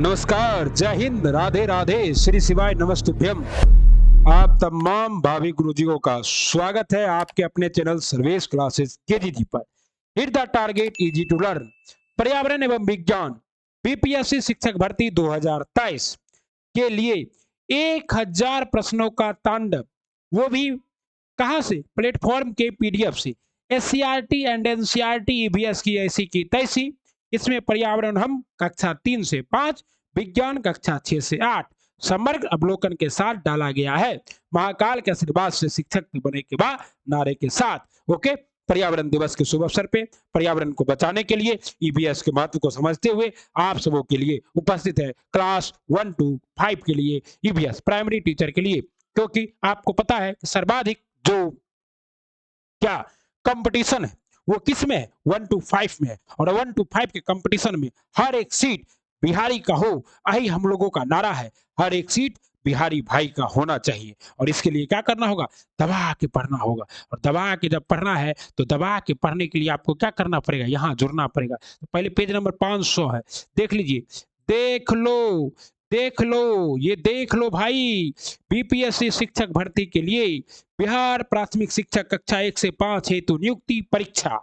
नमस्कार, जय हिंद, राधे राधे, श्री शिवाय नमस्तुभ्यम। आप तमाम भावी गुरुजियों का स्वागत है आपके अपने चैनल सर्वेश क्लासेस केजीजी पर। Hit the target easy to learn. पर्यावरण एवं विज्ञान बीपीएससी शिक्षक भर्ती 2023 के लिए 1000 प्रश्नों का तांडव, वो भी कहां से? प्लेटफॉर्म के पीडीएफ से। एससीईआरटी एंड एनसीईआरटी ईवीएस की ऐसी की तैसी। इसमें पर्यावरण हम कक्षा 3 से 5, विज्ञान कक्षा 6 से 8 समग्र अवलोकन के साथ डाला गया है। महाकाल के आशीर्वाद से शिक्षक बने के बाद नारे के साथ। ओके, पर्यावरण दिवस के शुभ अवसर पे पर्यावरण को बचाने के लिए ईवीएस के महत्व को समझते हुए आप सबों के लिए उपस्थित है क्लास 1 to 5 के लिए ईवीएस प्राइमरी टीचर के लिए, क्योंकि आपको पता है कि सर्वाधिक जो क्या कंपटीशन है वो किस में है? 1 to 5 में है। और 1 to 5 के कंपटीशन में हर एक सीट बिहारी का हो, यही हम लोगों का नारा है। हर एक सीट बिहारी भाई का होना चाहिए। और इसके लिए क्या करना होगा? दबा के पढ़ना होगा। और दबा के जब पढ़ना है तो दबा के पढ़ने के लिए आपको क्या करना पड़ेगा? यहाँ जुड़ना पड़ेगा। तो पहले पेज नंबर 500 है, देख लीजिए। देख लो, देख लो, ये देख लो भाई। बीपीएससी शिक्षक भर्ती के लिए बिहार प्राथमिक शिक्षक कक्षा 1 से 5 हेतु नियुक्ति परीक्षा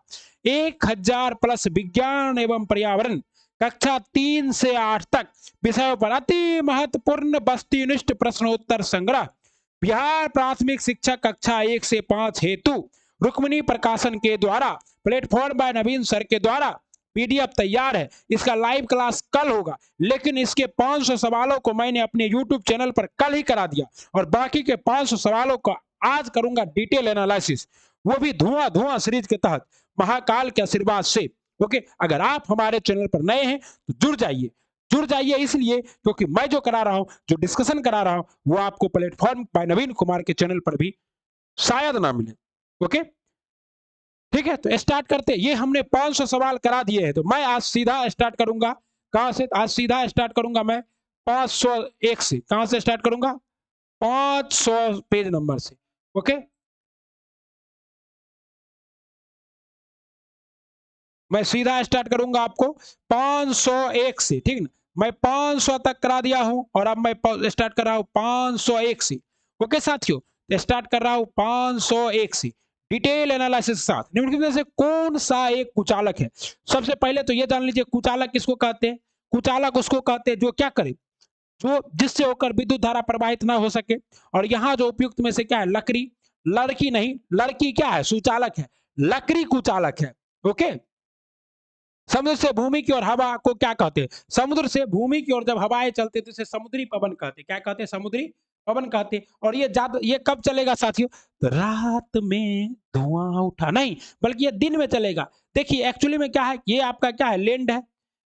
1000 प्लस विज्ञान एवं पर्यावरण कक्षा 3 से 8 तक विषयों पर अति महत्वपूर्ण वस्तुनिष्ठ प्रश्नोत्तर संग्रह बिहार प्राथमिक शिक्षक कक्षा 1 से 5 हेतु रुक्मिणी प्रकाशन के द्वारा प्लेटफॉर्म बाय नवीन सर के द्वारा पीडीएफ तैयार है। इसका लाइव क्लास कल होगा, लेकिन इसके 500 सवालों को मैंने अपने यूट्यूब चैनल पर कल ही करा दिया और बाकी के 500 सवालों का आज करूंगा डिटेल एनालिसिस, वो भी धुआं धुआं सीरीज के तहत महाकाल के आशीर्वाद से। ओके, अगर आप हमारे चैनल पर नए हैं तो जुड़ जाइए इसलिए क्योंकि मैं जो करा रहा हूं, जो डिस्कशन करा रहा हूं, वो आपको प्लेटफॉर्म बाय नवीन कुमार के चैनल पर भी शायद ना मिले। ओके, ठीक है, तो स्टार्ट करते। ये हमने 500 सवाल करा दिए हैं, तो मैं आज सीधा स्टार्ट करूंगा। कहां से? आज सीधा स्टार्ट करूंगा मैं 501 से। कहां से स्टार्ट करूंगा? 500 पेज नंबर से। ओके, मैं सीधा स्टार्ट करूंगा आपको 501 से, ठीक ना? मैं 500 तक करा दिया हूं और अब मैं स्टार्ट कर रहा हूं 501 से। ओके साथियों, स्टार्ट कर रहा हूं 501 से डिटेल एनालिसिस के साथ। निम्नलिखित में से कौन सा एक कुचालक है? सबसे पहले तो ये जान लीजिए कुचालक किसको कहते हैं। कुचालक उसको कहते हैं जो क्या करे, जो जिससे होकर विद्युत धारा प्रवाहित ना हो सके। और यहाँ जो उपयुक्त में से क्या है? लकड़ी। लड़की नहीं, लड़की क्या है? सुचालक है। लकड़ी कुचालक है। ओके, समुद्र से भूमि की ओर हवा को क्या कहते हैं? समुद्र से भूमि की ओर जब हवाएं चलती तो इसे समुद्री पवन कहते हैं। क्या कहते हैं? समुद्री पवन कहते हैं। और ये कब चलेगा साथियों? तो रात में धुआं उठा नहीं, बल्कि ये दिन में चलेगा। देखिए एक्चुअली में क्या है, ये आपका क्या है? लैंड है।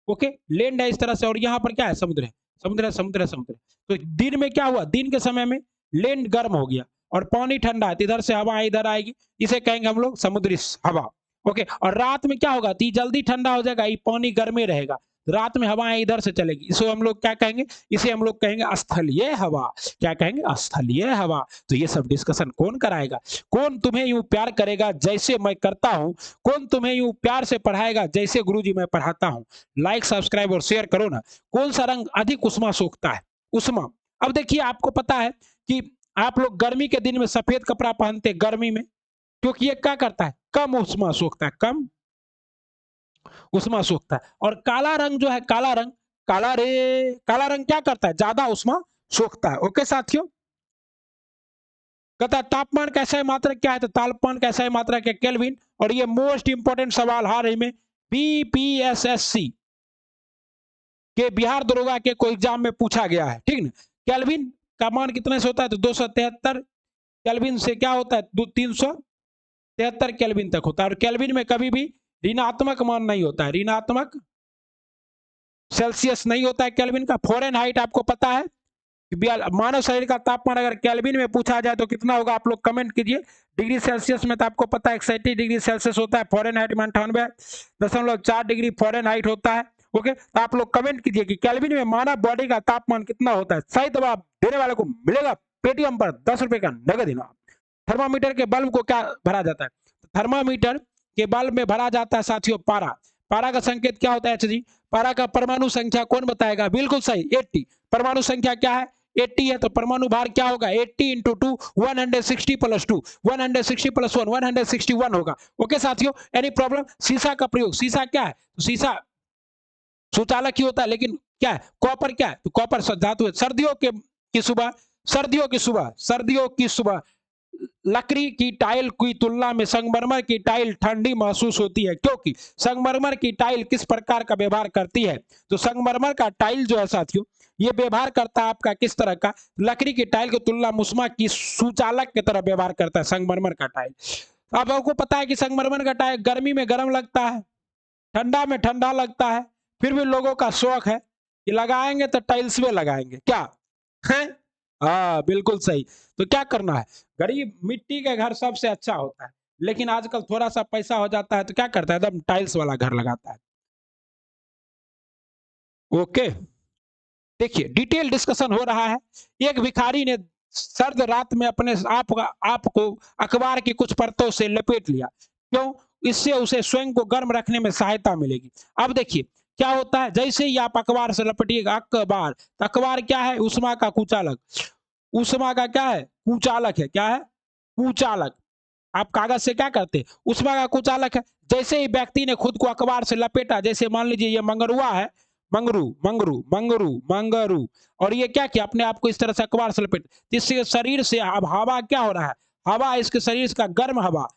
ओके, लैंड है इस तरह से, और यहाँ पर क्या है? समुद्र है। समुद्र है, समुद्र है, समुद्र है। तो दिन में क्या हुआ? दिन के समय में लैंड गर्म हो गया और पानी ठंडा है, तो इधर से हवा इधर आएगी, इसे कहेंगे हम लोग समुद्री हवा। ओके, और रात में क्या होगा? तो जल्दी ठंडा हो जाएगा, ये पानी गर्मे रहेगा, रात में हवाएं इधर से चलेगी, इसे हम लोग क्या कहेंगे? इसे हम लोग कहेंगे स्थलीय हवा। क्या कहेंगे? स्थलीय हवा। तो ये सब डिस्कशन कौन कराएगा? कौन तुम्हें यूं प्यार करेगा जैसे मैं करता हूं? कौन तुम्हें यूं प्यार से पढ़ाएगा जैसे गुरुजी मैं पढ़ाता हूं? लाइक सब्सक्राइब और शेयर करो ना। कौन सा रंग अधिक उष्मा सोखता है? उष्मा। अब देखिए आपको पता है कि आप लोग गर्मी के दिन में सफेद कपड़ा पहनते गर्मी में, क्योंकि ये क्या करता है? कम उष्मा सोखता है, कम उष्मा सोखता है। और काला रंग जो है, काला रंग, काला रंग क्या करता है? ज्यादा उष्मा सोखता है। ओके साथियों, कहता है तापमान का सही मात्रक क्या है? तो तापमान का सही मात्रक है केल्विन। और ये मोस्ट इंपोर्टेंट सवाल हाल ही में बीपीएसएससी के बिहार दरोगा के कोई एग्जाम में पूछा गया है, ठीक ना? केल्विन का मान कितने से होता है? तो 273 केल्विन से क्या होता है? 373 केल्विन तक होता है। और केल्विन में कभी भी ऋणात्मक मान नहीं होता है, ऋणात्मक सेल्सियस नहीं होता है केल्विन का। फ़ारेनहाइट आपको पता है कि मानव शरीर का तापमान अगर केल्विन में पूछा जाए तो कितना होगा? आप लोग कमेंट कीजिए। डिग्री सेल्सियस में तो आपको पता है 130 डिग्री सेल्सियस होता है, फ़ारेनहाइट में 98.4 डिग्री फ़ारेनहाइट होता है। ओके, तो आप लोग कमेंट कीजिए कि केल्विन में मानव बॉडी का तापमान कितना होता है। सही जवाब देने वाले को मिलेगा पेटीएम पर 10 रुपए का नगद इनाम। थर्मामीटर के बल्ब को क्या भरा जाता है? थर्मामीटर के बल्ब में भरा जाता है साथियों पारा। पारा का संकेत क्या होता है Hg? पारा का परमाणु संख्या कौन बताएगा? बिल्कुल सही 80। परमाणु संख्या क्या है? 80 है, तो परमाणु भार क्या होगा? 80 इंटू 2 160 प्लस 2 160 प्लस 1 161 होगा। ओके साथियों, एनी प्रॉब्लम? शीशा का प्रयोग, शीशा क्या है? शीशा सुचालक ही होता है, लेकिन क्या है? कॉपर क्या है? तो कॉपर धातु है। सर्दियों की सुबह, सर्दियों की सुबह, सर्दियों की सुबह लकड़ी की टाइल की तुलना में संगमरमर की टाइल ठंडी महसूस होती है, क्योंकि संगमरमर की टाइल किस प्रकार का व्यवहार करती है? तो संगमरमर का टाइल जो है साथियों, ये व्यवहार करता है आपका किस तरह का? लकड़ी की टाइल की तुलना मुस्मा की सुचालक की तरह व्यवहार करता है संगमरमर का टाइल। अब आपको पता है कि संगमरमर का टाइल गर्मी में गर्म लगता है, ठंडा में ठंडा लगता है, फिर भी लोगों का शौक है कि लगाएंगे तो टाइल्स में लगाएंगे, क्या है? हाँ बिल्कुल सही। तो क्या करना है? गरीब मिट्टी के घर सबसे अच्छा होता है, लेकिन आजकल थोड़ा सा पैसा हो जाता है तो क्या करता है? एकदम टाइल्स वाला घर लगाता है। ओके, देखिए डिटेल डिस्कशन हो रहा है। एक भिखारी ने सर्द रात में अपने आप को अखबार की कुछ परतों से लपेट लिया। क्यों? इससे उसे स्वयं को गर्म रखने में सहायता मिलेगी। अब देखिए क्या होता है, जैसे ही आप अखबार से लपेटिएगा, अखबार, तो अखबार क्या है? उष्मा का कुचालक। उष्मा का क्या है? कुचालक है। क्या है? कुचालक। आप कागज से क्या करते? उष्मा का कुचालक है। जैसे ही व्यक्ति ने खुद को अखबार से लपेटा, जैसे मान लीजिए ये मंगरुआ है, मंगरू मंगरू मंगरू मंगरू, और ये क्या किया? अपने आप को इस तरह से अखबार से लपेट, जिससे शरीर से अब हवा क्या हो रहा है? हवा इसके शरीर का गर्म हवा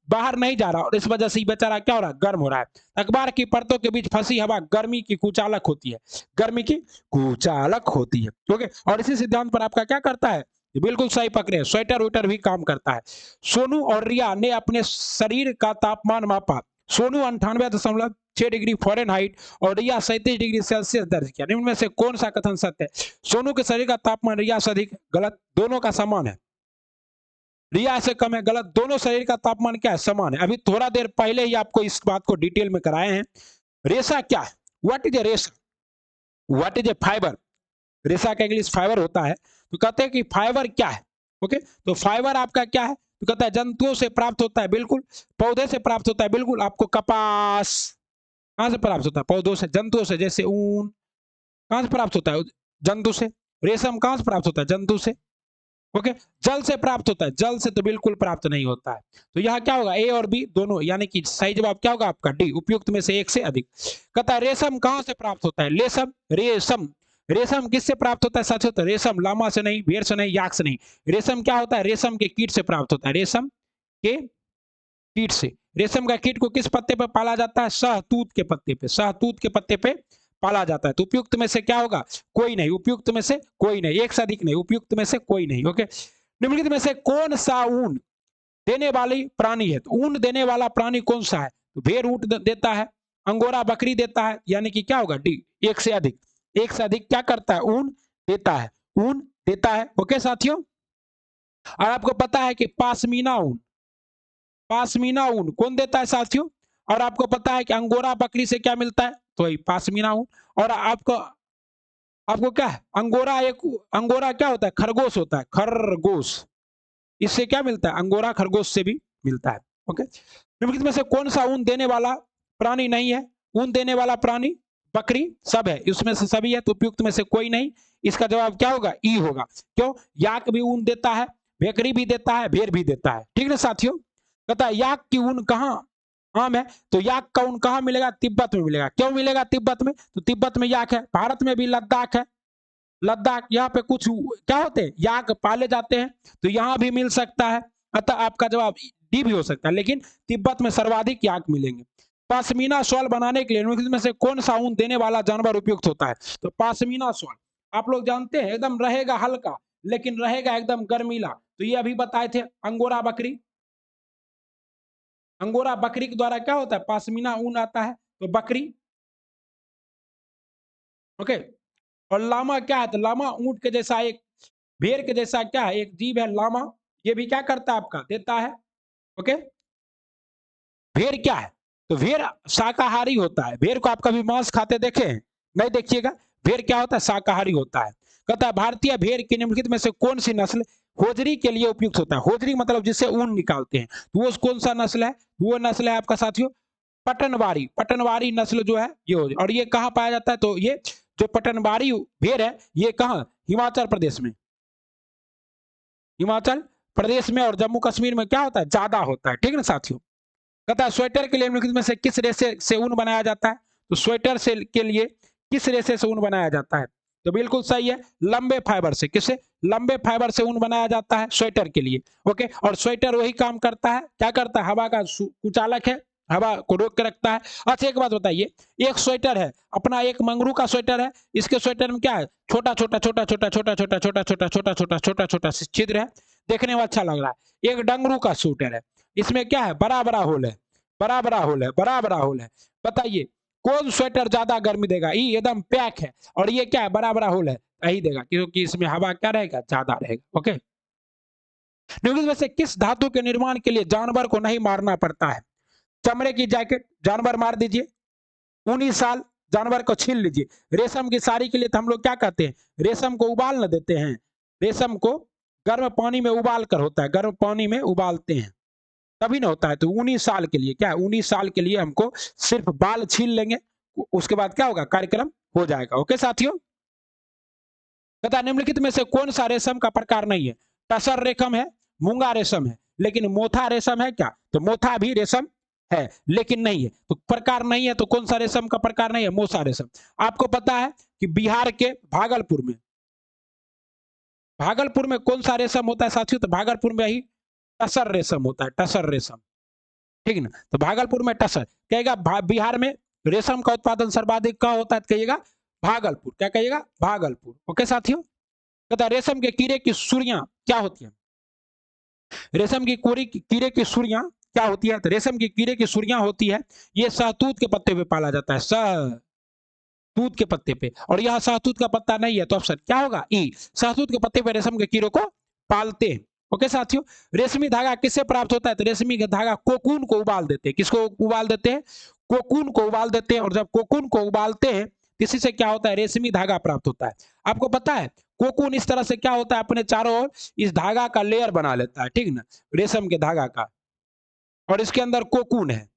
बाहर नहीं जा रहा, और इस वजह से बेचारा क्या हो रहा है? गर्म हो रहा है। अखबार की परतों के बीच फंसी हवा गर्मी की कुचालक होती है, गर्मी की कुचालक होती है। ओके, और इसी सिद्धांत पर आपका क्या करता है? बिल्कुल सही पकड़े, स्वेटर वेटर भी काम करता है। सोनू और रिया ने अपने शरीर का तापमान मापा। सोनू 98.6 डिग्री फ़ारेनहाइट और रिया 37 डिग्री सेल्सियस दर्ज किया। इनमें से कौन सा कथन सत्य है? सोनू के शरीर का तापमान रिया से अधिक, गलत, दोनों का समान है। रिया से कम है, गलत, दोनों शरीर का तापमान क्या है? समान है। अभी थोड़ा देर पहले ही आपको इस बात को डिटेल में कराए हैं। रेशा क्या है? व्हाट इज ए रेशा? What is a fibre? रेशा का इंग्लिश फाइबर होता है। तो कहते हैं कि फाइबर क्या है? ओके, तो फाइबर आपका क्या है? तो कहता है जंतुओं से प्राप्त होता है, बिल्कुल। पौधे से प्राप्त होता है, बिल्कुल। आपको कपास कहां से प्राप्त होता है? पौधों से, जंतुओं से। जैसे ऊन कहां से प्राप्त होता है? जंतु से। रेशम कहां से प्राप्त होता है? जंतु से। ओके, जल से प्राप्त होता है, जल से तो बिल्कुल प्राप्त नहीं होता है। तो यहाँ क्या होगा? ए और बी दोनों, यानी कि सही जवाब क्या होगा आपका? डी, उपयुक्त में से एक से अधिक। कहता है रेशम कहां से प्राप्त होता है? रेशम, रेशम, रेशम किससे प्राप्त होता है साथियों? तो रेशम लामा से नहीं, भेड़ से नहीं, याक से नहीं। रेशम क्या होता है? रेशम के कीट से प्राप्त होता है, रेशम के कीट से। रेशम का कीट को किस पत्ते पर पाला जाता है? शहतूत के पत्ते पे, शहतूत के पत्ते पे पाला जाता है। तो उपयुक्त में से क्या होगा? कोई नहीं, उपयुक्त में से कोई नहीं, एक से अधिक नहीं, उपयुक्त में से कोई नहीं। ओके, निम्नलिखित में से कौन सा ऊन देने वाली प्राणी है? तो ऊन देने वाला प्राणी कौन सा है? तो भेड़ ऊंट देता है, अंगोरा बकरी देता है, यानी कि क्या होगा? डी, एक से अधिक। एक से अधिक क्या करता है? ऊन देता है, ऊन देता है। ओके साथियों, और आपको पता है कि पासमीना ऊन, पासमीना ऊन कौन देता है साथियों? और आपको पता है कि अंगोरा बकरी से क्या मिलता है? तो वही पासमीना ऊन। और आपको आपको क्या है? अंगोरा, एक अंगोरा क्या होता है? खरगोश होता है, खरगोश। इससे क्या मिलता है? अंगोरा खरगोश से भी मिलता है। ओके, निम्नलिखित में से कौन सा ऊन देने वाला प्राणी नहीं है? ऊन देने वाला प्राणी बकरी, सब है, इसमें से सभी है, तो उपयुक्त में से कोई नहीं। इसका जवाब क्या होगा? ई होगा। क्यों? याक भी ऊन देता है, बकरी भी देता है, भेड़ भी देता है। ठीक ना साथियों? कहता है याक की ऊन कहाँ आम है? तो याक का ऊन कहाँ मिलेगा? तिब्बत में मिलेगा। क्यों मिलेगा तिब्बत में? तो तिब्बत में याक है। भारत में भी लद्दाख है, लद्दाख, यहाँ पे कुछ क्या होते हैं? याक पाले जाते हैं, तो यहाँ भी मिल सकता है। अतः आपका जवाब डी भी हो सकता है, लेकिन तिब्बत में सर्वाधिक याक मिलेंगे। पाशमीना शॉल बनाने के लिए निम्नलिखित में से कौन सा ऊन देने वाला जानवर उपयुक्त होता है? तो पाशमीना शॉल आप लोग जानते हैं, एकदम रहेगा हल्का, लेकिन रहेगा एकदम गर्मीला। तो ये अभी बताए थे, अंगोरा बकरी। अंगोरा बकरी के द्वारा क्या होता है? पाशमीना ऊन आता है, तो बकरी। ओके, और लामा क्या है? तो लामा ऊंट के जैसा एक, भेड़ के जैसा क्या है? एक जीव है लामा। ये भी क्या करता है? आपका देता है। ओके, भेड़ क्या है? तो भेड़ शाकाहारी होता है। भेड़ को आप कभी मांस खाते देखे हैं? नहीं देखिएगा। भेड़ क्या होता है? शाकाहारी होता है। कहता है भारतीय भेड़ की निम्नलिखित में से कौन सी नस्ल होजरी के लिए उपयुक्त होता है? होजरी मतलब जिससे ऊन निकालते हैं, तो वो कौन सा नस्ल है? वो नस्ल है आपका साथियों पटनवारी, पटनवारी नस्ल जो है ये हो, और ये कहाँ पाया जाता है? तो ये जो पटनवारी भेड़ है ये कहाँ? हिमाचल प्रदेश में, हिमाचल प्रदेश में और जम्मू कश्मीर में क्या होता है? ज्यादा होता है। ठीक है ना साथियों। कहता है स्वेटर के लिए निम्नलिखित में से किस रेशे से ऊन बनाया जाता है? तो स्वेटर से के लिए किस रेशे से ऊन बनाया जाता है? तो बिल्कुल सही है, लंबे फाइबर से। किससे? लंबे फाइबर से ऊन बनाया जाता है स्वेटर के लिए। ओके, और स्वेटर वही काम करता है, क्या करता है? हवा का कुचालक है, हवा को रोक के रखता है। अच्छा एक बात बताइए, एक स्वेटर है अपना, एक मंगरू का स्वेटर है, इसके स्वेटर में क्या है? छोटा छोटा छोटा छोटा छोटा छोटा छोटा छोटा छोटा छोटा छोटा छोटा छिद्र है, देखने में अच्छा लग रहा है। एक डंगरू का स्वेटर है, इसमें क्या है? बड़ा बड़ा होल है, बड़ा बड़ा होल है, बड़ा बड़ा होल है। बताइए कौन स्वेटर ज्यादा गर्मी देगा? ये एकदम पैक है, और ये क्या है? बड़ा बड़ा होल है, यही देगा, क्योंकि इसमें हवा क्या रहेगा? ज्यादा रहेगा। ओके, निम्नलिखित में से किस धातु के निर्माण के लिए जानवर को नहीं मारना पड़ता है? चमड़े की जैकेट, जानवर मार दीजिए। ऊनी साल, जानवर को छील लीजिए। रेशम की साड़ी के लिए तो हम लोग क्या कहते हैं? रेशम को उबाल न देते हैं, रेशम को गर्म पानी में उबाल कर होता है, गर्म पानी में उबालते हैं तभी ना होता है। तो 19 साल के लिए क्या है? 19 साल के लिए हमको सिर्फ बाल छील लेंगे, उसके बाद क्या होगा? कार्यक्रम हो जाएगा। ओके साथियों। तथा निम्नलिखित में से कौन सा रेशम का प्रकार नहीं है? टसर रेशम है, मूंगा रेशम है, लेकिन मोथा रेशम है क्या? तो मोथा भी रेशम है लेकिन नहीं है, तो प्रकार नहीं है। तो कौन सा रेशम का प्रकार नहीं है? मोसा रेशम। आपको पता है कि बिहार के भागलपुर में, भागलपुर में कौन सा रेशम होता है साथियों? तो भागलपुर में ही टसर रेशम होता है, टसर रेशम। ठीक है ना। तो भागलपुर में टसर कहेगा, बिहार में रेशम का उत्पादन सर्वाधिक कहाँ होता है? कहिएगा भागलपुर। क्या कहिएगा? भागलपुर। ओके साथियों। कहता रेशम के कीड़े की सुइयां क्या होती है? रेशम की कीड़े की सुइयां क्या होती है? तो रेशम की कीड़े की सुइयां होती है, ये सहतूत के पत्ते पे पाला जाता है, सहतूत के पत्ते पे। और यहाँ सहतूत का पत्ता नहीं है, तो ऑप्शन क्या होगा? ई। सहतूत के पत्ते पे रेशम के कीड़ों को पालते हैं। ओके साथियों। रेशमी धागा किससे प्राप्त होता है? तो रेशमी धागा कोकून को उबाल देते हैं। किसको उबाल देते हैं? कोकून को उबाल देते हैं। और जब कोकून को उबालते हैं, इसी से क्या होता है? रेशमी धागा प्राप्त होता है। आपको पता है कोकून इस तरह से क्या होता है? अपने चारों ओर इस धागा का लेयर बना लेता है, ठीक ना, रेशम के धागा का, और इसके अंदर कोकून है।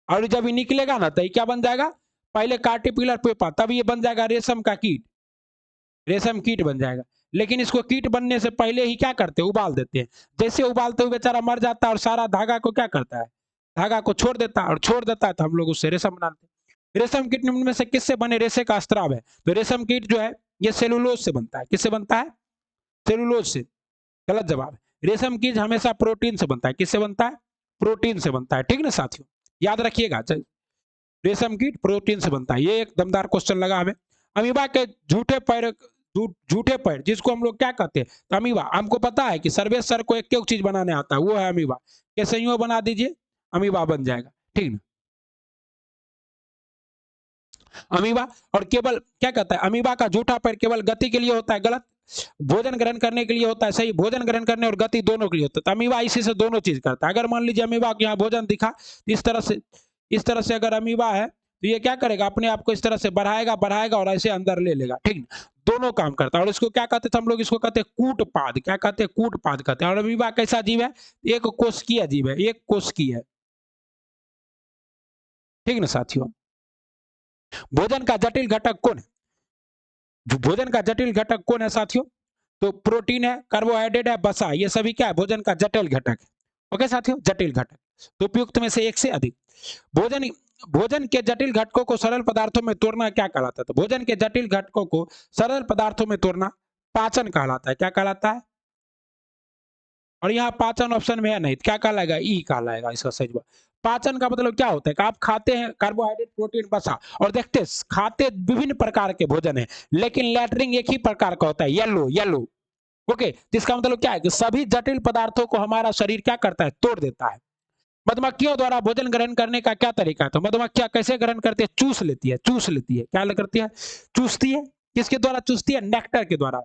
और जब ये निकलेगा ना तो ये क्या बन जाएगा? पहले कार्टिपिलर पेपा, तब ये बन जाएगा रेशम का कीट, रेशम कीट बन जाएगा। लेकिन इसको कीट बनने से पहले ही क्या करते हैं? उबाल देते हैं। जैसे उबालते हुए बेचारा मर जाता है और सारा धागा को क्या करता है? धागा को छोड़ देता है, और छोड़ देता है तो हम लोग उससे रेशम बनाते हैं। रेशम कीट निम्न में से किससे बने रेशे का स्त्राव है? तो रेशम कीट जो है ये सेलुलोज से बनता है। किससे बनता है? सेलुलोज से। गलत जवाब है। रेशम कीट हमेशा प्रोटीन से बनता है। किससे बनता है? प्रोटीन से बनता है। ठीक ना साथियों, याद रखिएगा। रेशम कीट प्रोटीन से बनता है। ये एक दमदार क्वेश्चन लगा हमें। अमीबा के झूठे पैर जिसको हम लोग क्या कहते हैं? तो अमीबा। हमको पता है कि सर्वेश सर को एक चीज बनाने आता है, वो है अमीबा। कैसे यूं बना दीजिए, अमीबा बन जाएगा। ठीक ना, अमीबा। और केवल क्या कहता है? अमीबा का झूठा पैर केवल गति के लिए होता है। गलत। भोजन ग्रहण करने के लिए होता है। सही, भोजन ग्रहण करने और गति दोनों के लिए होता है। तो अमीबा इसी से दोनों चीज करता है। अगर मान लीजिए अमीबा को यहाँ भोजन दिखा, इस तरह से अगर अमीबा है तो ये क्या करेगा? अपने आप को इस तरह से बढ़ाएगा बढ़ाएगा और ऐसे अंदर ले लेगा। ठीक है, दोनों काम करता है। और इसको क्या कहते थे हम लोग? इसको कहते हैं कूटपाद। क्या कहते हैं? कूटपाद कहते हैं। और अमीबा कैसा जीव है? एक कोशिकीय जीव है, एक कोशिकीय है। ठीक ना साथियों। भोजन का जटिल घटक कौन है? भोजन का जटिल घटक कौन है साथियों? तो प्रोटीन है, कार्बोहाइड्रेट है, वसा, ये सभी क्या है? भोजन का जटिल घटक है। ओके साथियों, जटिल घटक। तो उपयुक्त में से एक से अधिक। भोजन भोजन के जटिल घटकों को सरल पदार्थों में तोड़ना क्या कहलाता है? तो भोजन के जटिल घटकों को सरल पदार्थों में तोड़ना पाचन कहलाता है। क्या कहलाता है? और यहाँ पाचन ऑप्शन में है नहीं, क्या कहलाएगा? ई कहलाएगा इसका सही जवाब। पाचन का मतलब क्या होता है कि आप खाते हैं कार्बोहाइड्रेट, प्रोटीन, वसा, और देखते हैं खाते विभिन्न प्रकार के भोजन है, लेकिन लैटरिंग एक ही प्रकार का होता है, येलो येलो। ओके, जिसका मतलब क्या है कि सभी जटिल पदार्थों को हमारा शरीर क्या करता है? तोड़ देता है। मधुमक्खियों द्वारा भोजन ग्रहण करने का क्या तरीका है? तो मधुमक्खियां कैसे ग्रहण करती है? चूस लेती है, चूस लेती है। क्या करती है? चूसती है। किसके द्वारा चूसती है? नेक्टर के द्वारा।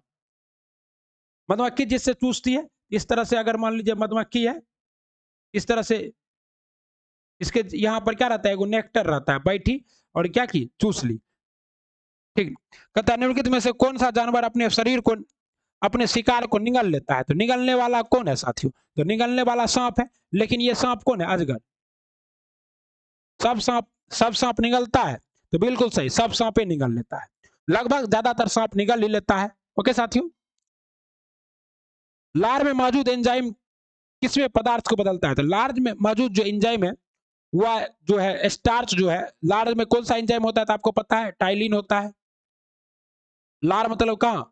मधुमक्खी जिससे चूसती है, इस तरह से अगर मान लीजिए मधुमक्खी है, इस तरह से इसके यहाँ पर क्या रहता है? वो नेक्टर रहता है, बैठी और क्या की? चूस ली। ठीक। कहता है निम्नलिखित में से कौन सा जानवर अपने शरीर को, अपने शिकार को निगल लेता है? तो निगलने वाला कौन है साथियों? तो निगलने वाला सांप है। लेकिन ये सांप कौन है? अजगर। सब सांप निगलता है, तो बिल्कुल सही, सब सांप ही निगल लेता है, लगभग ज्यादातर सांप निगल ही लेता है। ओके साथियों, लार में मौजूद एंजाइम किसमें पदार्थ को बदलता है? तो लार में मौजूद जो एंजाइम है वह जो है स्टार्च जो है, लार में कौन सा एंजाइम होता है? तो आपको पता है टाइलिन होता है। लार मतलब कहां?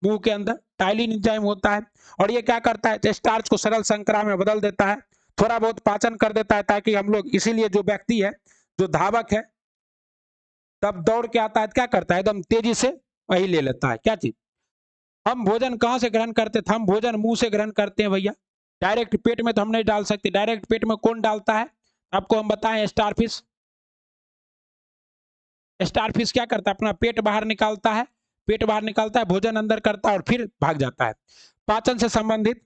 मुंह के अंदर टाइलिन एंजाइम होता है, और ये क्या करता है? स्टार्च को सरल संकरा में बदल देता है, थोड़ा बहुत पाचन कर देता है, ताकि हम लोग, इसीलिए जो व्यक्ति है, जो धावक है, तब दौड़ के आता है, क्या करता है? एकदम तेजी से वही ले लेता है, क्या चीज? हम भोजन कहां से ग्रहण करते थे? हम भोजन मुंह से ग्रहण करते हैं भैया, डायरेक्ट पेट में तो हम नहीं डाल सकते। डायरेक्ट पेट में कौन डालता है? आपको हम बताएं, स्टारफिश। स्टारफिश क्या करता है? अपना पेट बाहर निकालता है, पेट बाहर निकालता है, भोजन अंदर करता है और फिर भाग जाता है। पाचन से संबंधित,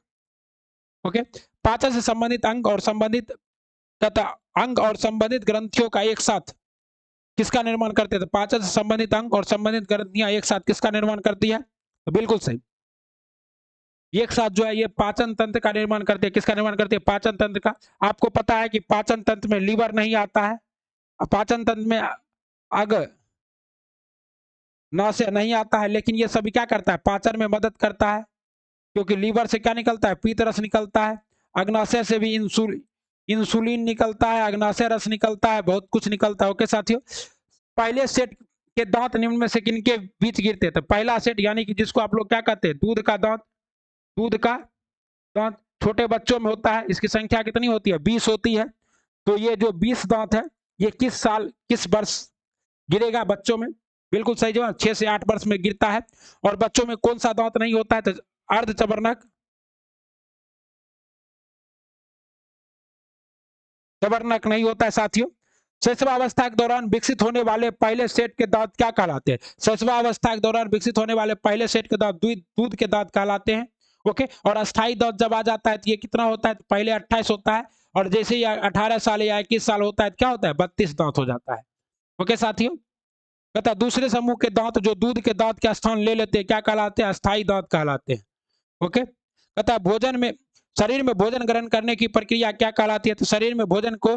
ओके, पाचन से संबंधित अंग और संबंधित तथा अंग और संबंधित ग्रंथियों का एक साथ किसका निर्माण करते हैं? तो पाचन से संबंधित अंग और संबंधित ग्रंथियां एक साथ किसका निर्माण करती है? तो बिल्कुल सही, एक साथ जो है ये पाचन तंत्र का निर्माण करते हैं। किसका निर्माण करते हैं? पाचन तंत्र का। आपको पता है कि पाचन तंत्र में लीवर नहीं आता है, पाचन तंत्र में अग नौसे नहीं आता है, लेकिन ये सभी क्या करता है? पाचन में मदद करता है, क्योंकि लीवर से क्या निकलता है? पीत रस निकलता है, अग्नाशय से भी इंसुलिन निकलता है, अग्नाशय रस निकलता है, बहुत कुछ निकलता है। ओके साथियों, पहले सेट के दांत निम्न में से किनके बीच गिरते हैं? तो पहला सेट यानी कि जिसको आप लोग क्या कहते हैं? दूध का दांत। दूध का दांत छोटे बच्चों में होता है, इसकी संख्या कितनी होती है? 20 होती है। तो ये जो 20 दांत है, ये किस साल, किस वर्ष गिरेगा बच्चों में? बिल्कुल सही जवाब, 6 से 8 वर्ष में गिरता है। और बच्चों में कौन सा दांत नहीं होता है? तो अर्धचबरनक, चबरनक नहीं होता है साथियों। शैशवावस्था के दौरान विकसित होने वाले पहले सेट के दांत क्या कहलाते हैं? शैशवावस्था के दौरान विकसित होने वाले पहले सेट के दांत दूध के दांत कहलाते हैं। ओके, और अस्थाई दांत जब आ जाता है तो ये कितना होता है? पहले 28 होता है, और जैसे ही 18 साल या 21 साल होता है तो क्या होता है? 32 दांत हो जाता है। ओके साथियों, कहता दूसरे समूह के दांत जो दूध के दांत के स्थान ले लेते हैं क्या कहलाते हैं? अस्थाई दांत कहलाते हैं। ओके, कहता भोजन में, शरीर में भोजन ग्रहण करने की प्रक्रिया क्या कहलाती है? तो शरीर में भोजन को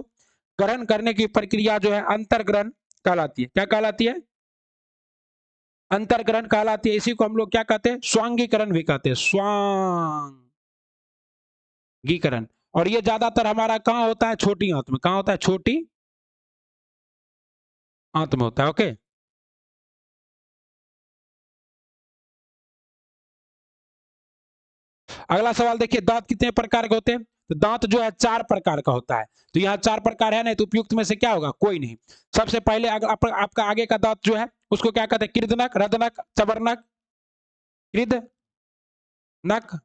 ग्रहण करने की प्रक्रिया जो है अंतर्ग्रहण कहलाती है। क्या कहलाती है? अंतर्ग्रहण कहलाती है। इसी को हम लोग क्या कहते हैं? स्वांगीकरण भी कहते हैं, स्वांगीकरण। और ये ज्यादातर हमारा कहां होता है? छोटी आंत में। कहां होता है? छोटी आंत में होता है। ओके, अगला सवाल देखिए, दांत कितने प्रकार के होते हैं? तो दांत जो है 4 प्रकार का होता है। तो यहाँ 4 प्रकार है ना, तो उपयुक्त में से क्या होगा? कोई नहीं। सबसे पहले अगर आपका आगे का दांत जो है उसको क्या कहते हैं? कृदनक, रदनक, चबरनक, कृदनक,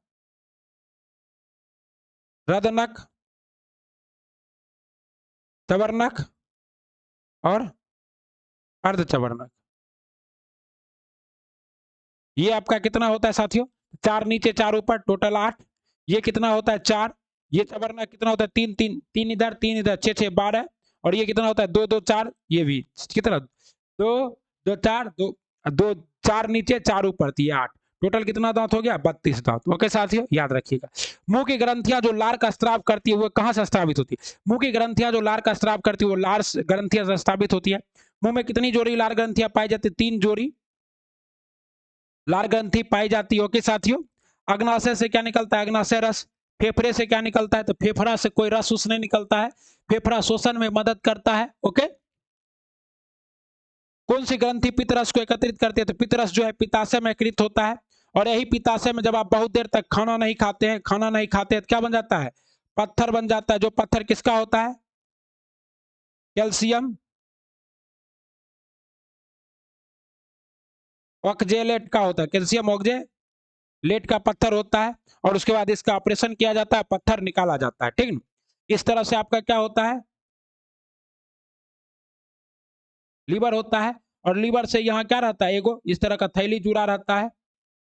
रदनक, चबरनक और अर्धचबरनक। ये आपका कितना होता है साथियों? 4 नीचे 4 ऊपर, टोटल 8। ये कितना होता है? 4। ये चबरनक कितना होता है? 3 3 3 इधर 3 इधर, 6 6 12। और ये कितना होता है? 2 2 4। ये भी कितना? 2 2 4 2 2 4 नीचे 4 ऊपर, तो ये 8। टोटल कितना दांत हो गया? 32 दांत। ओके साथियों, याद रखिएगा। मुंह की ग्रंथियां जो लार का स्त्राव करती है वो कहां से स्त्रावित होती है? मुंह की ग्रंथियां जो लार का स्त्राव करती है वो लार ग्रंथियां से स्त्रावित होती है। मुंह में कितनी जोड़ी लार ग्रंथियां पाई जाती है? 3 जोड़ी लार ग्रंथि पाई जाती है। ओके साथियों, अग्नाशय से क्या निकलता है? अग्नाशय रस। फेफड़े से क्या निकलता है? तो फेफड़ा से कोई रस उस नहीं निकलता है, फेफड़ा शोषण में मदद करता है। ओके, कौन सी ग्रंथि पित्तरस को एकत्रित करती है? तो पित्तरस जो है पित्ताशय में एकत्रित होता है, और यही पित्ताशय में जब आप बहुत देर तक खाना नहीं खाते हैं, तो क्या बन जाता है? पत्थर बन जाता है। जो पत्थर किसका होता है? कैल्शियम ऑक्जेलेट का होता है, कैल्शियम ऑक्जेलेट का पत्थर होता है, और उसके बाद इसका ऑपरेशन किया जाता है, पत्थर निकाला जाता है। ठीक है, इस तरह से आपका क्या होता है? लीवर होता है, और लीवर से यहाँ क्या रहता है? एगो इस तरह का थैली जुड़ा रहता है,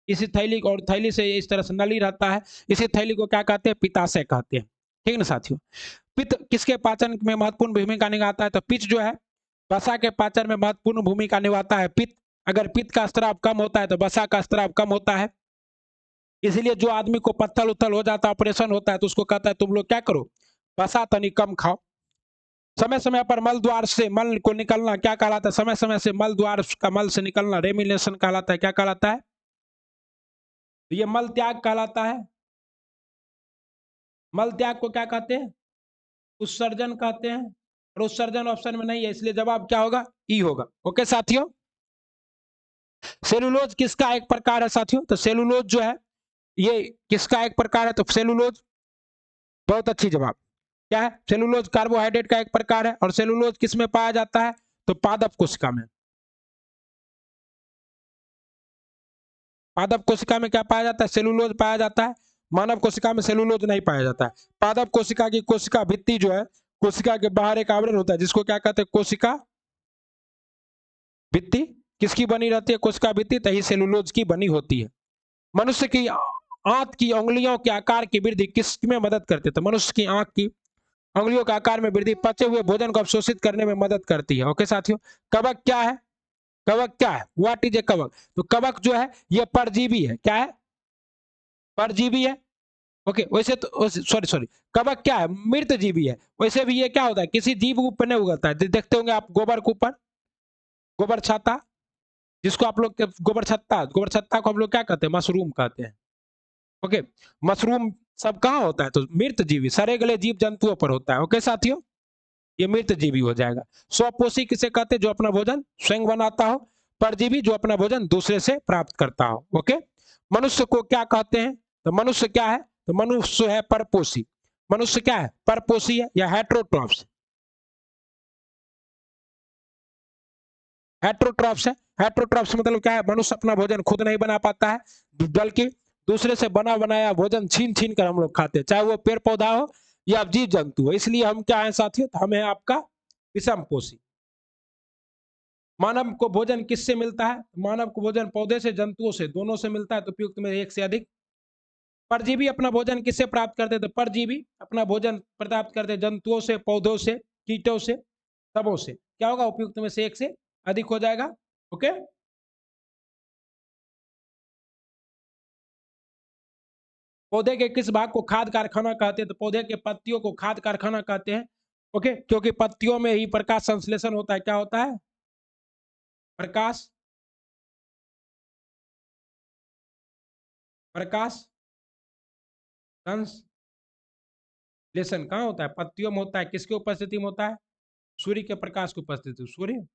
इसी थैली, और थैली से इस तरह से नली रहता है, इसी थैली को क्या कहते हैं? पित्ताशय कहते हैं। ठीक है ना साथियों, पित्त किसके पाचन में महत्वपूर्ण भूमिका निभाता है? तो पित्त जो है वसा के पाचन में महत्वपूर्ण भूमिका निभाता है। पित्त, अगर पित्त का स्त्राव कम होता है तो वसा का स्त्राव कम होता है। इसलिए जो आदमी को पत्थर उत्थल हो जाता है, ऑपरेशन होता है, तो उसको कहता है तुम लोग क्या करो? वसा तनी कम खाओ। समय समय पर मल द्वार से मल को निकलना क्या कहलाता है? समय समय से मल द्वार का मल से निकलना रेमिनेशन कहलाता है। क्या कहलाता है? तो ये मल त्याग कहलाता है। मल त्याग को क्या कहते हैं? उत्सर्जन कहते हैं। और उत्सर्जन ऑप्शन में नहीं है, इसलिए जवाब क्या होगा? ई होगा। ओके साथियों, सेलुलोज किसका एक प्रकार है साथियों? तो सेलुलोज जो है ये किसका एक प्रकार है? तो सेलुलोज, बहुत अच्छी जवाब। क्या है? सेलुलोज कार्बोहाइड्रेट का एक प्रकार है। और सेलुलोज किस में पाया जाता है? तो पादप कोशिका में। पादप कोशिका में क्या पाया जाता है? सेलुलोज पाया जाता है। मानव कोशिका में सेलुलोज नहीं पाया जाता है। पादप कोशिका की कोशिका भित्ति जो है, कोशिका के बाहर एक आवरण होता है जिसको क्या कहते हैं? कोशिका भित्ति। किसकी बनी रहती है? कोशिका भित्ति, तही सेलुलोज की बनी होती है। मनुष्य की आंत की उंगलियों के आकार की वृद्धि किस में मदद करती है? तो मनुष्य की आंख की उंगलियों के आकार में वृद्धि पचे हुए भोजन को अवशोषित करने में मदद करती है। ओके साथियों, कवक क्या है? कवक क्या है? व्हाट इज ए कवक? तो कवक जो है ये परजीवी है। क्या है? परजीवी है। ओके, वैसे तो सॉरी सॉरी, कवक क्या है? मृत जीवी है। वैसे भी ये क्या होता है? किसी जीव के ऊपर नहीं उगता है। देखते होंगे आप गोबर के ऊपर, गोबर छाता, जिसको आप लोग गोबर छत्ता, गोबर छत्ता को हम लोग क्या कहते हैं? मशरूम कहते हैं। ओके, मशरूम सब कहाँ होता है? तो मृत जीवी, सड़े गले जीव जंतुओं पर होता है। ओके साथियों, ये मृत जीवी हो जाएगा। स्वपोषी किसे कहते हैं? जो अपना भोजन स्वयं बनाता हो। परजीवी जो अपना भोजन दूसरे से प्राप्त करता हो। ओके, मनुष्य को क्या कहते हैं? तो मनुष्य क्या है? तो मनुष्य है परपोषी। मनुष्य क्या है? परपोषी है या हेट्रोट्रॉप्स? हेट्रोट्रॉप्स है। हेट्रोट्रॉप्स मतलब क्या है? मनुष्य अपना भोजन खुद नहीं बना पाता है, बल्कि दूसरे से बना बनाया भोजन छीन छीन कर हम लोग खाते हैं, चाहे वो पेड़ पौधा हो या जीव जंतु हो। इसलिए हम क्या है साथियों? तो हमें आपका विषम पोषी। मानव को भोजन किससे मिलता है? मानव को भोजन पौधे से, जंतुओं से, दोनों से मिलता है। तो उपयुक्त में एक से अधिक। परजीवी अपना भोजन किससे प्राप्त करते? तो परजीवी अपना भोजन प्राप्त करते जंतुओं से, पौधों से, कीटों से, सबों से। क्या होगा? उपयुक्त में से एक से अधिक हो जाएगा। ओके, पौधे के किस भाग को खाद्य कारखाना कहते हैं? तो पौधे के पत्तियों को खाद्य कारखाना कहते हैं। ओके, क्योंकि पत्तियों में ही प्रकाश संश्लेषण होता है। क्या होता है? प्रकाश, प्रकाश संश्लेषण कहाँ होता है? पत्तियों में होता है। किसकी उपस्थिति में होता है? सूर्य के प्रकाश की उपस्थिति, सूर्य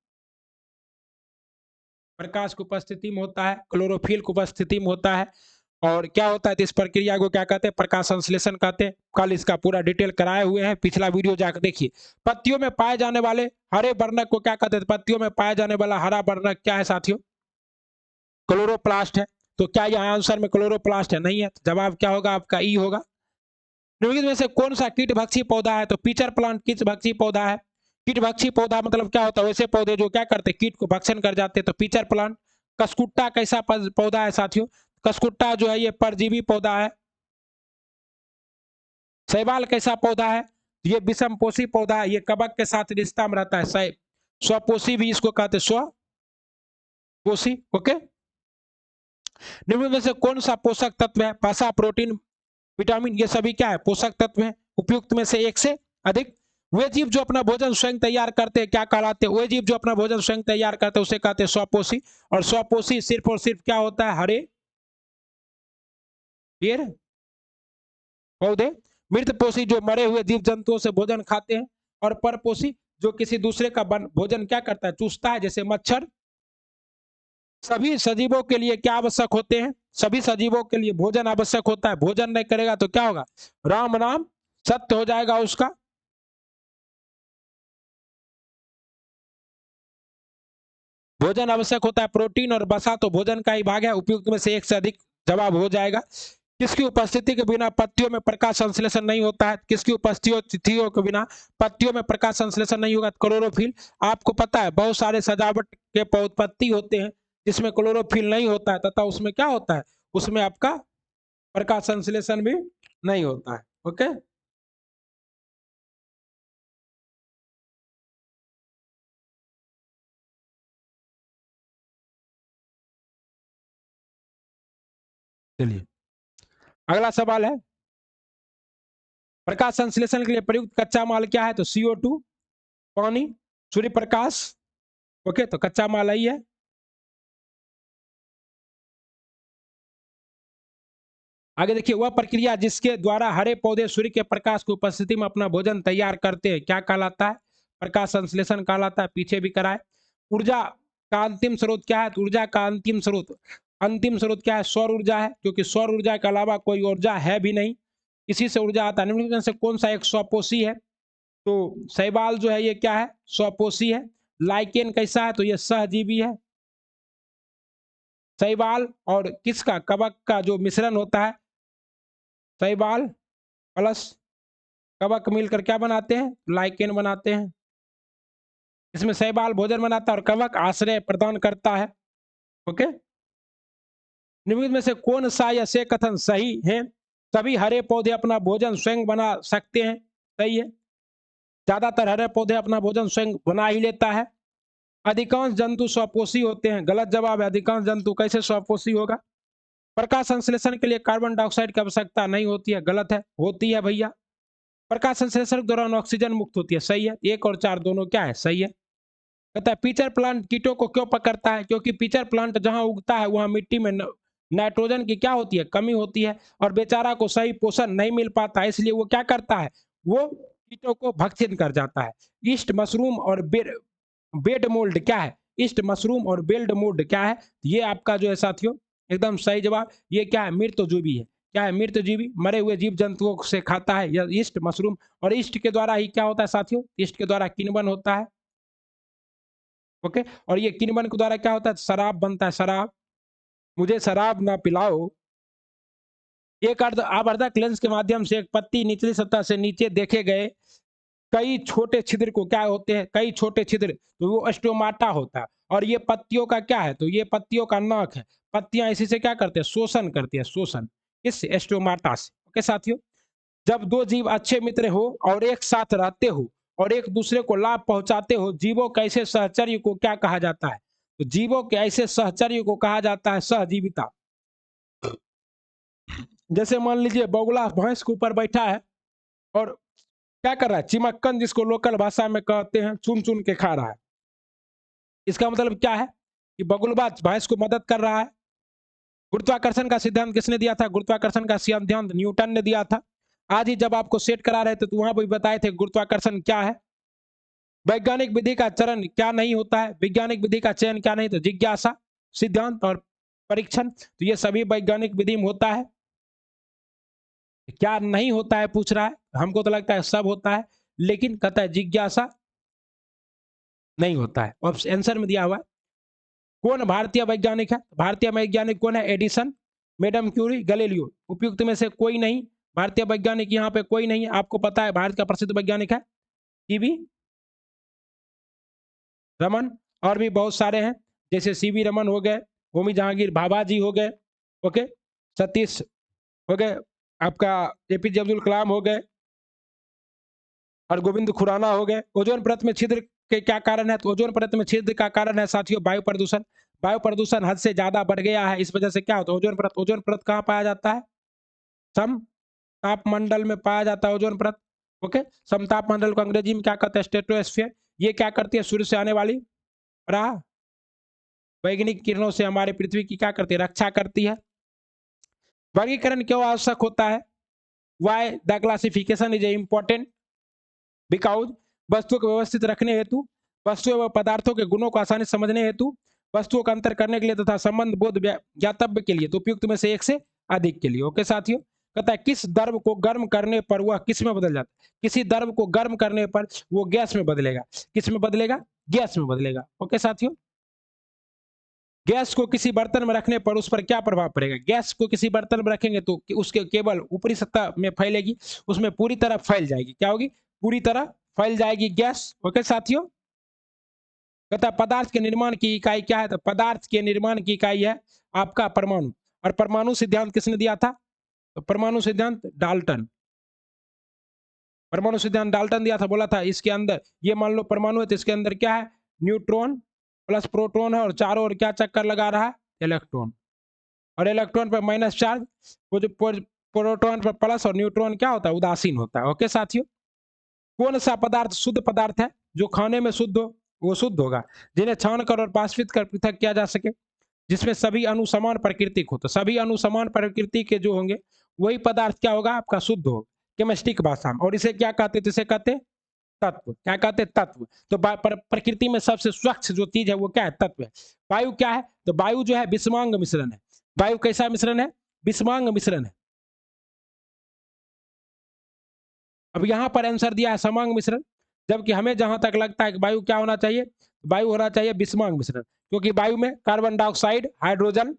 प्रकाश की उपस्थिति में होता है, क्लोरोफिल की उपस्थिति में होता है। और क्या होता है? तो इस प्रक्रिया को क्या कहते हैं? प्रकाश संश्लेषण कहते हैं। कल इसका पूरा डिटेल कराए हुए हैं, पिछला वीडियो जाकर देखिए। पत्तियों में पाए जाने वाले हरे वर्णक को क्या कहते हैं? पत्तियों में पाए जाने वाला हरा वर्णक क्या है साथियों? क्लोरोप्लास्ट है। तो क्या यहाँ आंसर में क्लोरोप्लास्ट है? नहीं है। तो जवाब क्या होगा आपका? ई होगा। निम्नलिखित में से कौन सा कीट भक्षी पौधा है? तो पीचर प्लांट कीट भक्षी पौधा है। कीट भक्षी पौधा मतलब क्या होता है? वैसे पौधे जो क्या करते हैं? कीट को भक्षण कर जाते हैं। तो पीचर प्लांट। कसकुट्टा कैसा पौधा है साथियों? कसकुट्टा जो है ये परजीवी पौधा है। शैवाल कैसा पौधा है? ये विषमपोषी पौधा है। ये कवक के साथ रिश्ता में रहता है। स्वपोषी भी इसको कहते हैं, स्वपोषी। ओके, निम्न में से कौन सा पोषक तत्व है? पासा, प्रोटीन, विटामिन, ये सभी क्या है? पोषक तत्व है। उपयुक्त में से एक से अधिक। वे जीव जो अपना भोजन स्वयं तैयार करते हैं क्या कहलाते हैं? वे जीव जो अपना भोजन स्वयं तैयार करते हैं उसे कहते हैं स्वपोषी। और स्वपोषी सिर्फ और सिर्फ क्या होता है? हरे पेड़ पौधे। मृत पोषी जो मरे हुए जीव जंतुओं से भोजन खाते हैं। और परपोषी जो किसी दूसरे का भोजन क्या करता है? चूसता है, जैसे मच्छर। सभी सजीवों के लिए क्या आवश्यक होते हैं? सभी सजीवों के लिए भोजन आवश्यक होता है। भोजन नहीं करेगा तो क्या होगा? राम नाम सत्य हो जाएगा उसका। भोजन आवश्यक होता है। प्रोटीन और वसा तो भोजन का ही भाग है। उपयुक्त में से एक से अधिक जवाब हो जाएगा। किसकी उपस्थिति के बिना पत्तियों में प्रकाश संश्लेषण नहीं होता है? किसकी उपस्थितियों के बिना पत्तियों में प्रकाश संश्लेषण नहीं होगा? क्लोरोफिल। आपको पता है बहुत सारे सजावट के पत्ती होते हैं जिसमें क्लोरोफिल नहीं होता है, तथा उसमें क्या होता है? उसमें आपका प्रकाश संश्लेषण भी नहीं होता है। ओके, चलिए अगला सवाल है, प्रकाश संश्लेषण के लिए प्रयुक्त कच्चा माल क्या है? तो CO2। पानी, सूर्य प्रकाश। ओके, तो कच्चा माल ही है। आगे देखिए, वह प्रक्रिया जिसके द्वारा हरे पौधे सूर्य के प्रकाश की उपस्थिति में अपना भोजन तैयार करते हैं क्या कहलाता है? प्रकाश संश्लेषण कहलाता है। पीछे भी कराए। ऊर्जा का अंतिम स्रोत क्या है? तो ऊर्जा का अंतिम स्रोत क्या है? सौर ऊर्जा है, क्योंकि सौर ऊर्जा के अलावा कोई ऊर्जा है भी नहीं, इसी से ऊर्जा आता है। निम्नलिखित में से कौन सा एक स्वपोषी है? तो शैवाल जो है ये क्या है? स्वपोषी है। लाइकेन कैसा है? तो ये सहजीवी है। शैवाल और किसका, कवक का जो मिश्रण होता है, शैवाल प्लस कवक मिलकर क्या बनाते हैं? लाइकेन बनाते हैं। इसमें शैवाल भोजन बनाता है और कवक आश्रय प्रदान करता है। ओके, निम्नलिखित में से कौन सा या से कथन सही है? सभी हरे पौधे अपना भोजन स्वयं बना सकते हैं। सही है। ज्यादातर हरे पौधे अपना भोजन स्वयं बना ही लेता है। अधिकांश जंतु स्वपोषी होते हैं। गलत जवाब है। अधिकांश जंतु कैसे स्वपोषी होगा? प्रकाश संश्लेषण के लिए कार्बन डाइऑक्साइड की आवश्यकता नहीं होती है। गलत है, होती है भैया। प्रकाश संश्लेषण के दौरान ऑक्सीजन मुक्त होती है। सही है। 1 और 4 दोनों क्या है? सही है। कहता है पीचर प्लांट कीटों को क्यों पकड़ता है? क्योंकि पीचर प्लांट जहां उगता है वहां मिट्टी में नाइट्रोजन की क्या होती है? कमी होती है, और बेचारा को सही पोषण नहीं मिल पाता है, इसलिए वो क्या करता है? वो कीटों को भक्षित कर जाता है। ईस्ट मशरूम और बेड मोल्ड क्या है? ईस्ट मशरूम और बेल्ड मोल्ड क्या है? ये आपका जो है साथियों एकदम सही जवाब। ये क्या है? मृतजीवी है। क्या है? मृतजीवी, मरे हुए जीव जंतुओं से खाता है यह ईस्ट मशरूम। और ईस्ट के द्वारा ही क्या होता है साथियों? ईस्ट के द्वारा किण्वन होता है। ओके, और ये किण्वन के द्वारा क्या होता है? शराब बनता है। शराब, मुझे शराब ना पिलाओ। एक आवर्धक लेंस के माध्यम से एक पत्ती निचली सतह से नीचे देखे गए कई छोटे छिद्र को क्या होते हैं? कई छोटे छिद्र, तो वो स्टोमाटा होता है। और ये पत्तियों का क्या है? तो ये पत्तियों का नाक है। पत्तियां इसी से क्या करते हैं? शोषण करती है। शोषण किस? स्टोमाटा से। ओके साथियों, जब दो जीव अच्छे मित्र हो और एक साथ रहते हो और एक दूसरे को लाभ पहुंचाते हो, जीवों के ऐसे सहचर्य को क्या कहा जाता है? तो जीवों के ऐसे सहचर्य को कहा जाता है सहजीविता। जैसे मान लीजिए बगुला भैंस के ऊपर बैठा है और क्या कर रहा है? चिमक्कन, जिसको लोकल भाषा में कहते हैं, चुन चुन के खा रहा है। इसका मतलब क्या है? कि बगुलबा भैंस को मदद कर रहा है। गुरुत्वाकर्षण का सिद्धांत किसने दिया था? गुरुत्वाकर्षण का सिद्धांत न्यूटन ने दिया था। आज ही जब आपको सेट करा रहे थे तो वहां भी बताए थे गुरुत्वाकर्षण क्या है। वैज्ञानिक विधि का चरण क्या नहीं होता है? वैज्ञानिक विधि का चयन क्या नहीं? तो जिज्ञासा, सिद्धांत और परीक्षण। तो ये सभी वैज्ञानिक विधि में होता है। क्या नहीं होता है पूछ रहा है। हमको तो लगता है सब होता है, लेकिन कहता है जिज्ञासा नहीं होता है। आंसर में दिया हुआ है। कौन भारतीय वैज्ञानिक है? भारतीय वैज्ञानिक कौन है? Edison, madam Curie, Galileo. उपयुक्त में से कोई नहीं। भारतीय वैज्ञानिक यहाँ पे कोई नहीं है। आपको पता है भारत का प्रसिद्ध वैज्ञानिक है सीवी रमन। और भी बहुत सारे हैं, जैसे सीवी रमन हो गए, होमी जहांगीर भाभा जी हो गए। ओके, सतीश हो गए, आपका एपीजे अब्दुल कलाम हो गए, और गोविंद खुराना हो गए। ओजोन परत में छिद्र के क्या कारण है? तो ओजोन परत में छिद्र का कारण है साथियों वायु प्रदूषण। वायु प्रदूषण हद से ज्यादा बढ़ गया है, इस वजह से क्या होता है? ओजोन परत कहाँ पाया जाता है? सम तापमंडल में पाया जाता है ओजोन परत। ओके, समताप मंडल को अंग्रेजी में क्या कहते हैं? स्ट्रेटोस्फीयर। ये क्या करती है? सूर्य से आने वाली वैज्ञानिक किरणों से हमारे पृथ्वी की क्या करती है? रक्षा करती है। वर्गीकरण क्यों आवश्यक होता है? Why the classification is a important because वस्तुओं को व्यवस्थित रखने हेतु, वस्तुओं एवं पदार्थों के गुणों को आसानी से समझने हेतु, वस्तुओं का अंतर करने के लिए तथा संबंध बोध ज्ञातव्य के लिए, तो उपयुक्त में से एक से अधिक के लिए। ओके साथियों, कहता है किस द्रव को गर्म करने पर वह किस में बदल जाता है? किसी द्रव को गर्म करने पर वो गैस में बदलेगा। किस में बदलेगा? गैस में बदलेगा। ओके साथियों, गैस को किसी बर्तन में रखने पर उस पर क्या प्रभाव पड़ेगा? गैस को किसी बर्तन में रखेंगे तो उसके केवल ऊपरी सतह में फैलेगी, उसमें पूरी तरह फैल जाएगी। क्या होगी? पूरी तरह फैल जाएगी गैस। ओके साथियों, कहता है पदार्थ के निर्माण की इकाई क्या है? तो पदार्थ के निर्माण की इकाई है आपका परमाणु। और परमाणु सिद्धांत किसने दिया था? तो परमाणु सिद्धांत डाल्टन। परमाणु सिद्धांत डाल्टन दिया था। बोला था इसके अंदर, ये मान लो परमाणु है तो इसके अंदर क्या है? न्यूट्रॉन प्लस प्रोटॉन है, और चारों ओर क्या चक्कर लगा रहा है? इलेक्ट्रॉन। और इलेक्ट्रॉन पर माइनस चार्ज, वो जो प्रोटॉन पर प्लस, और न्यूट्रॉन क्या होता है? उदासीन होता है। ओके साथियों, कौन सा पदार्थ शुद्ध पदार्थ है? जो खाने में शुद्ध हो वो शुद्ध होगा, जिन्हें छान कर और बाष्पित कर पृथक किया जा सके, जिसमें सभी अणु समान प्रकृति हो, तो सभी अणु समान प्रकृति के जो होंगे वही पदार्थ क्या होगा आपका शुद्ध होगा केमिस्ट्री की भाषा में। और इसे क्या कहते हैं, तो इसे कहते हैं तत्व। क्या कहते हैं, तत्व। तो प्रकृति में सबसे स्वच्छ जो चीज है वो क्या है, तत्व है। वायु क्या है, तो वायु जो है विषमांग मिश्रण है। वायु कैसा मिश्रण है, विषमांग मिश्रण है। अब यहां पर आंसर दिया है समांग मिश्रण, जबकि हमें जहां तक लगता है कि वायु क्या होना चाहिए, वायु होना चाहिए विषमांग मिश्रण, क्योंकि वायु में carbon dioxide, hydrogen,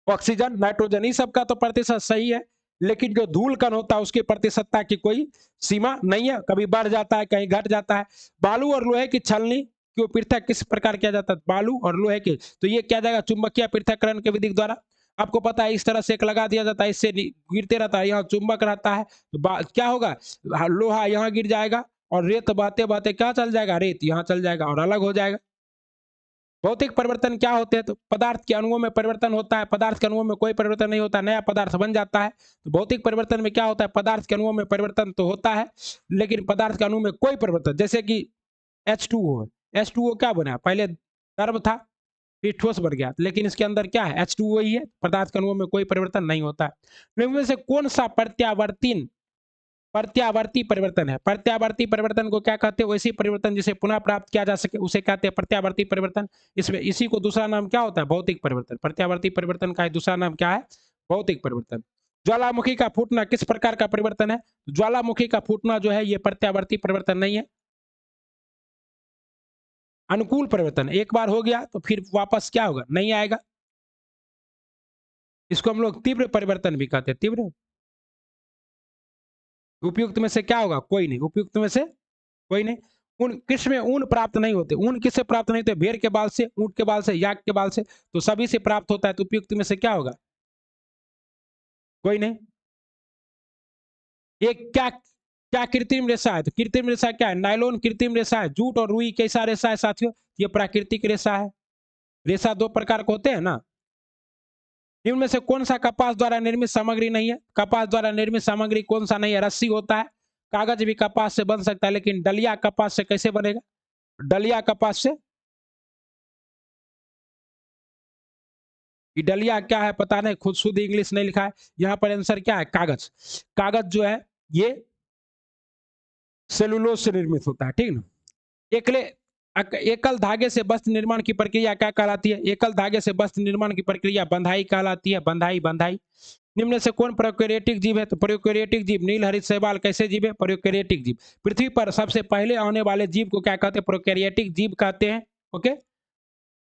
oxygen, nitrogen, इस सब का तो प्रतिशत सही है, लेकिन जो धूल कण होता है उसकी प्रतिशतता की कोई सीमा नहीं है, कभी बढ़ जाता है कहीं घट जाता है। बालू और लोहे की छलनी को पृथक किस प्रकार किया जाता है, बालू और लोहे के, तो ये क्या जाएगा चुंबकीय पृथक्करण के विधि द्वारा। आपको पता है इस तरह से एक लगा दिया जाता है, इससे गिरते रहता है, यहाँ चुंबक रहता है, तो क्या होगा, लोहा यहाँ गिर जाएगा और रेत बहते बहते क्या चल जाएगा, रेत यहाँ चल जाएगा और अलग हो जाएगा। भौतिक परिवर्तन क्या होते हैं, तो पदार्थ के अणुओं में परिवर्तन होता है, पदार्थ के अणुओं में कोई परिवर्तन नहीं होता, नया पदार्थ बन जाता है। तो भौतिक परिवर्तन में क्या होता है, पदार्थ के अणुओं में परिवर्तन तो होता है लेकिन पदार्थ के अणु में कोई परिवर्तन, जैसे कि H2O, H2O क्या बना, पहले द्रव था फिर ठोस बन गया, लेकिन इसके अंदर क्या है, H2O ही है, पदार्थ के अणुओं में कोई परिवर्तन नहीं होता है। इनमें से कौन सा प्रत्यावर्ती परिवर्तन है, प्रत्यावर्ती परिवर्तन को क्या कहते हैं, वैसी परिवर्तन जिसे पुनः प्राप्त किया जा सके उसे कहते हैं प्रत्यावर्ती परिवर्तन। इसमें इसी को दूसरा नाम क्या होता है, भौतिक परिवर्तन। प्रत्यावर्ती परिवर्तन का दूसरा नाम क्या है, भौतिक परिवर्तन। ज्वालामुखी का फूटना किस प्रकार का परिवर्तन है, ज्वालामुखी का फूटना जो है ये प्रत्यावर्ती परिवर्तन नहीं है, अनुकूल परिवर्तन। एक बार हो गया तो फिर वापस क्या होगा, नहीं आएगा। इसको हम लोग तीव्र परिवर्तन भी कहते हैं, तीव्र। उपयुक्त में से क्या होगा, कोई नहीं, उपयुक्त में से कोई नहीं। ऊन किस में ऊन प्राप्त नहीं होते, ऊन किससे प्राप्त नहीं होते, भेड़ के बाल से, ऊंट के बाल से, याक के बाल से, तो सभी से प्राप्त होता है, तो उपयुक्त में से क्या होगा, कोई नहीं। ये क्या क्या कृत्रिम रेशा है, तो कृत्रिम रेशा क्या है, नायलॉन कृत्रिम रेशा है, जूट और रुई कैसा रेशा है साथियों, ये प्राकृतिक रेशा है। रेशा दो प्रकार के होते हैं ना। इनमें से कौन सा कपास द्वारा निर्मित सामग्री नहीं है, कपास द्वारा निर्मित सामग्री कौन सा नहीं है, रस्सी होता है, कागज भी कपास से बन सकता है, लेकिन डलिया कपास से कैसे बनेगा, डलिया कपास से, डलिया क्या है पता नहीं, खुद शुद्ध इंग्लिश नहीं लिखा है। यहाँ पर आंसर क्या है, कागज। कागज जो है ये सेलुलोज से निर्मित होता है, ठीक ना। एकले एकल धागे से वस्त्र निर्माण की प्रक्रिया क्या कहलाती है, एकल धागे से वस्त्र निर्माण की प्रक्रिया बंधाई कहलाती है, बंधाई, बंधाई। निम्न से कौन प्रोकैरियोटिक जीव है, तो प्रोकैरियोटिक जीव नील हरित शैवाल कैसे जीव है, प्रोकैरियोटिक जीव। पृथ्वी पर सबसे पहले आने वाले जीव को क्या कहते हैं, प्रोकैरियोटिक जीव कहते हैं। ओके।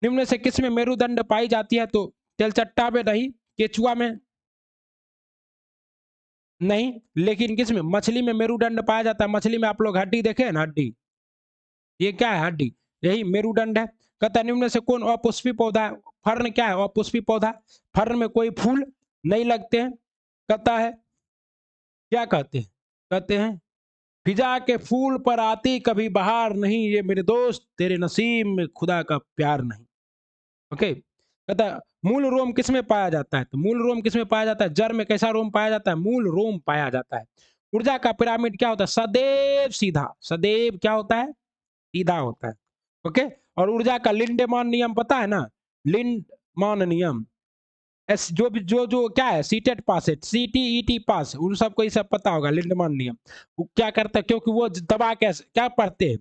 निम्न से किस में मेरुदंड पाई जाती है, तो तेलचट्टा में नहीं, केचुआ में नहीं, लेकिन किस में, मछली में मेरुदंड पाया जाता है। मछली में आप लोग हड्डी देखे हैं ना, हड्डी, ये क्या है, हड्डी, यही मेरुदंड है। कहता है निम्न से कौन अपुष्पी पौधा है, फर्न क्या है, अपुष्पी पौधा। फर्न में कोई फूल नहीं लगते हैं। कहता है क्या कहते हैं, कहते हैं फिजा के फूल पर आती कभी बहार नहीं, ये मेरे दोस्त तेरे नसीब में खुदा का प्यार नहीं। ओके। कहता है मूल रोम किस में पाया जाता है, तो मूल रोम किस में पाया जाता है, जड़ में कैसा रोम पाया जाता है, मूल रोम पाया जाता है। ऊर्जा का पिरामिड क्या होता है, सदैव सीधा, सदैव क्या होता है, सीधा होता है। ओके। और ऊर्जा का लिंडेमान नियम पता है ना, लिंडमान नियम, एस जो भी जो क्या है, सीटेट पास है, सीटीईटी पास, उन सबको ये सब पता होगा, लिंडमान नियम। वो क्या करता है, क्योंकि वो दबा कैसे क्या पढ़ते हैं,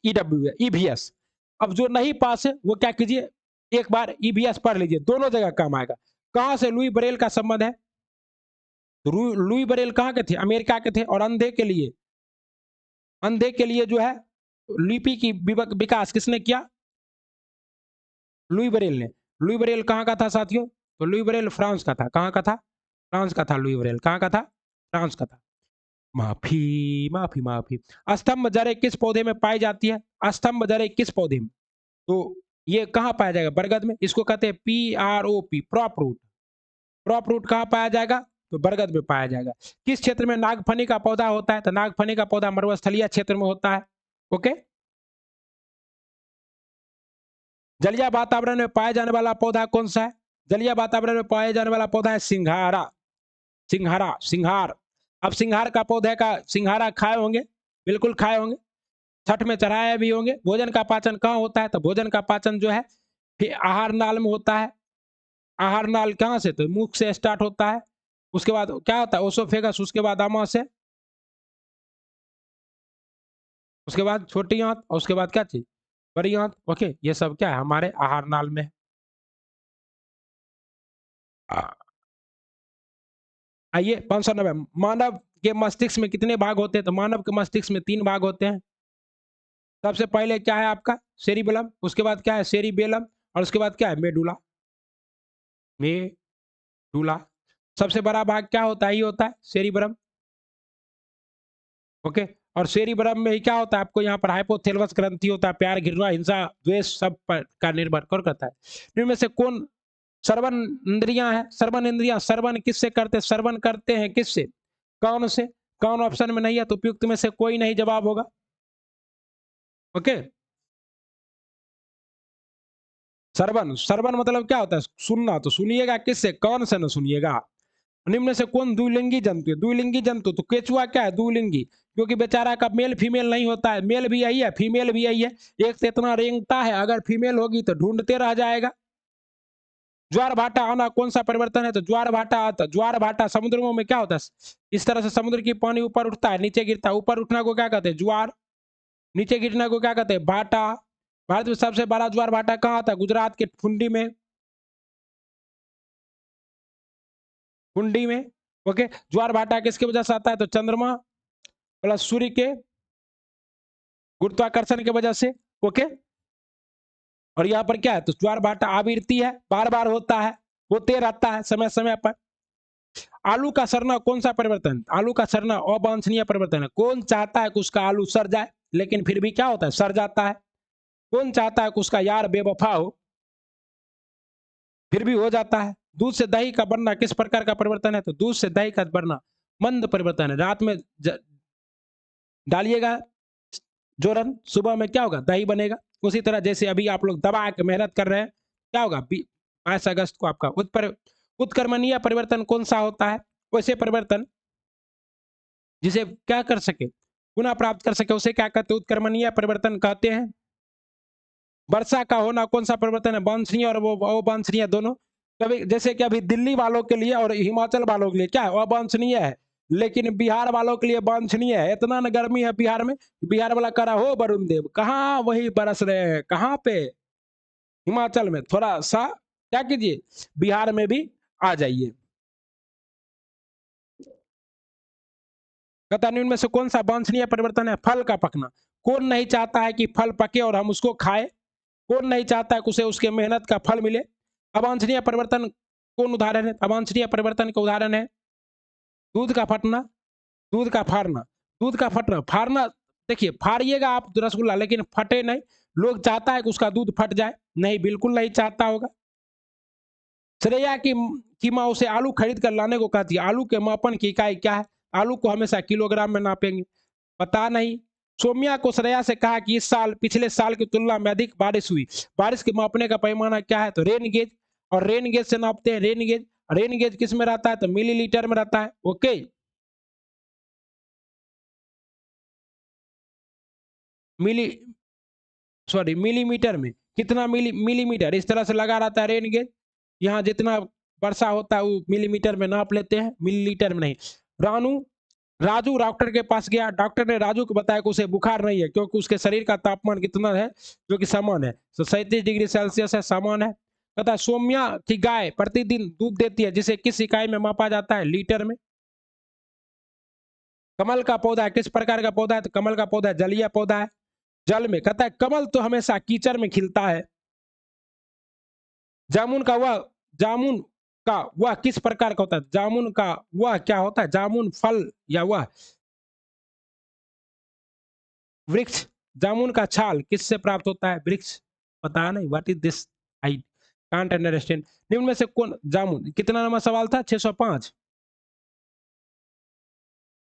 ईडब्ल्यू ईवीएस। अब जो नहीं पास है वो क्या कीजिए, एक बार ईवीएस पढ़ लीजिए, दोनों जगह काम आएगा। कहां से लुई बरेल का संबंध है, तो लुई बरेल कहाँ के थे, अमेरिका के थे, और अंधे के लिए जो है लिपि की विकास किसने किया, लुई बरेल ने। लुई बरेल कहाँ का था साथियों, तो लुई बरेल फ्रांस का था, कहाँ का था, फ्रांस का था। लुई बरेल कहाँ का था, फ्रांस का था। माफी माफी माफी। स्तंभ जड़ें किस पौधे में पाई जाती है, स्तंभ जड़ें किस पौधे में, तो ये कहाँ पाया जाएगा, बरगद में। इसको कहते हैं PROP, prop root. Prop root कहाँ पाया जाएगा, तो बरगद में पाया जाएगा। किस क्षेत्र में नागफनी का पौधा होता है, तो नागफनी का पौधा मरुस्थलीय क्षेत्र में होता है। ओके। जलीय वातावरण में पाए जाने वाला पौधा कौन सा है, जलीय वातावरण में पाए जाने वाला पौधा है सिंघारा, सिंघारा, सिंघार। अब सिंघार का पौधे का सिंघारा खाए होंगे, बिल्कुल खाए होंगे। छठ में चढ़ाए भी होंगे। भोजन का पाचन कहाँ होता है? तो भोजन का पाचन जो है फिर आहार नाल में होता है। आहार नाल कहाँ से? तो मुख से स्टार्ट होता है। उसके बाद क्या होता है? ओसोफेगस, उसके बाद आमाशय, उसके बाद छोटी आंत, और उसके बाद क्या चीज? बड़ी आंत। ओके, ये सब क्या है? हमारे आहार नाल में है। आइए 590। मानव के मस्तिष्क में कितने भाग होते हैं? तो मानव के मस्तिष्क में 3 भाग होते हैं। सबसे पहले क्या है आपका? सेरिबेलम, उसके बाद क्या है? सेरिबेलम, और उसके बाद क्या है? मेडुला। मेडुला। सबसे बड़ा भाग क्या होता है? ये होता है सेरिबेलम। ओके, और सेरिबेलम में ही क्या होता है? आपको यहाँ पर हाइपोथैलेमस ग्रंथि होता है। प्यार, घृणा, हिंसा, द्वेष सब पर का निर्भर कर करता है। इनमें से कौन श्रवण इंद्रियां है? श्रवण इंद्रियां श्रवण किससे करते? श्रवण करते हैं किससे? कान से। कान ऑप्शन में नहीं है तो उपयुक्त में से कोई नहीं जवाब होगा। ओके, श्रवण, श्रवण मतलब क्या होता है? सुनना। तो सुनिएगा किससे? कान से न सुनिएगा। निम्न से कौन द्विलिंगी जंतु है? द्विलिंगी जंतु तो केचुआ क्या है? द्विलिंगी, क्योंकि बेचारा का मेल फीमेल नहीं होता है। मेल भी यही है, फीमेल भी यही है। एक से इतना रेंगता है, अगर फीमेल होगी तो ढूंढते रह जाएगा। ज्वार भाटा आना कौन सा परिवर्तन है? तो ज्वार भाटा आता। ज्वार भाटा समुद्रों में क्या होता है? इस तरह से समुद्र की पानी ऊपर उठता है, नीचे गिरता है। ऊपर उठना को क्या कहते हैं? ज्वार। नीचे गिरने को क्या कहते हैं? भाटा। भारत में सबसे बड़ा ज्वार भाटा कहाँ आता है? गुजरात के फुंडी में। फुंडी में। ओके, ज्वार भाटा किसकी वजह से आता है? तो चंद्रमा प्लस सूर्य के गुरुत्वाकर्षण की वजह से। ओके, और यहाँ पर क्या है? तो ज्वार भाटा आवृत्ति है, बार बार होता है, होते रहता है समय समय पर। आलू का सड़ना कौन सा परिवर्तन? आलू का सड़ना अवांछनीय परिवर्तन है। कौन चाहता है कि उसका आलू सड़ जाए, लेकिन फिर भी क्या होता है? सड़ जाता है। कौन चाहता है कि उसका यार बेवफा हो, फिर भी हो जाता है। दूध से दही का बनना किस प्रकार का परिवर्तन है? तो दूध से दही का बनना मंद परिवर्तन है। रात में डालिएगा जोरन, सुबह में क्या होगा? दही बनेगा। उसी तरह जैसे अभी आप लोग दबा के मेहनत कर रहे हैं, क्या होगा? 22 अगस्त को आपका उत्कर्मणीय परिवर्तन कौन सा होता है? वैसे परिवर्तन जिसे क्या कर सके, पुनः प्राप्त कर सके, उसे क्या कहते हैं? उत्कर्मणीय परिवर्तन कहते हैं। वर्षा का होना कौन सा परिवर्तन है? वांछनीय और वो अवांछनीय दोनों। कभी जैसे कि अभी दिल्ली वालों के लिए और हिमाचल वालों के लिए क्या है? अवांछनीय है, लेकिन बिहार वालों के लिए वांछनीय है। इतना न गर्मी है बिहार में, बिहार वाला कह रहा हो वरुण देव कहाँ वही बरस रहे हैं, कहाँ पे? हिमाचल में। थोड़ा सा क्या कीजिए, बिहार में भी आ जाइए। कथान्यून में से कौन सा वांछनीय परिवर्तन है? फल का पकना। कौन नहीं चाहता है कि फल पके और हम उसको खाए? कौन नहीं चाहता है कि उसे उसके मेहनत का फल मिले? अवांछनीय परिवर्तन कौन उदाहरण है? अवांछनीय परिवर्तन का उदाहरण है दूध का फटना, दूध का फाड़ना। दूध का फटना, फाड़ना, देखिए फाड़िएगा आप रसगुल्ला, लेकिन फटे नहीं। लोग चाहता है कि उसका दूध फट जाए? नहीं, बिल्कुल नहीं चाहता होगा। श्रेया की माँ उसे आलू खरीद कर लाने को कहती है। आलू के मापन की इकाई क्या है? आलू को हमेशा किलोग्राम में नापेंगे। पता नहीं। सोम्या को श्रेया से कहा कि इस साल पिछले साल की तुलना में अधिक बारिश हुई। बारिश के मापने का पैमाना क्या है? तो रेन गेज, और रेन गेज से नापते हैं। रेन गेज, रेन गेज किस में रहता है? तो मिलीलीटर में रहता है। ओके, मिली सॉरी मिलीमीटर में। कितना मिलीमीटर इस तरह से लगा रहता है रेन गेज। यहाँ जितना वर्षा होता है वो मिलीमीटर में नाप लेते हैं, मिलीलीटर में नहीं। रानू राजू डॉक्टर के पास गया। डॉक्टर ने राजू को बताया कि उसे बुखार नहीं है, क्योंकि उसके शरीर का तापमान कितना है? जो कि समान है, तो 37 डिग्री सेल्सियस है, समान है। तथा सौम्या की गाय प्रतिदिन दूध देती है, जिसे किस इकाई में मापा जाता है? लीटर में। कमल का पौधा किस प्रकार का पौधा है? तो कमल का पौधा जलीय पौधा है, जल में। कहता है कमल तो हमेशा कीचड़ में खिलता है। जामुन का वह जामुन का वह किस प्रकार का होता है? जामुन का वह क्या होता है? जामुन फल या वह वृक्ष। जामुन का छाल किससे प्राप्त होता है? वृक्ष। पता नहीं, what is this, I can't understand. निम्न में से कौन जामुन, कितना नंबर सवाल था? 605।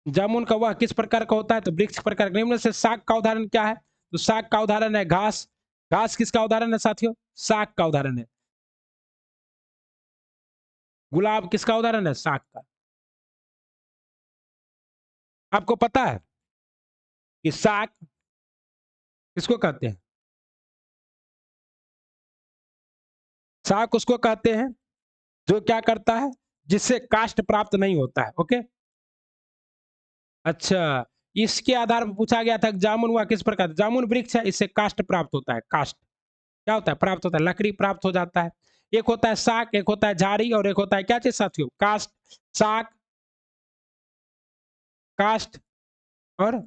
जामुन का वह किस प्रकार का होता है? तो वृक्ष प्रकार का। निम्न में से साग का उदाहरण क्या है? तो साग का उदाहरण है घास। घास किसका उदाहरण है साथियों? साग का उदाहरण है। गुलाब किसका उदाहरण है? साग का। आपको पता है कि साग किसको कहते हैं? शाक उसको कहते हैं जो क्या करता है, जिससे काष्ठ प्राप्त नहीं होता है। ओके, अच्छा, इसके आधार पर पूछा गया था कि जामुन हुआ किस प्रकार? जामुन वृक्ष है, इससे काष्ठ प्राप्त होता है। काष्ठ क्या होता है? प्राप्त होता है, लकड़ी प्राप्त हो जाता है। एक होता है शाक, एक होता है झाड़ी, और एक होता है क्या चीज साथियों? काष्ठ। शाक, काष्ठ और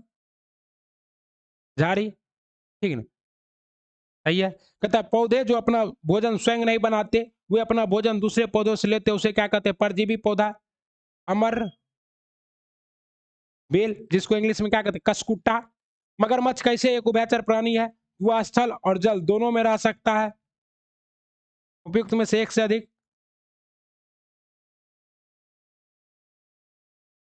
झाड़ी, ठीक है ना? सही है। कहता है पौधे जो अपना भोजन स्वयं नहीं बनाते, वे अपना भोजन दूसरे पौधों से लेते, उसे क्या कहते हैं? परजीवी पौधा। अमर बेल, जिसको इंग्लिश में क्या कहते हैं? कसकुट्टा। मगरमच्छ कैसे एक उभयचर प्राणी है, वह स्थल और जल दोनों में रह सकता है। उपयुक्त में से एक से अधिक।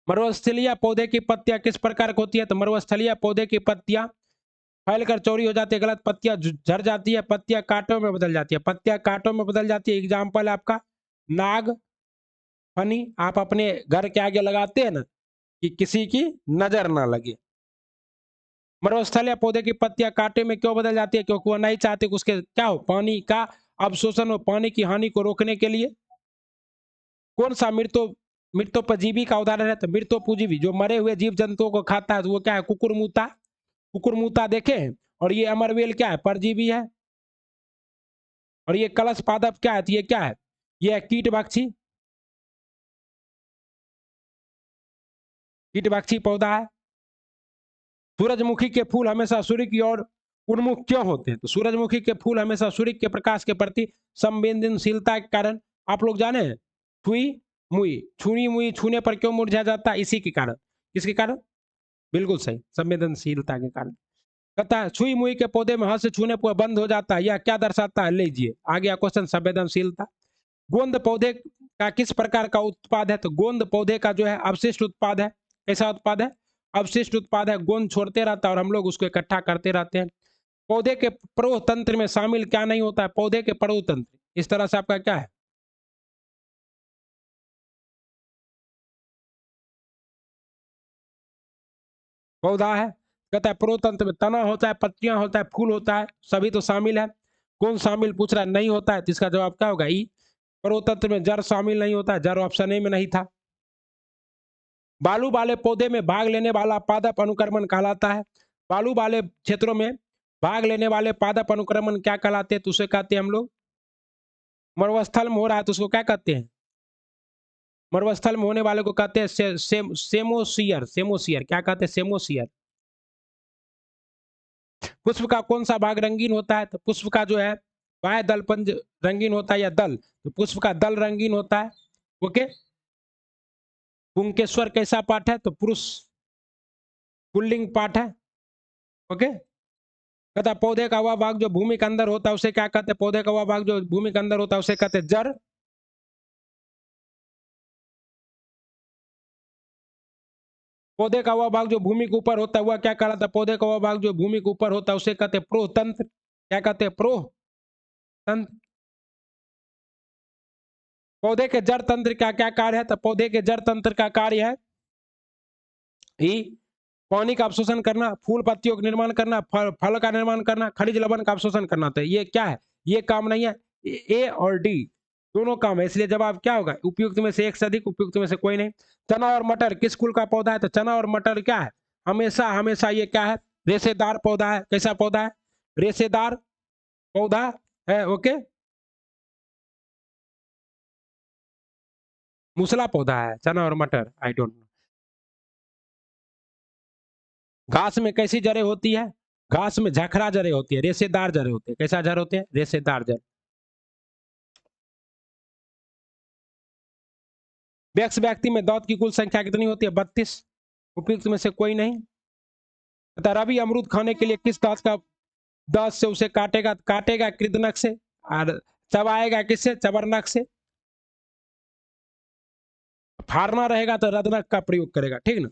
मरुस्थलीय पौधे की पत्तियां किस प्रकार की होती है? तो मरुस्थलीय पौधे की पत्तियां फैलकर चौड़ी हो जाती है, गलत। पत्तियां झड़ जाती है, पत्तियां कांटों में बदल जाती है, पत्तियां कांटों में बदल जाती है। एग्जाम्पल है आपका नाग फनी, आप अपने घर के आगे लगाते हैं ना कि किसी की नजर ना लगे। मरुस्थलीय पौधे की पत्तियां कांटे में क्यों बदल जाती है? क्योंकि वो नहीं चाहते कि उसके क्या हो, पानी का अवशोषण हो, पानी की हानि को रोकने के लिए। कौन सा मृतोपजीवी का उदाहरण है? तो मृतोपजीवी जो मरे हुए जीव जंतुओं को खाता है, तो वो क्या है? कुकुरमुता। कुकुरमुता देखे हैं। और ये अमरवेल क्या है? परजीवी है। और ये कलश पादप क्या है? तो ये क्या है? ये है कीटभक्षी। कीटभक्षी पौधा है। सूरजमुखी के फूल हमेशा सूर्य की ओर उन्मुख क्यों होते हैं? तो सूरजमुखी के फूल हमेशा सूर्य के प्रकाश के प्रति संवेदनशीलता के कारण, आप लोग जाने हैं, छुई मुई, छुनी मुई छूने पर क्यों मुरझा जाता है? इसी के कारण। किसके कारण? बिल्कुल सही, संवेदनशीलता के कारण। कहता है छुई मुई के पौधे में हाथ से छूने पर बंद हो जाता है, यह क्या दर्शाता है? लीजिए आ गया क्वेश्चन, संवेदनशीलता। गोंद पौधे का किस प्रकार का उत्पाद है? तो गोंद पौधे का जो है अवशिष्ट उत्पाद है। कैसा उत्पाद है? अवशिष्ट उत्पाद है। गोंद छोड़ते रहता है और हम लोग उसको इकट्ठा करते रहते हैं। पौधे के प्रवाह तंत्र में शामिल क्या नहीं होता है? पौधे के प्रवाह तंत्र, इस तरह से आपका क्या है? पौधा है। कहता है प्रवाह तंत्र में तना होता है, पत्तियां होता है, फूल होता है, सभी तो शामिल है। कौन शामिल पूछ रहा है? नहीं होता है, तो इसका जवाब क्या होगा? ई। प्रवाह तंत्र में जड़ शामिल नहीं होता है, जड़ ऑप्शन ए में नहीं था। बालू वाले पौधे में भाग लेने वाला पादप अनुक्रमण कहलाता है। बालू वाले क्षेत्रों में भाग लेने वाले पादप अनुक्रमण क्या कहलाते हैं? तो उसे कहते हैं हम लोग, मरुस्थल में हो रहा है तो उसको क्या कहते हैं? मरुस्थल में होने वाले को कहते हैं सेमोसियर। सेमोसियर क्या कहते हैं? सेमोसियर। पुष्प का कौन सा भाग रंगीन होता है? तो पुष्प का जो है बाह्य दल पंज रंगीन होता है, या दल? तो पुष्प का दल रंगीन होता है। ओके। पुंकेश्वर कैसा पाठ है? तो पुरुष पुल्लिंग पाठ है। ओके। कहता है पौधे का वह भाग जो भूमि के अंदर होता है उसे क्या कहते हैं? पौधे का वह भाग जो भूमि के अंदर होता है उसे कहते हैं जड़। पौधे का वह भाग जो भूमि के ऊपर होता है वह क्या कहलाता है? पौधे का वह भाग जो भूमि के ऊपर होता है उसे कहते हैं प्रोह तंत्र। क्या कहते हैं? प्रोह तंत्र। पौधे के जड़ तंत्र का क्या कार्य है? तो पौधे के जड़ तंत्र का कार्य है ही पानी का अवशोषण करना, फूल पत्तियों का निर्माण करना, फल का निर्माण करना, खनिज लवण का अवशोषण करना। तो ये क्या है? ये काम नहीं है। ए और डी दोनों काम है, इसलिए जवाब क्या होगा? उपयुक्त में से एक से अधिक, उपयुक्त में से कोई नहीं। चना और मटर किस कुल का पौधा है? तो चना और मटर क्या है? हमेशा हमेशा ये क्या है? रेशेदार पौधा है। कैसा पौधा है? रेशेदार पौधा है। ओके। मूसला पौधा है चना और मटर, आई डोंट नो। घास में कैसी जड़ें होती है? घास में झखरा जड़ें होती है, रेशेदार जड़ें होती है। कैसा जड़ होते हैं? रेशेदार जड़। वैक्स व्यक्ति में दांत की कुल संख्या कितनी होती है? 32। उपयुक्त में से कोई नहीं। तथा रवि अमरूद खाने के लिए किस दांत का, दांत से उसे काटेगा? काटेगा कृदनक से। और चबाएगा किससे? चबरनक से। फाड़ना रहेगा तो रदनक का प्रयोग करेगा, ठीक ना?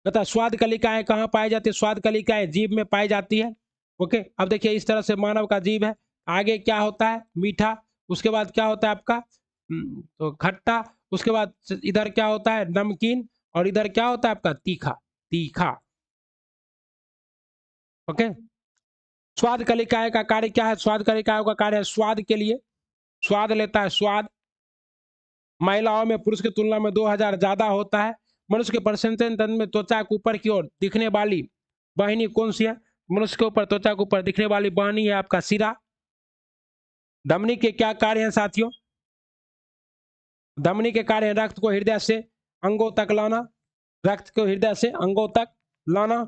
तथा स्वाद कलिकाएं कहाँ पाई जाती है? स्वाद कलिकाएं जीभ में पाई जाती है। ओके। अब देखिए इस तरह से मानव का जीभ है। आगे क्या होता है? मीठा। उसके बाद क्या होता है आपका? तो खट्टा। उसके बाद इधर क्या होता है? नमकीन। और इधर क्या होता है आपका? तीखा। तीखा। ओके, स्वाद कलिकाएं का कार्य क्या है? स्वाद कलिकाओं का कार्य है स्वाद के लिए, स्वाद लेता है स्वाद। महिलाओं में पुरुष की तुलना में 2000 ज्यादा होता है। मनुष्य के प्रसंसन तंत्र में त्वचा के ऊपर की ओर दिखने वाली वाहिनी कौन सी है? मनुष्य के ऊपर त्वचा के ऊपर दिखने वाली वाहिनी है आपका सिरा। धमनी के क्या कार्य हैं साथियों? धमनी के कार्य हैं रक्त को हृदय से अंगों तक लाना, रक्त को हृदय से अंगों तक लाना।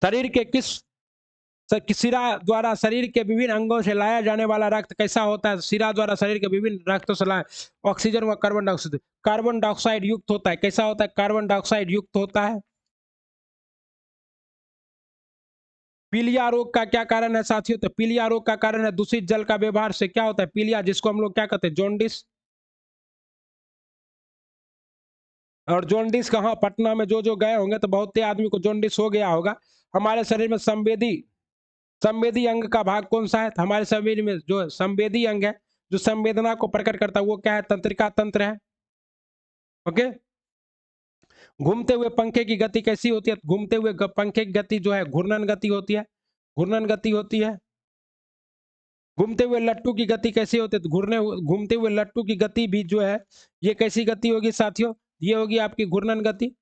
शरीर के सिरा द्वारा शरीर के विभिन्न अंगों से लाया जाने वाला रक्त कैसा होता है? सिरा द्वारा शरीर के विभिन्न रक्तों से लाया ऑक्सीजन व कार्बन डाइऑक्साइड युक्त होता है। कैसा होता है? कार्बन डाइऑक्साइड युक्त होता है। पीलिया रोग का क्या कारण है साथियों? तो पीलिया रोग का कारण है दूषित जल का व्यवहार से क्या होता है? पीलिया, जिसको हम लोग क्या कहते हैं? जॉन्डिस। और जॉन्डिस कहाँ? पटना में जो गए होंगे तो बहुत आदमी को जॉन्डिस हो गया होगा। हमारे शरीर में संवेदी अंग का भाग कौन सा है? तो हमारे शरीर में जो संवेदी अंग है, जो संवेदना को प्रकट करता है, वो क्या है? तंत्रिका तंत्र है। ओके, घूमते हुए पंखे की गति कैसी होती है? घूमते हुए पंखे की गति जो है घूर्णन गति होती है, घूर्णन गति होती है। घूमते हुए लट्टू की गति कैसी होती है? तो घूमते हुए लट्टू की गति भी जो है, ये कैसी गति होगी साथियों? ये होगी आपकी घूर्णन गति।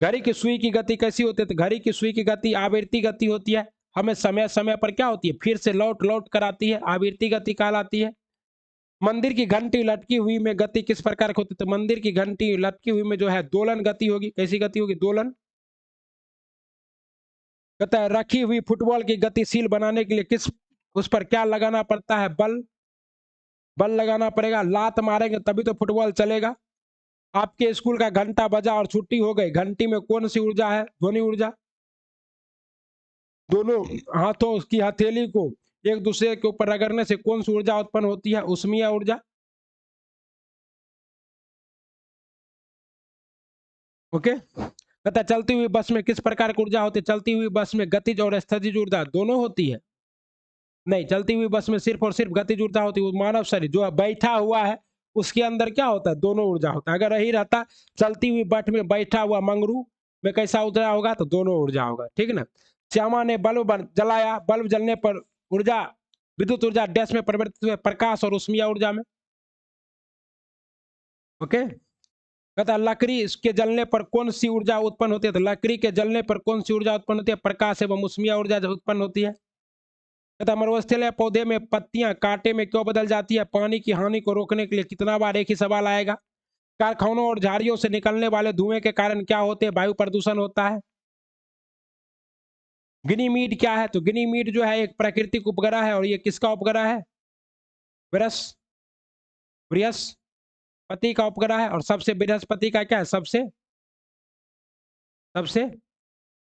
घड़ी की सुई की गति कैसी होती है? तो घड़ी की सुई की गति आवर्ती गति होती है। हमें समय समय पर क्या होती है? फिर से लौट लौट कर आती है, आवर्ती गति कहलाती है। मंदिर की घंटी लटकी हुई में गति किस प्रकार की होती है? तो मंदिर की घंटी लटकी हुई में जो है दोलन गति होगी। कैसी गति होगी? दोलन। कहता है रखी हुई फुटबॉल की गतिशील बनाने के लिए उस पर क्या लगाना पड़ता है? बल लगाना पड़ेगा। लात मारेंगे तभी तो फुटबॉल चलेगा। आपके स्कूल का घंटा बजा और छुट्टी हो गई, घंटी में कौन सी ऊर्जा है? ध्वनि ऊर्जा। दोनों हाथों की हथेली को एक दूसरे के ऊपर रगड़ने से कौन सी ऊर्जा उत्पन्न होती है? ऊष्मीय ऊर्जा। ओके, कहता चलती हुई बस में किस प्रकार की ऊर्जा होती है? चलती हुई बस में गतिज और स्थितिज ऊर्जा दोनों होती है। नहीं, चलती हुई बस में सिर्फ और सिर्फ गतिज ऊर्जा होती है। मानव शरीर जो बैठा हुआ है उसके अंदर क्या होता है? दोनों ऊर्जा होता है। अगर यही रहता चलती हुई बट में बैठा हुआ मंगरू में कैसा ऊर्जा होगा? तो दोनों ऊर्जा होगा। ठीक है ना। श्यामा ने बल्ब जलाया, बल्ब जलने पर ऊर्जा, विद्युत ऊर्जा डैश में परिवर्तित हुए? प्रकाश और ऊष्मीय ऊर्जा में। ओके, कहता लकड़ी के जलने पर कौन सी ऊर्जा उत्पन्न होती है? तो लकड़ी के जलने पर कौन सी ऊर्जा उत्पन्न होती है? प्रकाश एवं ऊष्मीय ऊर्जा उत्पन्न होती है। कहता मरुस्थलीय पौधे में पत्तियां कांटे में क्यों बदल जाती है? पानी की हानि को रोकने के लिए। कितना बार एक ही सवाल आएगा। कारखानों और झाड़ियों से निकलने वाले धुएं के कारण क्या होते हैं? वायु प्रदूषण होता है। गिनी मीट क्या है? तो गिनी मीट जो है एक प्राकृतिक उपग्रह है। और ये किसका उपग्रह है? बृहस्पति का उपग्रह है। और सबसे बृहस्पति का क्या है? सबसे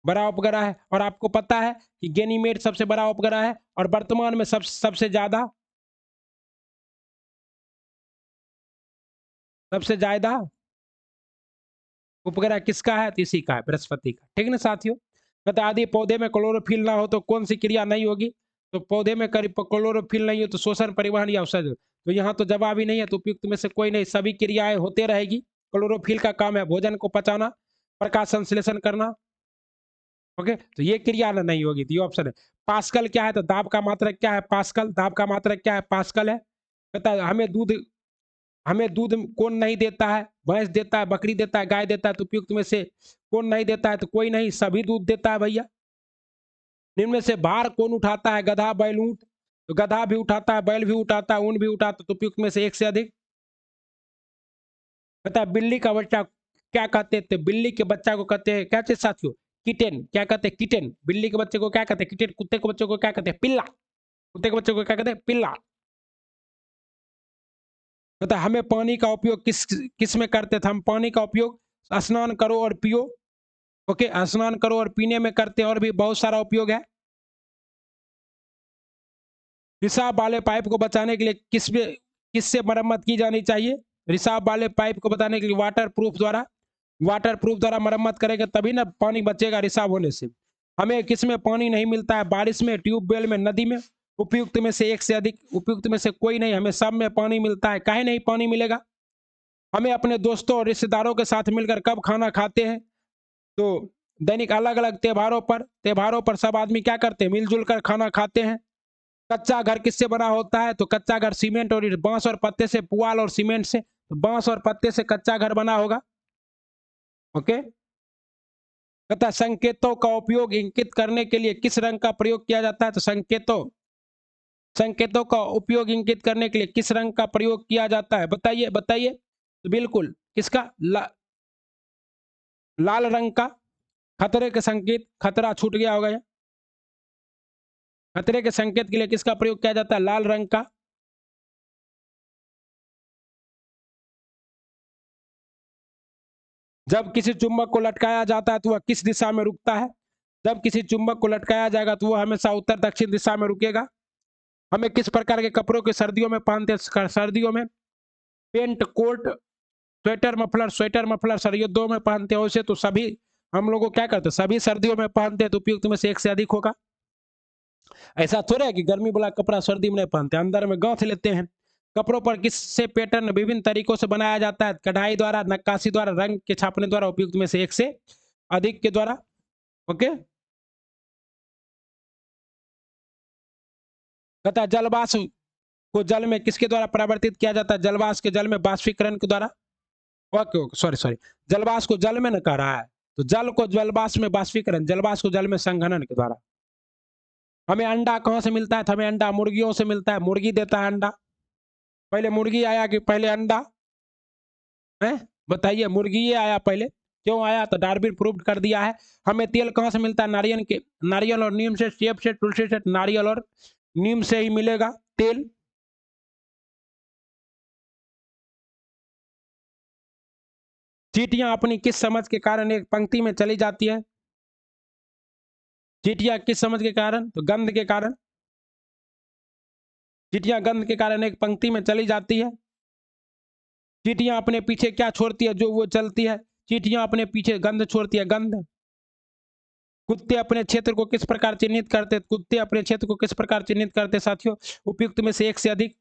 बड़ा उपग्रह है। और आपको पता है कि गैनीमेड सबसे बड़ा उपग्रह है। और वर्तमान में सबसे ज्यादा उपग्रह किसका है? तो इसी का है, बृहस्पति का। ठीक है ना साथियों। कहता आदि पौधे में क्लोरोफिल ना हो तो कौन सी क्रिया नहीं होगी? तो पौधे में क्लोरोफिल नहीं हो तो शोषण, परिवहन या अवसर्जन। तो यहाँ तो जवाब ही नहीं है। तो उपयुक्त में से कोई नहीं, सभी क्रियाएं होते रहेगी। क्लोरोफिल का काम है भोजन को पचाना, प्रकाश संश्लेषण करना। ओके, तो ये क्रिया नहीं होगी। तो ये ऑप्शन है। पास्कल क्या है? तो दाब का मात्रक क्या है? पास्कल। दाब का मात्रक क्या है? पास्कल है। कहता है हमें दूध कौन नहीं देता है? भैंस देता है, बकरी देता है, गाय देता है। तो उपयुक्त में से कौन नहीं देता है? तो कोई नहीं, सभी दूध देता है भैया। निम्न में से भार कौन उठाता है? गधा, बैल, ऊंट। तो गधा भी उठाता है, बैल भी उठाता है, ऊंट भी उठाता है। तो उपयुक्त में से एक से अधिक। कहता है बिल्ली का बच्चा क्या कहते थे? बिल्ली के बच्चा को कहते हैं क्या चीज साथियों? किटेन। क्या कहते हैं? किटेन। बिल्ली के बच्चे को क्या कहते हैं? किटेन। कुत्ते के बच्चे को क्या कहते हैं? पिल्ला। कुत्ते के बच्चे को क्या कहते हैं? पिल्ला। कहता है हमें पानी का उपयोग किस में करते थे? हम पानी का उपयोग स्नान करो और पियो। ओके, स्नान करो और पीने में करते हैं। और भी बहुत सारा उपयोग है। रिसाव वाले पाइप को बचाने के लिए किससे मरम्मत की जानी चाहिए? रिसाव वाले पाइप को बताने के लिए वाटर प्रूफ द्वारा मरम्मत करेंगे तभी ना पानी बचेगा रिसाव होने से। हमें किस में पानी नहीं मिलता है? बारिश में, ट्यूबवेल में, नदी में। उपयुक्त में से एक से अधिक। उपयुक्त में से कोई नहीं, हमें सब में पानी मिलता है। काहे नहीं पानी मिलेगा? हमें अपने दोस्तों और रिश्तेदारों के साथ मिलकर कब खाना खाते हैं? तो दैनिक अलग अलग त्योहारों पर सब आदमी क्या करते हैं, मिलजुल कर खाना खाते हैं। कच्चा घर किससे बना होता है, तो कच्चा घर सीमेंट और बांस और पत्ते से, पुआल और सीमेंट से। तो बांस और पत्ते से कच्चा घर बना होगा। ओके। तथा संकेतों का उपयोग इंगित करने के लिए किस रंग का प्रयोग किया जाता है, तो संकेतों का उपयोग इंगित करने के लिए किस रंग का प्रयोग किया जाता है, बताइए बताइए। तो बिल्कुल किसका, लाल रंग का। खतरे के संकेत, खतरा छूट गया होगा ये। खतरे के संकेत के लिए किसका प्रयोग किया जाता है, लाल रंग का। जब किसी चुंबक को लटकाया जाता है तो वह किस दिशा में रुकता है। जब किसी चुंबक को लटकाया जाएगा तो वह हमेशा उत्तर दक्षिण दिशा में रुकेगा। हमें किस प्रकार के कपड़ों के सर्दियों में पहनते हैं, सर्दियों में पेंट कोट, स्वेटर मफलर सर्दियों में पहनते हैं। वैसे तो सभी हम लोग क्या करते हैं, सभी सर्दियों में पहनते हैं, तो उपयुक्त में से एक से अधिक होगा। ऐसा थोड़ा है कि गर्मी वाला कपड़ा सर्दी में नहीं पहनते, अंदर में गांथ लेते हैं। कपड़ों पर किससे पैटर्न विभिन्न तरीकों से बनाया जाता है, कढ़ाई द्वारा, नक्काशी द्वारा, रंग के छापने द्वारा, उपयुक्त में से एक से अधिक के द्वारा। ओके। कहता है जलवाष्प को जल में किसके द्वारा परिवर्तित किया जाता है, जलवाष्प के जल में बाष्पीकरण के द्वारा। ओके ओके, सॉरी सॉरी, जलवाष्प को जल में न कह रहा है, तो जल को जलवाष्प में बाष्पीकरण, जलवाष्प को जल में संघनन के द्वारा। हमें अंडा कहां से मिलता है, तो हमें अंडा मुर्गियों से मिलता है, मुर्गी देता है अंडा। पहले मुर्गी आया कि पहले अंडा है, बताइए। मुर्गी ये आया पहले, क्यों आया, तो डार्विन प्रूव कर दिया है। हमें तेल कहां से मिलता है, नारियल और नीम से, सेब से, तुलसी से, नारियल और नीम से ही मिलेगा तेल। चींटियां अपनी किस समझ के कारण एक पंक्ति में चली जाती है, चींटियां किस समझ के कारण, तो गंध के कारण। चींटियां गंध के कारण एक पंक्ति में चली जाती है। चींटियां अपने पीछे क्या छोड़ती है जो वो चलती है, चींटियां अपने पीछे गंध छोड़ती है, गंध। कुत्ते अपने क्षेत्र को किस प्रकार चिन्हित करते, कुत्ते अपने क्षेत्र को किस प्रकार चिन्हित करते साथियों, उपयुक्त में से एक से अधिक।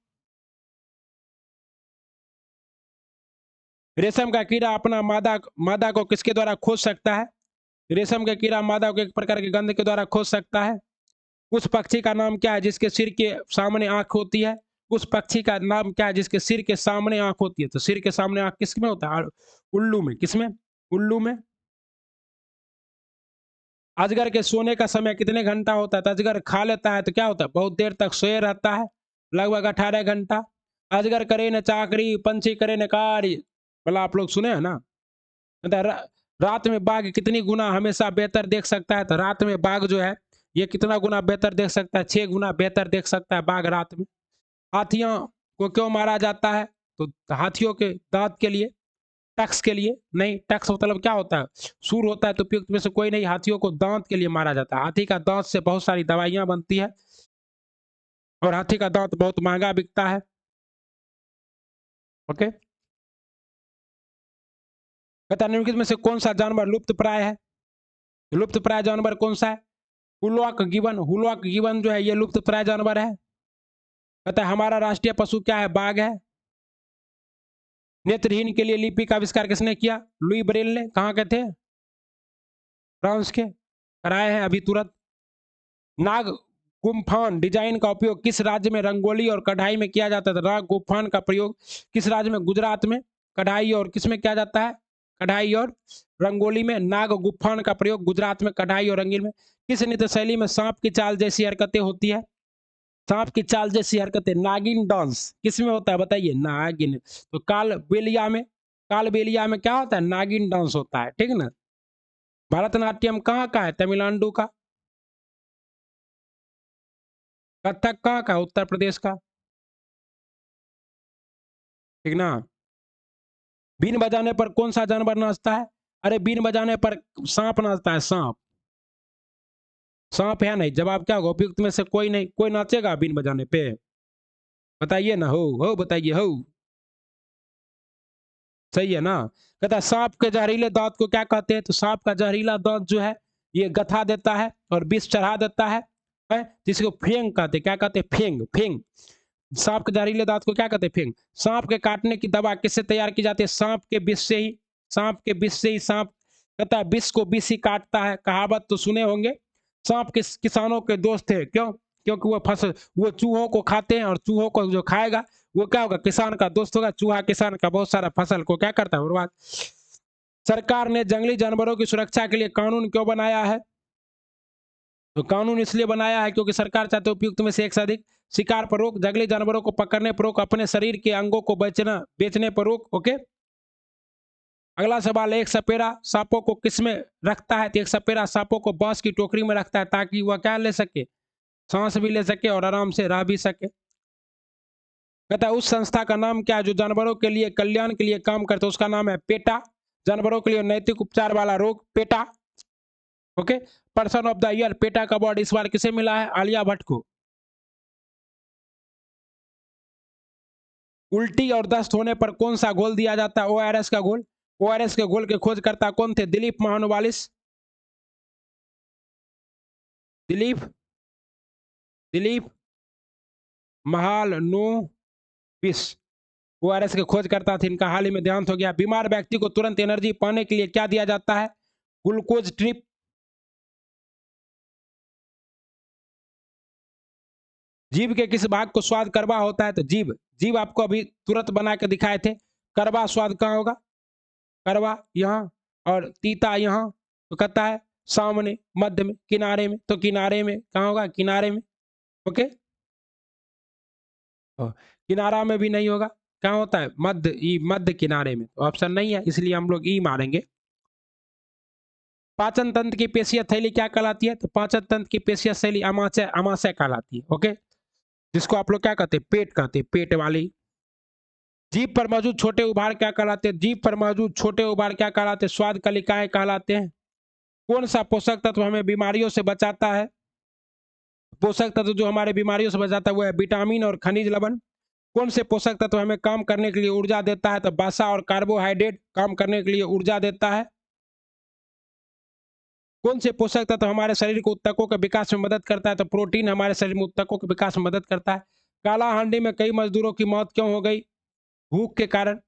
रेशम का कीड़ा अपना मादा मादा को किसके द्वारा खोज सकता है, रेशम का कीड़ा मादा को एक प्रकार के गंध के द्वारा खोज सकता है। उस पक्षी का नाम क्या है जिसके सिर के सामने आंख होती है, उस पक्षी का नाम क्या है जिसके सिर के सामने आंख होती है, तो सिर के सामने आंख किसमें होता है, उल्लू में। किसमें, उल्लू में। अजगर के सोने का समय कितने घंटा होता है, तो अजगर खा लेता है तो क्या होता है, बहुत देर तक सोए रहता है, लगभग 18 घंटा। अजगर करे न चाकरी, पंछी करे न कार्य, मतलब आप लोग सुने हैं ना। मतलब रात में बाघ कितनी गुना हमेशा बेहतर देख सकता है, तो रात में बाघ जो है ये कितना गुना बेहतर देख सकता है, 6 गुना बेहतर देख सकता है बाघ रात में। हाथियों को क्यों मारा जाता है, तो हाथियों के दांत के लिए, टैक्स के लिए नहीं, टैक्स मतलब क्या होता है, सूर होता है, तो उपयुक्त में से कोई नहीं, हाथियों को दांत के लिए मारा जाता है। हाथी का दांत से बहुत सारी दवाइयां बनती है और हाथी का दांत बहुत महंगा बिकता है। ओके। कहता निम्नलिखित में से कौन सा जानवर लुप्त प्राय है, लुप्त प्राय जानवर कौन सा है, हुलॉक गिवन, हुलॉक गिवन जो है ये लुप्त प्राय जानवर है। कहता है हमारा राष्ट्रीय पशु क्या है, बाघ है। नेत्रहीन के लिए लिपि का आविष्कार किसने किया, लुई ब्रेल ने। कहाँ के थे, फ्रांस के, कराए हैं अभी तुरंत। नाग गुम्फान डिजाइन का उपयोग किस राज्य में रंगोली और कढ़ाई में किया जाता था, नाग गुम्फान का प्रयोग किस राज्य में, गुजरात में। कढ़ाई और किसमें किया जाता है, कढ़ाई और रंगोली में। नाग गुम्फान का प्रयोग गुजरात में, कढ़ाई और रंगीन में। किस नृत्य शैली में सांप की चाल जैसी हरकतें होती है, सांप की चाल जैसी हरकतें, नागिन डांस किसमें होता है, बताइए, नागिन। तो कालबेलिया में, कालबेलिया में क्या होता है, नागिन डांस होता है, ठीक ना। भरतनाट्यम कहाँ का है, तमिलनाडु का। कथक कहाँ का, उत्तर प्रदेश का, ठीक ना। बीन बजाने पर कौन सा जानवर नाचता है, अरे बीन बजाने पर सांप नाचता है, सांप। सांप है नहीं, जवाब क्या होगा, उपयुक्त में से कोई नहीं, कोई नाचेगा बीन बजाने पे, बताइए ना, हो बताइए, हो। सही है ना। कहता है सांप के जहरीले दांत को क्या कहते हैं, तो सांप का जहरीला दांत जो है ये गथा देता है और विष चढ़ा देता है जिसको फेंग कहते हैं, क्या कहते हैं, फेंग, फेंग। सांप के जहरीले दांत को क्या कहते हैं, फेंग। सांप के काटने की दवा किससे तैयार की जाती है, सांप के विष से ही, सांप के विष से ही सांप कहता है विष को विष ही काटता है, कहावत तो सुने होंगे। सांप किसानों के दोस्त है, क्यों? क्योंकि वो चूहों को खाते हैं और चूहों को जो खाएगा वो क्या होगा, किसान का दोस्त होगा। चूहा किसान का बहुत सारा फसल को क्या करता है, बर्बाद। सरकार ने जंगली जानवरों की सुरक्षा के लिए कानून क्यों बनाया है? तो कानून इसलिए बनाया है क्योंकि सरकार चाहते उपयुक्त में से एक से अधिक शिकार पर रोक, जंगली जानवरों को पकड़ने पर रोक, अपने शरीर के अंगों को बेचने पर रोक। ओके, अगला सवाल, एक सपेरा सांपों को किस में रखता है? तो एक सपेरा सांपों को बांस की टोकरी में रखता है ताकि वह क्या ले सके, सांस भी ले सके और आराम से रह भी सके। कहता है उस संस्था का नाम क्या है जो जानवरों के लिए कल्याण के लिए काम करते? उसका नाम है पेटा, जानवरों के लिए नैतिक उपचार वाला रोग, PETA. Okay, person of the year PETA का अवार्ड इस बार किसे मिला है? आलिया भट्ट को। उल्टी और दस्त होने पर कौन सा घोल दिया जाता है? ओआरएस का घोल। ओआरएस के घोल के खोजकर्ता कौन थे? दिलीप महानुवालिस। दिलीप दिलीप महालनोबिस ओआरएस के खोजकर्ता थे, इनका हाल ही में देहांत हो गया। बीमार व्यक्ति को तुरंत एनर्जी पाने के लिए क्या दिया जाता है? Glucose trip. जीभ के किस भाग को स्वाद कड़वा होता है? तो जीभ जीभ आपको अभी तुरंत बना के दिखाए थे। कड़वा स्वाद कहाँ होगा? कड़वा यहाँ और तीता यहाँ। तो कहता है सामने, मध्य में, किनारे में। तो किनारे में कहाँ होगा? किनारे में। ओके, किनारा में भी नहीं होगा, क्या होता है? मध्य, ई मध्य किनारे में। तो ऑप्शन नहीं है, इसलिए हम लोग ई मारेंगे। पाचन तंत्र की पेशीय थैली क्या कहलाती है? तो पाचन तंत्र की पेशीय थैली अमाशय अमाशय कहलाती है। ओके, जिसको आप लोग क्या कहते हैं? पेट कहते हैं, पेट वाली। जीभ पर मौजूद छोटे उभार क्या कहलाते हैं? जीभ पर मौजूद छोटे उभार क्या कहलाते हैं? स्वाद कलिकाएं कहलाते हैं। कौन सा पोषक तत्व हमें बीमारियों से बचाता है? पोषक तत्व जो हमारे बीमारियों से बचाता है वो है विटामिन और खनिज लवण। कौन से पोषक तत्व हमें काम करने के लिए ऊर्जा देता है? तो वसा और कार्बोहाइड्रेट काम करने के लिए ऊर्जा देता है। कौन से पोषक तत्व हमारे शरीर को ऊतकों के विकास में मदद करता है? तो प्रोटीन हमारे शरीर में ऊतकों के विकास में मदद करता है। काला हांडी में कई मजदूरों की मौत क्यों हो गई? भूख के कारण।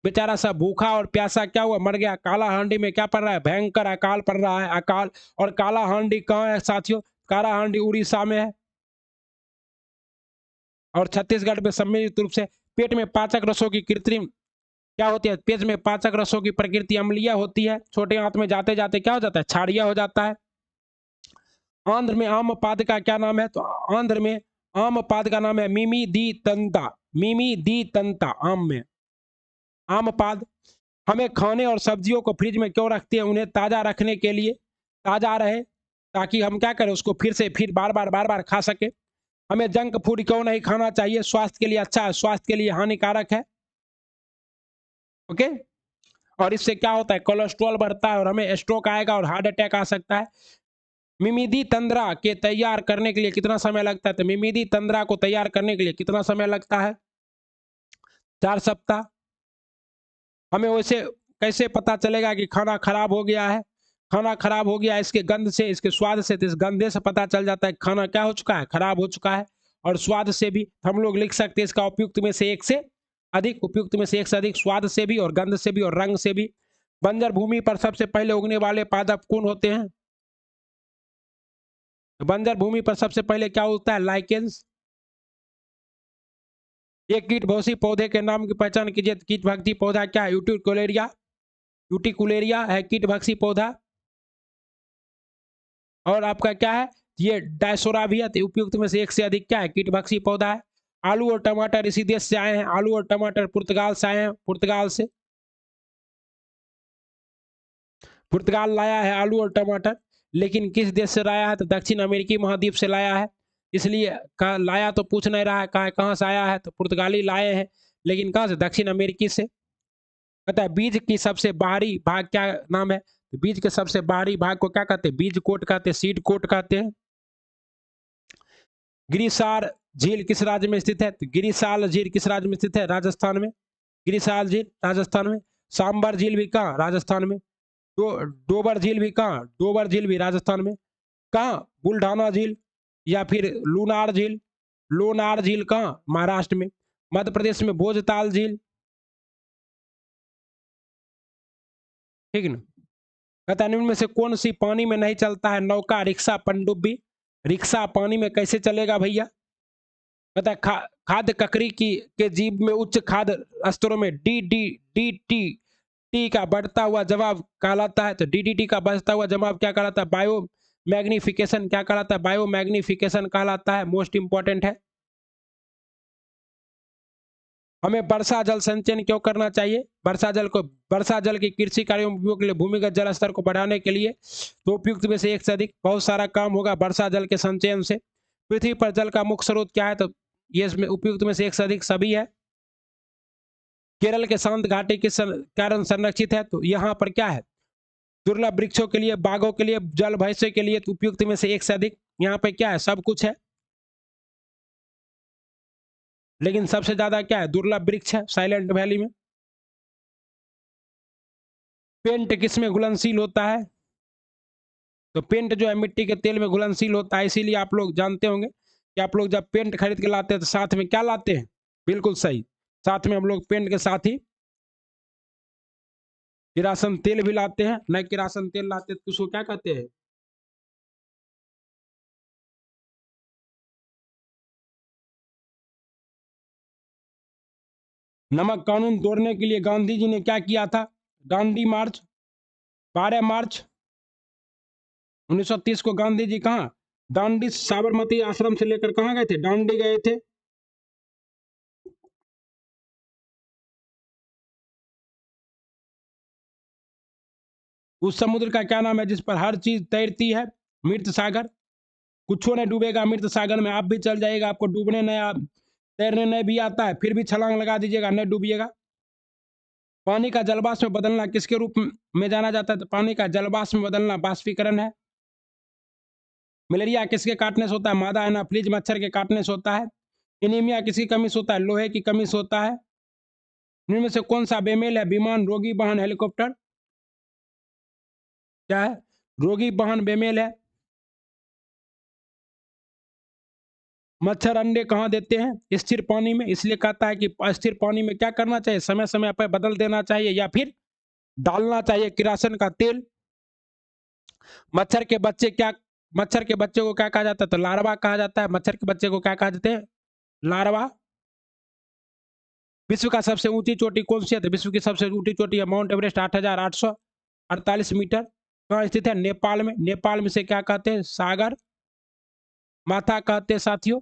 बेचारा सब भूखा और प्यासा क्या हुआ? मर गया। काला हांडी में क्या पड़ रहा है? भयंकर अकाल पड़ रहा है, अकाल। और काला हांडी कहाँ है साथियों? काला हांडी उड़ीसा में है और छत्तीसगढ़ में सम्मिलित रूप से। पेट में पाचक रसों की कृत्रिम क्या होती है? पेट में पाचक रसों की प्रकृति अम्लीय होती है। छोटे आंत में जाते जाते क्या हो जाता है? क्षारीय हो जाता है। आंध्र में आम पाद का क्या नाम है? तो आंध्र में आम पाद का नाम है मिमी दी तंता। मिमी दी तंता आम में आम पाद। हमें खाने और सब्जियों को फ्रिज में क्यों रखते हैं? उन्हें ताजा रखने के लिए, ताजा रहे, ताकि हम क्या करें, उसको फिर बार बार खा सके। हमें जंक फूड क्यों नहीं खाना चाहिए? स्वास्थ्य के लिए अच्छा है, स्वास्थ्य के लिए हानिकारक है। ओके, और इससे क्या होता है? कोलेस्ट्रॉल बढ़ता है और हमें स्ट्रोक आएगा और हार्ट अटैक आ सकता है। मिमिदी तंद्रा के तैयार करने के लिए कितना समय लगता है? तो मिमिदी तंद्रा को तैयार करने के लिए कितना समय लगता है? 4 सप्ताह। हमें वैसे कैसे पता चलेगा कि खाना खराब हो गया है? खाना खराब हो गया इसके गंध से, इसके स्वाद से। इस गंधे से पता चल जाता है खाना क्या हो चुका है? खराब हो चुका है। और स्वाद से भी हम लोग लिख सकते हैं इसका उपयुक्त में से एक से अधिक, उपयुक्त में से एक से अधिक, स्वाद से भी और गंध से भी और रंग से भी। बंजर भूमि पर सबसे पहले उगने वाले पादप कौन होते हैं? बंजर भूमि पर सबसे पहले क्या होता है? लाइकेंस। एक कीटभोसी पौधे के नाम की पहचान कीजिए। कीटभक्षी पौधा क्या है? यूटिकुलेरिया। यूटिकुलेरिया है कीटभक्षी पौधा। और आपका क्या है? ये डायसोराबियत उपयुक्त में से एक से अधिक क्या है? कीटभक्षी पौधा है। आलू और टमाटर इसी देश से आए हैं। आलू और टमाटर पुर्तगाल से आए हैं, पुर्तगाल से। पुर्तगाल लाया है आलू और टमाटर, लेकिन किस देश से लाया है? तो दक्षिण अमेरिकी महाद्वीप से लाया है। इसलिए लाया तो पूछ नहीं रहा है, कहाँ से आया है? तो पुर्तगाली लाए हैं, लेकिन कहाँ से? दक्षिण अमेरिकी से। कहता है बीज की सबसे बाहरी भाग क्या नाम है? तो बीज के सबसे बाहरी भाग को क्या कहते हैं? बीज कोट कहते हैं, सीड कोट कहते हैं। गिरिसार झील किस राज्य में स्थित है? तो गिरिसाल झील किस राज्य में स्थित है? राजस्थान में। गिरिसाल झील राजस्थान में। सांबर झील भी कहाँ? राजस्थान में। डोबर झील भी कहाँ? डोबर झील भी राजस्थान में। कहाँ? बुल्ढाना झील या फिर लूनार झील। लोनार झील कहाँ? महाराष्ट्र में। मध्य प्रदेश में भोजताल झील। ठीक ना? कहता है निम्न में से कौन सी पानी में नहीं चलता है? नौका, रिक्शा, पनडुब्बी। रिक्शा पानी में कैसे चलेगा भैया? कहता है खाद्य ककड़ी की के जीव में उच्च खाद्य स्तरों में डी टी का बढ़ता हुआ जवाब कहलाता है। तो डीडीटी का बढ़ता हुआ जवाब क्या कहलाता है? Bio magnification. क्या कहलाता है? बायो मैग्निफिकेशन कहलाता है। मोस्ट इंपॉर्टेंट है। हमें वर्षा जल संचयन क्यों करना चाहिए? वर्षा जल की कृषि कार्यों में उपयोग के लिए, भूमिगत जल स्तर को बढ़ाने के लिए। तो उपयुक्त में से एक से अधिक बहुत सारा काम होगा वर्षा जल के संचयन से। पृथ्वी पर जल का मुख्य स्रोत क्या है? तो ये इसमें उपयुक्त में से एक से अधिक सभी है। केरल के शांत घाटी किस कारण संरक्षित है? तो यहाँ पर क्या है? दुर्लभ वृक्षों के लिए, बाघों के लिए, जल भैंसों के लिए। तो उपयुक्त में से एक से अधिक। यहाँ पे क्या है? सब कुछ है, लेकिन सबसे ज्यादा क्या है? दुर्लभ वृक्ष है साइलेंट वैली में। पेंट किसमें घुलनशील होता है? तो पेंट जो है मिट्टी के तेल में घुलनशील होता है। इसीलिए आप लोग जानते होंगे कि आप लोग जब पेंट खरीद के लाते हैं तो साथ में क्या लाते हैं? बिल्कुल सही, साथ में हम लोग पेंट के साथ ही किरासन तेल भी लाते हैं। न किरासन तेल लाते तो उसको क्या कहते हैं? नमक कानून तोड़ने के लिए गांधी जी ने क्या किया था? दांडी मार्च। 12 मार्च 1930 को गांधी जी कहाँ? दांडी साबरमती आश्रम से लेकर कहाँ गए थे? दांडी गए थे। उस समुद्र का क्या नाम है जिस पर हर चीज तैरती है? मृत सागर। कुछ नहीं डूबेगा मृत सागर में। आप भी चल जाइएगा, आपको डूबने नहीं, आप तैरने नहीं भी आता है, फिर भी छलांग लगा दीजिएगा, नहीं डूबिएगा। पानी का जलवाष्प में बदलना किसके रूप में जाना जाता है? तो पानी का जलवाष्प में बदलना वाष्पीकरण है। मलेरिया किसके काटने से होता है? मादा एनाफ्लीज मच्छर के काटने से होता है। एनीमिया किसकी कमी से होता है? लोहे की कमी से होता है। इनमें से कौन सा बेमेल है? विमान, रोगी वाहन, हेलीकॉप्टर। क्या है? रोगी वाहन बेमेल है। मच्छर अंडे कहाँ देते हैं? स्थिर पानी में। इसलिए कहता है कि स्थिर पानी में क्या करना चाहिए? समय समय पर बदल देना चाहिए या फिर डालना चाहिए किरासन का तेल। मच्छर के बच्चे क्या, मच्छर के बच्चे को क्या कहा जाता है? तो लार्वा कहा जाता है। मच्छर के बच्चे को क्या कहा जाते हैं? लार्वा। विश्व का सबसे ऊंची चोटी कौन सी है? तो विश्व की सबसे ऊंची चोटी है माउंट एवरेस्ट, 8,848 मीटर। कहाँ स्थित है? नेपाल में। नेपाल में से क्या कहते हैं? सागर माथा कहते हैं साथियों।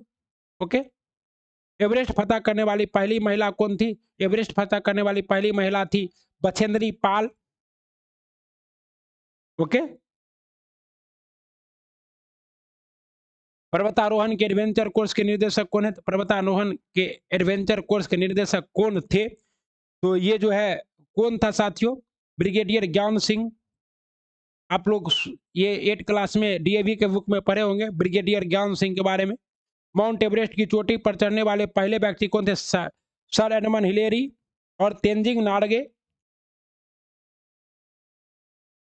ओके। एवरेस्ट फतह करने वाली पहली महिला कौन थी? एवरेस्ट फतह करने वाली पहली महिला थी बछेंद्री पाल। ओके। पर्वतारोहण के एडवेंचर कोर्स के निर्देशक कौन है? तो पर्वतारोहण के एडवेंचर कोर्स के निर्देशक कौन थे? तो ये जो है कौन था साथियों? ब्रिगेडियर ज्ञान सिंह। आप लोग ये 8 क्लास में डीएवी के बुक में पढ़े होंगे ब्रिगेडियर ज्ञान सिंह के बारे में। माउंट एवरेस्ट की चोटी पर चढ़ने वाले पहले व्यक्ति कौन थे? सर एडमंड हिलेरी और तेंजिंग नार्गे।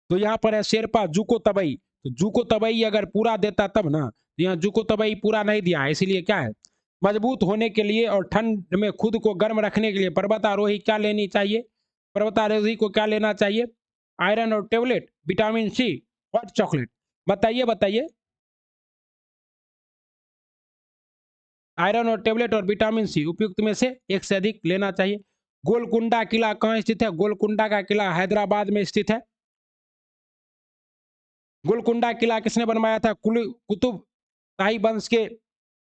तो यहाँ पर है शेरपा जुको तबई। तो जुको तबई अगर पूरा देता तब ना, तो यहाँ जुको तबई पूरा नहीं दिया है। इसीलिए क्या है? मजबूत होने के लिए और ठंड में खुद को गर्म रखने के लिए पर्वतारोही क्या लेनी चाहिए? पर्वतारोही को क्या लेना चाहिए? आयरन और टेबलेट, विटामिन सी और चॉकलेट। बताइए बताइए। आयरन और टेबलेट और विटामिन सी उपयुक्त में से एक से अधिक लेना चाहिए। गोलकुंडा किला कहाँ स्थित है? गोलकुंडा का किला हैदराबाद में स्थित है। गोलकुंडा किला किसने बनवाया था? कुतुब शाही वंश के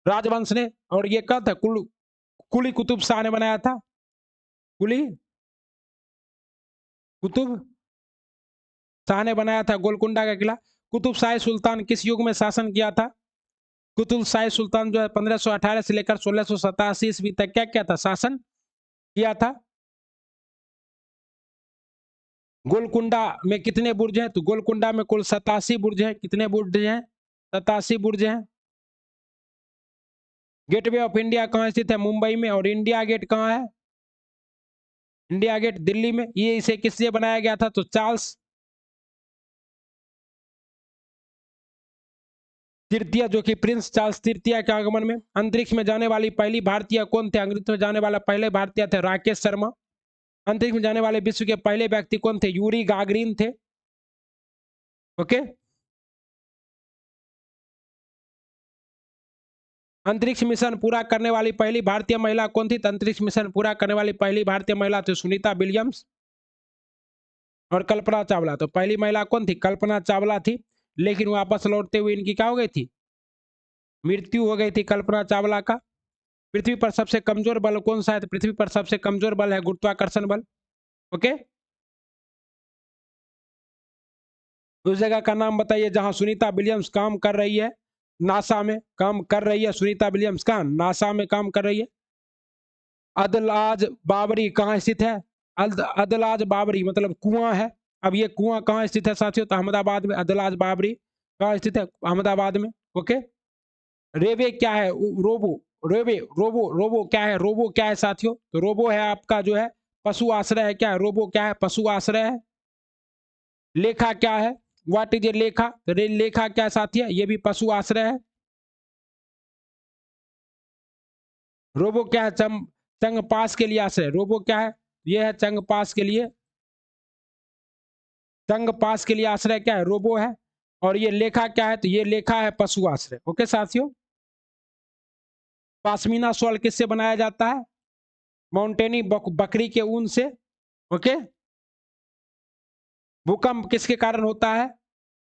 राजवंश ने। और ये कब था? कुली कुतुब शाह ने बनाया था। कुली कुतुब शाह ने बनाया था गोलकुंडा का किला। कुतुब शाही सुल्तान किस युग में शासन किया था? कुतुब शाही सुल्तान जो है 1518 से लेकर 1687 ईस्वी तक क्या क्या था? शासन किया था। गोलकुंडा में कितने बुर्ज हैं? तो गोलकुंडा में कुल 87 बुर्ज हैं। कितने बुर्ज हैं? 87 बुर्ज हैं। गेटवे ऑफ इंडिया कहाँ स्थित है? मुंबई में। और इंडिया गेट कहाँ है? इंडिया गेट दिल्ली में। ये इसे किससे बनाया गया था? तो चार्ल्स तृतीय, जो कि प्रिंस चार्ल्स तृतीय के आगमन में। अंतरिक्ष में जाने वाली पहली भारतीय कौन थे? अंतरिक्ष में जाने वाला पहले भारतीय थे राकेश शर्मा। अंतरिक्ष में जाने वाले विश्व के पहले व्यक्ति कौन थे? यूरी गागरिन थे। ओके। अंतरिक्ष मिशन पूरा करने वाली पहली भारतीय महिला कौन थी? अंतरिक्ष मिशन पूरा करने वाली पहली भारतीय महिला थी सुनीता विलियम्स और कल्पना चावला। तो पहली महिला कौन थी? कल्पना चावला थी, लेकिन वापस लौटते हुए इनकी क्या हो गई थी? मृत्यु हो गई थी कल्पना चावला का। पृथ्वी पर सबसे कमजोर बल कौन सा है? तो पृथ्वी पर सबसे कमजोर बल है गुरुत्वाकर्षण बल। ओके। उस जगह का नाम बताइए जहां सुनीता विलियम्स काम कर रही है। नासा में काम कर रही है सुनीता विलियम्स। कहां? नासा में काम कर रही है। अदलाज बाबरी कहाँ स्थित है? अदलाज बाबरी मतलब कुआं है। अब ये कुआं कहाँ स्थित है साथियों? तो अहमदाबाद में। अदलाज बाबरी कहाँ स्थित है? अहमदाबाद में। ओके। रेवे क्या है? रोबो। रेवे रोबो रोबो क्या है? रोबो क्या है साथियों? तो रोबो है आपका जो है पशु आश्रय है। क्या है? रोबो क्या है? पशु आश्रय है। लेखा क्या है? व्हाट इज ए लेखा? तो लेखा क्या साथी है? ये भी पशु आश्रय है। रोबो क्या है? चंग पास के लिए आश्रय। रोबो क्या है? ये है चंग पास के लिए। चंग पास के लिए आश्रय क्या है? रोबो है। और ये लेखा क्या है? तो ये लेखा है पशु आश्रय। ओके साथियों। पाशमीना शॉल किससे बनाया जाता है? माउंटेनी बकरी के ऊन से। ओके। भूकंप किसके कारण होता है?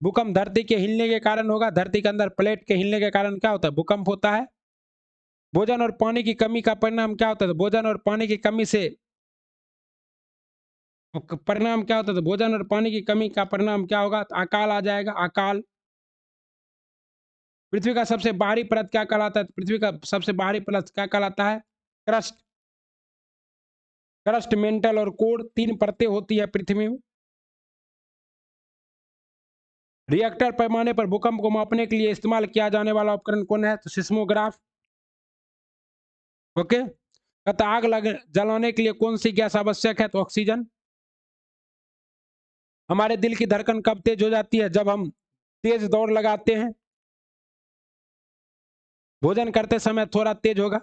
भूकंप धरती के हिलने के कारण होगा। धरती के अंदर प्लेट के हिलने के कारण क्या होता है? भूकंप होता है। भोजन और पानी की कमी का परिणाम क्या होता है? भोजन और पानी की कमी से परिणाम क्या होता है? भोजन और पानी की कमी का परिणाम क्या होगा? तो अकाल आ जाएगा। अकाल। पृथ्वी का सबसे बाहरी परत क्या कहलाता है? पृथ्वी का सबसे बाहरी परत क्या कहलाता है? क्रस्ट। क्रस्ट, मेंटल और कोर, तीन परतें होती है पृथ्वी में। रिएक्टर पैमाने पर भूकंप को मापने के लिए इस्तेमाल किया जाने वाला उपकरण कौन है? तो सिस्मोग्राफ। ओके। कहता आग जलाने के लिए कौन सी गैस आवश्यक है? तो ऑक्सीजन। हमारे दिल की धड़कन कब तेज हो जाती है? जब हम तेज दौड़ लगाते हैं। भोजन करते समय थोड़ा तेज होगा,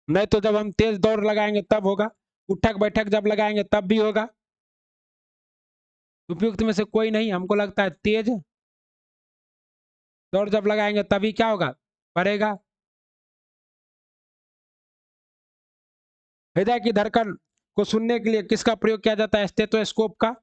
नहीं तो जब हम तेज दौड़ लगाएंगे तब होगा। उठक बैठक जब लगाएंगे तब भी होगा। उपयुक्त में से कोई नहीं। हमको लगता है तेज दौड़ जब लगाएंगे तभी क्या होगा? बढ़ेगा। हृदय की धड़कन को सुनने के लिए किसका प्रयोग किया जाता है? स्टेथोस्कोप का।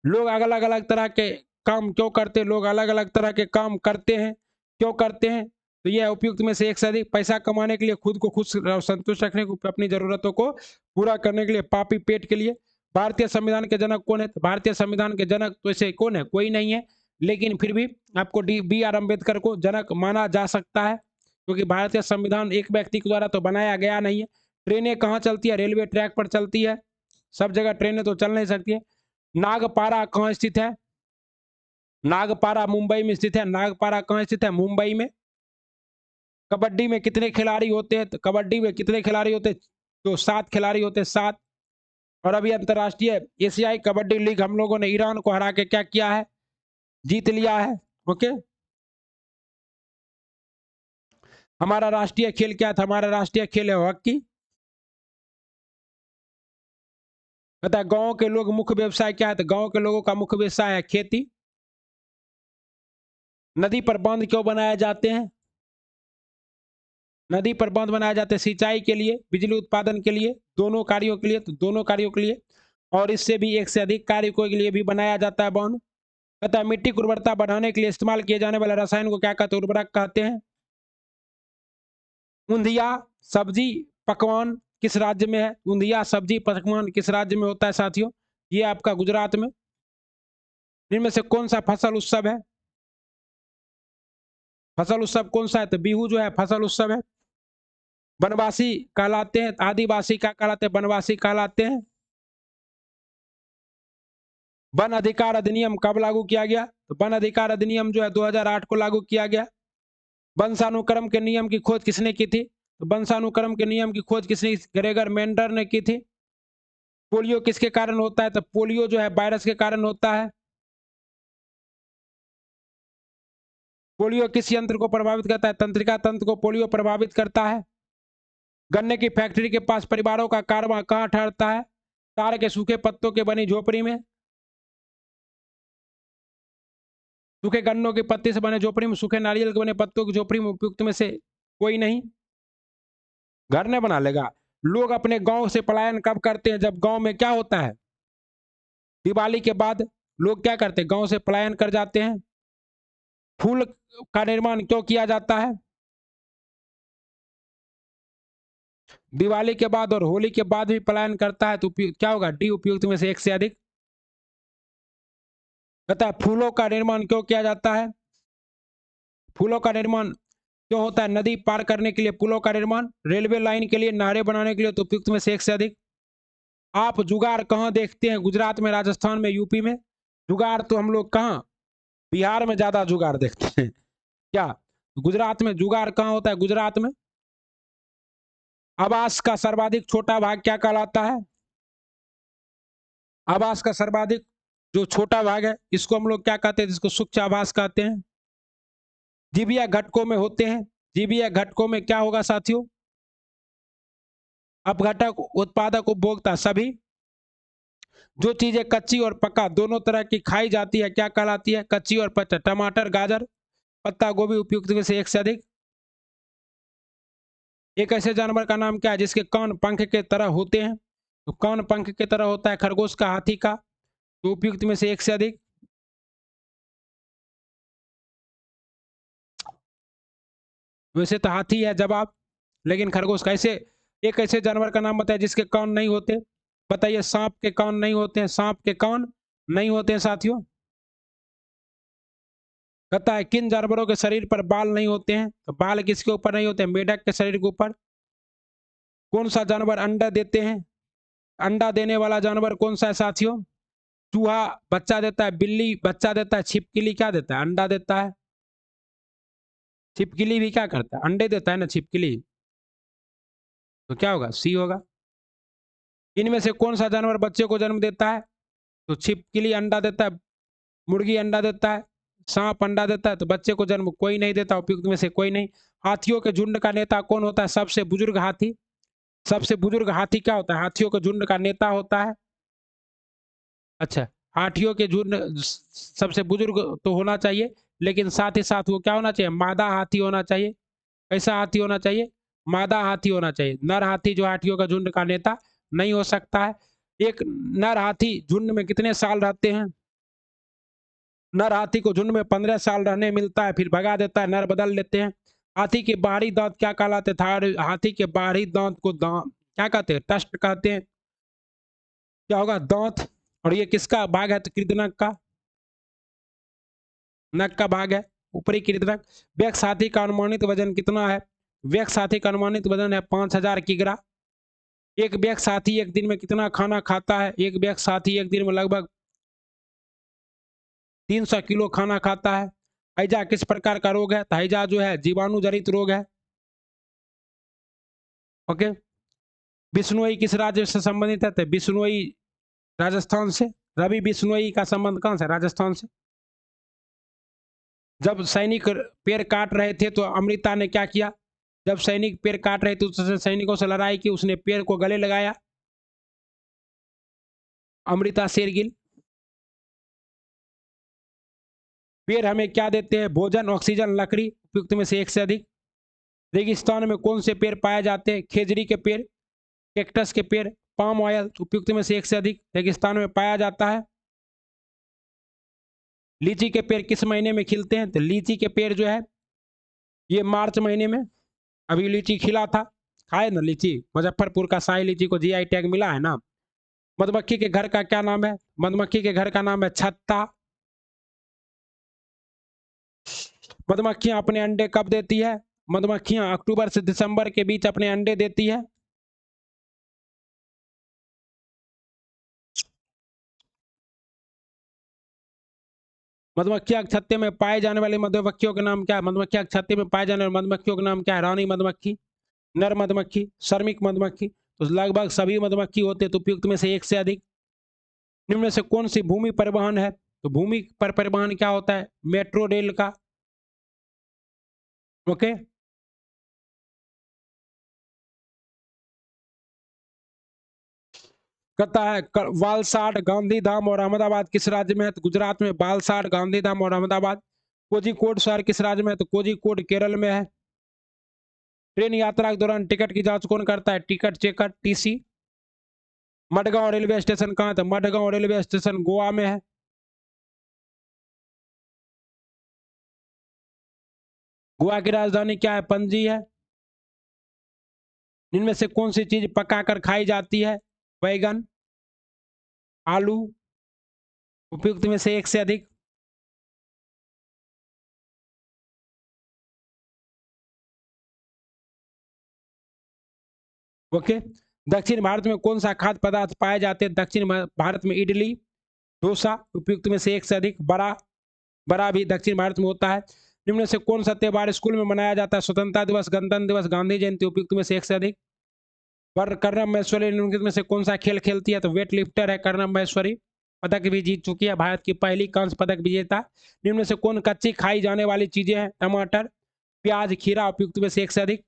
लोग अलग अलग तरह के काम क्यों करते हैं? लोग अलग अलग तरह के काम करते हैं, क्यों करते हैं? तो यह उपयुक्त में से एक से अधिक। पैसा कमाने के लिए, खुद को खुश और संतुष्ट रखने को, अपनी जरूरतों को पूरा करने के लिए, पापी पेट के लिए। भारतीय संविधान के जनक कौन है? तो भारतीय संविधान के जनक तो ऐसे कौन है? कोई नहीं है, लेकिन फिर भी आपको बी आर अम्बेडकर को जनक माना जा सकता है, क्योंकि भारतीय संविधान एक व्यक्ति के द्वारा तो बनाया गया नहीं है। ट्रेनें कहाँ चलती है? रेलवे ट्रैक पर चलती है। सब जगह ट्रेनें तो चल नहीं सकती है। नागपारा कहाँ स्थित है? नागपारा मुंबई में स्थित है। नागपारा कहाँ स्थित है? मुंबई में। कबड्डी में कितने खिलाड़ी होते हैं? तो कबड्डी में कितने खिलाड़ी होते हैं? तो 7 खिलाड़ी होते हैं, 7। और अभी अंतर्राष्ट्रीय एशियाई कबड्डी लीग हम लोगों ने ईरान को हरा के क्या किया है? जीत लिया है। ओके। हमारा राष्ट्रीय खेल क्या था? हमारा राष्ट्रीय खेल है हॉकी। पता है गांव के लोग मुख्य व्यवसाय क्या है? तो गांव के लोगों का मुख्य व्यवसाय है खेती। नदी पर बांध क्यों बनाए जाते हैं? नदी पर बांध बनाए जाते हैं सिंचाई के लिए, बिजली उत्पादन के लिए, दोनों कार्यों के लिए। तो दोनों कार्यों के लिए, और इससे भी एक से अधिक कार्यों के लिए भी बनाया जाता है बांध। कहता है मिट्टी की उर्वरता बढ़ाने के लिए इस्तेमाल किए जाने वाले रसायन को क्या कहते हैं? उर्वरक कहते हैं। ऊंधिया सब्जी पकवान किस राज्य में है? ऊंधिया सब्जी पकवान किस राज्य में होता है साथियों? ये आपका गुजरात में। इनमें से कौन सा फसल उत्सव है? फसल उत्सव कौन सा है? तो बिहू जो है फसल उत्सव है। वनवासी कहलाते हैं, आदिवासी क्या कहलाते हैं? वनवासी कहलाते हैं। वन अधिकार अधिनियम कब लागू किया गया? तो वन अधिकार अधिनियम जो है 2008 को लागू किया गया। वंशानुक्रम के नियम की खोज किसने की थी? तो वंशानुक्रम के नियम की खोज किसने? ग्रेगर मेंडर ने की थी। पोलियो किसके कारण होता है? तो पोलियो जो है वायरस के कारण होता है। पोलियो किस यंत्र को प्रभावित करता है? तंत्रिका तंत्र को पोलियो प्रभावित करता है। गन्ने की फैक्ट्री के पास परिवारों का कारवां कहाँ ठहरता है? तार के सूखे पत्तों के बनी झोपड़ी में। सूखे गन्नों के पत्ते से बने झोपड़ी में, सूखे नारियल के बने पत्तों की झोपड़ी में उपयुक्त में से कोई नहीं। घर नहीं बना लेगा। लोग अपने गांव से पलायन कब करते हैं? जब गांव में क्या होता है? दिवाली के बाद लोग क्या करते हैं? गांव से पलायन कर जाते हैं। फूल का निर्माण क्यों किया जाता है? दिवाली के बाद और होली के बाद भी पलायन करता है, तो क्या होगा? डी उपयुक्त में से एक से अधिक। कहता है फूलों का निर्माण क्यों किया जाता है? फूलों का निर्माण क्यों होता है? नदी पार करने के लिए पुलों का निर्माण, रेलवे लाइन के लिए, नहरें बनाने के लिए, तो उपयुक्त में से एक से अधिक। आप जुगाड़ कहाँ देखते हैं? गुजरात में, राजस्थान में, यूपी में। जुगाड़ तो हम लोग कहाँ? बिहार में ज्यादा जुगाड़ देखते हैं। क्या गुजरात में जुगाड़ कहाँ होता है? गुजरात में। आवास का सर्वाधिक छोटा भाग क्या कहलाता है? आवास का सर्वाधिक जो छोटा भाग है, इसको हम लोग क्या कहते हैं? जिसको सूक्ष्म आवास कहते हैं। जीविया घटकों में होते हैं। जीविया घटकों में क्या होगा साथियों? अपघटक, उत्पादक, उपभोक्ता, सभी। जो चीजें कच्ची और पका दोनों तरह की खाई जाती है क्या कहलाती है? कच्ची और पक्का। टमाटर, गाजर, पत्ता गोभी उपयुक्त में से एक से अधिक। एक ऐसे जानवर का नाम क्या है जिसके कान पंख के तरह होते हैं? तो कान पंख के तरह होता है खरगोश का, हाथी का, तो उपयुक्त में से एक से अधिक। वैसे तो हाथी है जवाब, लेकिन खरगोश कैसे? एक ऐसे जानवर का नाम बताइए जिसके कान नहीं होते। बताइए। सांप के कान नहीं होते हैं। सांप के कान नहीं होते हैं साथियों। कहता है किन जानवरों के शरीर पर बाल नहीं होते हैं? तो बाल किसके ऊपर नहीं होते हैं? मेढक के शरीर के ऊपर। कौन सा जानवर अंडा देते हैं? अंडा देने वाला जानवर कौन सा है साथियों? चूहा बच्चा देता है, बिल्ली बच्चा देता है, छिपकली क्या देता है? अंडा देता है। छिपकली भी क्या करता है? अंडे देता है ना छिपकली। तो क्या होगा? सी होगा। इनमें से कौन सा जानवर बच्चे को जन्म देता है? तो छिपकली अंडा देता है, मुर्गी अंडा देता है, सांप अंडा देता है, तो बच्चे को जन्म कोई नहीं देता। उपयुक्त में से कोई नहीं। हाथियों के झुंड का नेता कौन होता है? सबसे बुजुर्ग हाथी। सबसे बुजुर्ग हाथी क्या होता है? हाथियों के झुंड का नेता होता है। अच्छा, हाथियों के झुंड सबसे बुजुर्ग तो होना चाहिए, लेकिन साथ ही साथ वो क्या होना चाहिए? मादा हाथी होना चाहिए। कैसा हाथी होना चाहिए? मादा हाथी होना चाहिए। नर हाथी जो हाथियों का झुंड का नेता नहीं हो सकता है। एक नर हाथी झुंड में कितने साल रहते हैं? नर हाथी को झुंड में 15 साल रहने मिलता है, फिर भगा देता है, नर बदल लेते हैं। हाथी के बाहरी दांत क्या कहलाते था? हाथी के बाहरी दांत को दांत क्या कहते हैं? टस्ट कहते हैं। क्या होगा? दांत। और ये किसका भाग है? तो कृतनक का, नक का भाग है, ऊपरी कृतनक। बैक हाथी का अनुमानित वजन कितना है? बैक हाथी का अनुमानित वजन है 5000 किग्रा। एक बैक हाथी एक दिन में कितना खाना खाता है? एक बैक हाथी एक दिन में लगभग 300 किलो खाना खाता है। हैजा किस प्रकार का रोग है? तो हैजा जो है जीवाणु जनित रोग है। ओके। बिश्नोई किस राज्य से संबंधित है? तो बिश्नोई राजस्थान से। रवि बिश्नोई का संबंध कहां से? राजस्थान से। जब सैनिक पैर काट रहे थे तो अमृता ने क्या किया? जब सैनिक पैर काट रहे थे उससे सैनिकों से लड़ाई की, उसने पैर को गले लगाया। अमृता शेरगिल। पेड़ हमें क्या देते हैं? भोजन, ऑक्सीजन, लकड़ी। उपयुक्त में से एक से अधिक। रेगिस्तान में कौन से पेड़ पाए जाते हैं? खेजड़ी के पेड़, कैक्टस के पेड़, पाम ऑयल। उपयुक्त में से एक से अधिक रेगिस्तान में पाया जाता है। लीची के पेड़ किस महीने में खिलते हैं? तो लीची के पेड़ जो है ये मार्च महीने में। अभी लीची खिला था, खाए ना लीची। मुजफ्फरपुर का शाही लीची को जीआई टैग मिला है ना। मधुमक्खी के घर का क्या नाम है? मधुमक्खी के घर का नाम है छत्ता। मधुमक्खियां अपने अंडे कब देती है? मधुमक्खियां अक्टूबर से दिसंबर के बीच अपने अंडे देती है। मधुमक्खियां के छत्ते में पाए जाने वाली मधुमक्खियों के नाम क्या है? मधुमक्खियां के छत्ते में पाए जाने वाली मधुमक्खियों के नाम क्या है? रानी मधुमक्खी, नर मधुमक्खी, श्रमिक मधुमक्खी। तो लगभग सभी मधुमक्खी होते हैं, तो उपयुक्त में से एक से अधिक। निम्न में से कौन सी भूमि परिवहन है? तो भूमि पर परिवहन क्या होता है? मेट्रो रेल का। ओके। कहता है वालसाड, गांधीधाम और अहमदाबाद किस राज्य में है? तो गुजरात में वालसाड, गांधीधाम और अहमदाबाद। कोझिकोड शहर किस राज्य में है? तो कोझिकोड केरल में है। ट्रेन यात्रा के दौरान टिकट की जांच कौन करता है? Ticket checker, TC. Madgaon railway station कहाँ था? मडगांव रेलवे स्टेशन गोवा में है। गोवा की राजधानी क्या है? पणजी है। इनमें से कौन सी चीज पकाकर खाई जाती है? बैगन, आलू, उपयुक्त में से एक से अधिक। ओके। दक्षिण भारत में कौन सा खाद्य पदार्थ पाए जाते हैं? दक्षिण भारत में इडली, डोसा, उपयुक्त में से एक से अधिक। बड़ा, बड़ा भी दक्षिण भारत में होता है। निम्न में से कौन सा त्योहार स्कूल में मनाया जाता है? स्वतंत्रता दिवस, गणतंत्र दिवस, गांधी जयंती, उपयुक्त में से एक से अधिक। पर कर्णम महेश्वरी निम्नलिखित में से कौन सा खेल खेलती है? तो वेट लिफ्टर है कर्णम महेश्वरी। पदक भी जीत चुकी है, भारत की पहली कांस्य पदक विजेता। निम्न में से कौन कच्ची खाई जाने वाली चीजें हैं? टमाटर, प्याज, खीरा, उपयुक्त में से एक से अधिक।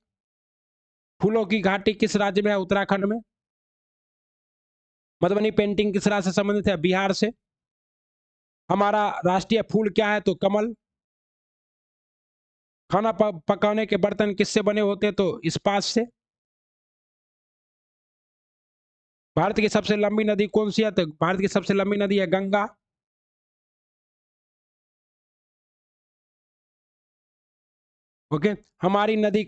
फूलों की घाटी किस राज्य में है? उत्तराखंड में। मधुबनी पेंटिंग किस राज्य से संबंधित है? बिहार से। हमारा राष्ट्रीय फूल क्या है? तो कमल। खाना पकाने के बर्तन किससे बने होते हैं? तो इस्पात से। भारत की सबसे लंबी नदी कौन सी है? तो भारत की सबसे लंबी नदी है गंगा। ओके। हमारी नदी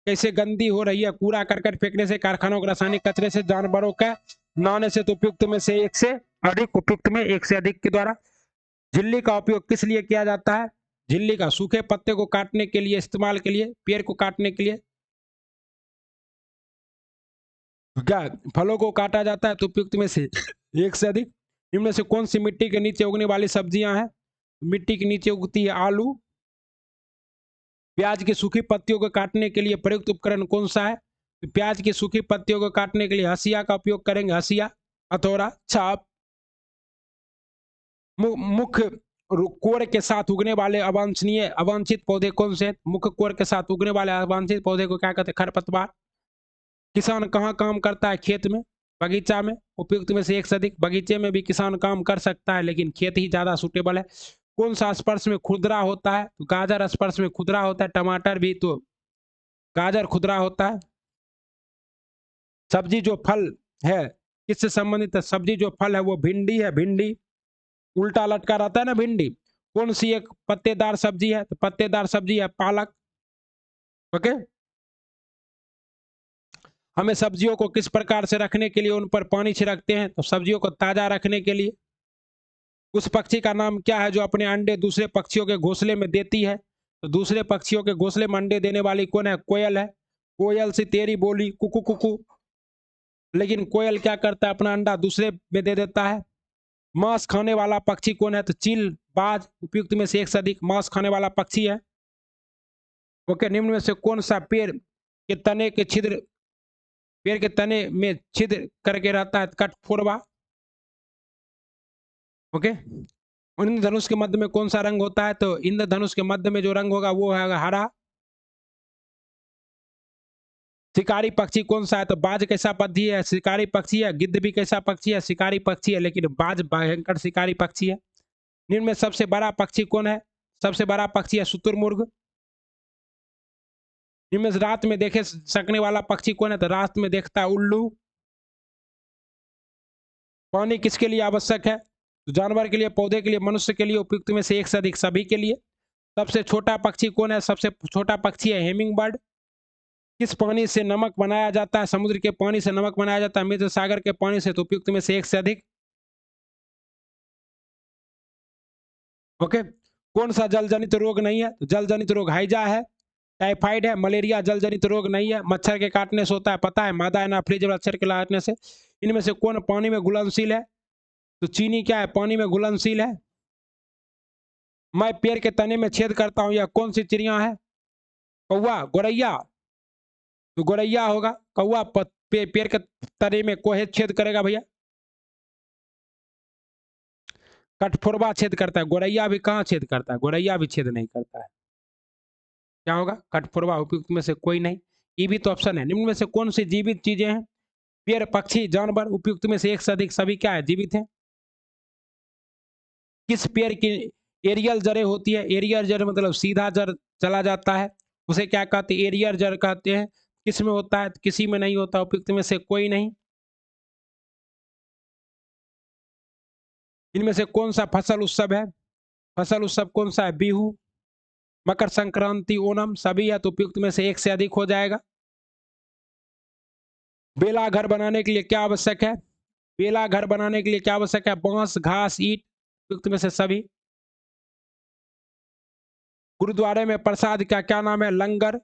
कैसे गंदी हो रही है? कूड़ा करकट फेंकने से, कारखानों के रासायनिक कचरे से, जानवरों का नहाने से। तो उपयुक्त में से एक से अधिक, उपयुक्त में एक से अधिक के द्वारा। झिल्ली का उपयोग किस लिए किया जाता है? झिल्ली का सूखे पत्ते को काटने के लिए, इस्तेमाल के लिए, पेड़ को काटने के लिए। क्या फलों को काटा जाता है? तो उपयुक्त में से एक से अधिक। इनमें से कौन सी मिट्टी के नीचे उगने वाली सब्जियां हैं? मिट्टी के नीचे उगती है आलू। प्याज की सूखी पत्तियों को काटने के लिए प्रयुक्त उपकरण कौन सा है? तो प्याज की सूखी पत्तियों को काटने के लिए हसिया का उपयोग करेंगे, हसिया, हथौड़ा, छाप। मुख्य कोर के साथ उगने वाले अवांछनीय अवांछित पौधे कौन से? मुख्य कोर के साथ उगने वाले अवांछित पौधे को क्या कहते हैं? खरपतवार। किसान कहाँ काम करता है? खेत में, बगीचा में। उपयुक्त में से एक से अधिक। बगीचे में भी किसान काम कर सकता है, लेकिन खेत ही ज्यादा सुटेबल है। कौन सा स्पर्श में खुरदरा होता है? तो गाजर स्पर्श में खुदरा होता है। टमाटर भी, तो गाजर खुदरा होता है। सब्जी जो फल है किससे संबंधित है? सब्जी जो फल है वो भिंडी है, भिंडी। उल्टा लटका रहता है ना भिंडी। कौन सी एक पत्तेदार सब्जी है? तो पत्तेदार सब्जी है पालक। ओके। हमें सब्जियों को किस प्रकार से रखने के लिए उन पर पानी छिड़कते हैं? तो सब्जियों को ताजा रखने के लिए। उस पक्षी का नाम क्या है जो अपने अंडे दूसरे पक्षियों के घोंसले में देती है? तो दूसरे पक्षियों के घोंसले में अंडे देने वाली कौन है? कोयल है। कोयल सी तेरी बोली कुकू कुकू। लेकिन कोयल क्या करता है? अपना अंडा दूसरे में दे देता है। मांस खाने वाला पक्षी कौन है? तो चील, बाज, उपयुक्त में से एक से अधिक। मांस खाने वाला पक्षी है। ओके। निम्न में से कौन सा पेड़ के तने के छिद्र, पेड़ के तने में छिद्र करके रहता है? कठफोरवा। ओके। इंद्रधनुष के मध्य में कौन सा रंग होता है? तो इंद्रधनुष के मध्य में जो रंग होगा वो है हरा। शिकारी पक्षी कौन सा है? तो बाज कैसा पक्षी है? शिकारी पक्षी है। गिद्ध भी कैसा पक्षी है? शिकारी पक्षी है, लेकिन बाज भयंकर शिकारी पक्षी है। निम्न में सबसे बड़ा पक्षी कौन है? सबसे बड़ा पक्षी है शुतुरमुर्ग। निम्न में रात में देखे सकने वाला पक्षी कौन है? तो रात में देखता है उल्लू। पानी किसके लिए आवश्यक है? तो जानवर के लिए, पौधे के लिए, मनुष्य के लिए, उपयुक्त में से एक से अधिक। सभी के लिए। सबसे छोटा पक्षी कौन है? सबसे छोटा पक्षी है हेमिंग बर्ड। किस पानी से नमक बनाया जाता है? समुद्र के पानी से नमक बनाया जाता है। मृत सागर के पानी से। तो उपयुक्त में से एक से अधिक। ओके। कौन सा जल जनित रोग नहीं है? तो जल जनित रोग हैजा है, टाइफाइड है, मलेरिया जल जनित रोग नहीं है। मच्छर के काटने से होता है, पता है, मादा एनाफ्रीज मच्छर के काटने से। इनमें से कौन पानी में घुलनशील है? तो चीनी क्या है? पानी में घुलनशील है। मैं पेड़ के तने में छेद करता हूं, यह कौन सी चिड़िया है? कौवा, गोरैया। तो गोरैया होगा। कौवा पेड़ के तने में कोहे छेद करेगा भैया? कठफोरवा छेद करता है। गोरैया भी कहाँ छेद करता है? गोरैया भी छेद नहीं करता है। क्या होगा? कठफोरवा। उपयुक्त में से कोई नहीं। ये भी तो ऑप्शन है। निम्न में से कौन सी जीवित चीजें हैं? पेड़, पक्षी, जानवर। उपयुक्त में से एक से अधिक। सभी क्या है? जीवित है। किस पेड़ की एरियल जड़ें होती है, एरियल जड़ मतलब सीधा जड़ चला जाता है, उसे क्या कहते हैं, एरियल जड़ कहते हैं। किस में होता है, किसी में नहीं होता, उपयुक्त में से कोई नहीं। इनमें से कौन सा फसल उत्सव है, फसल उत्सव कौन सा है, बिहू, मकर संक्रांति, ओणम, सभी है तो उपयुक्त में से एक से अधिक हो जाएगा। बेला घर बनाने के लिए क्या आवश्यक है, बेला घर बनाने के लिए क्या आवश्यक है, बांस, घास, ईंट, उपयुक्त में से सभी। गुरुद्वारे में प्रसाद का क्या नाम है, लंगर,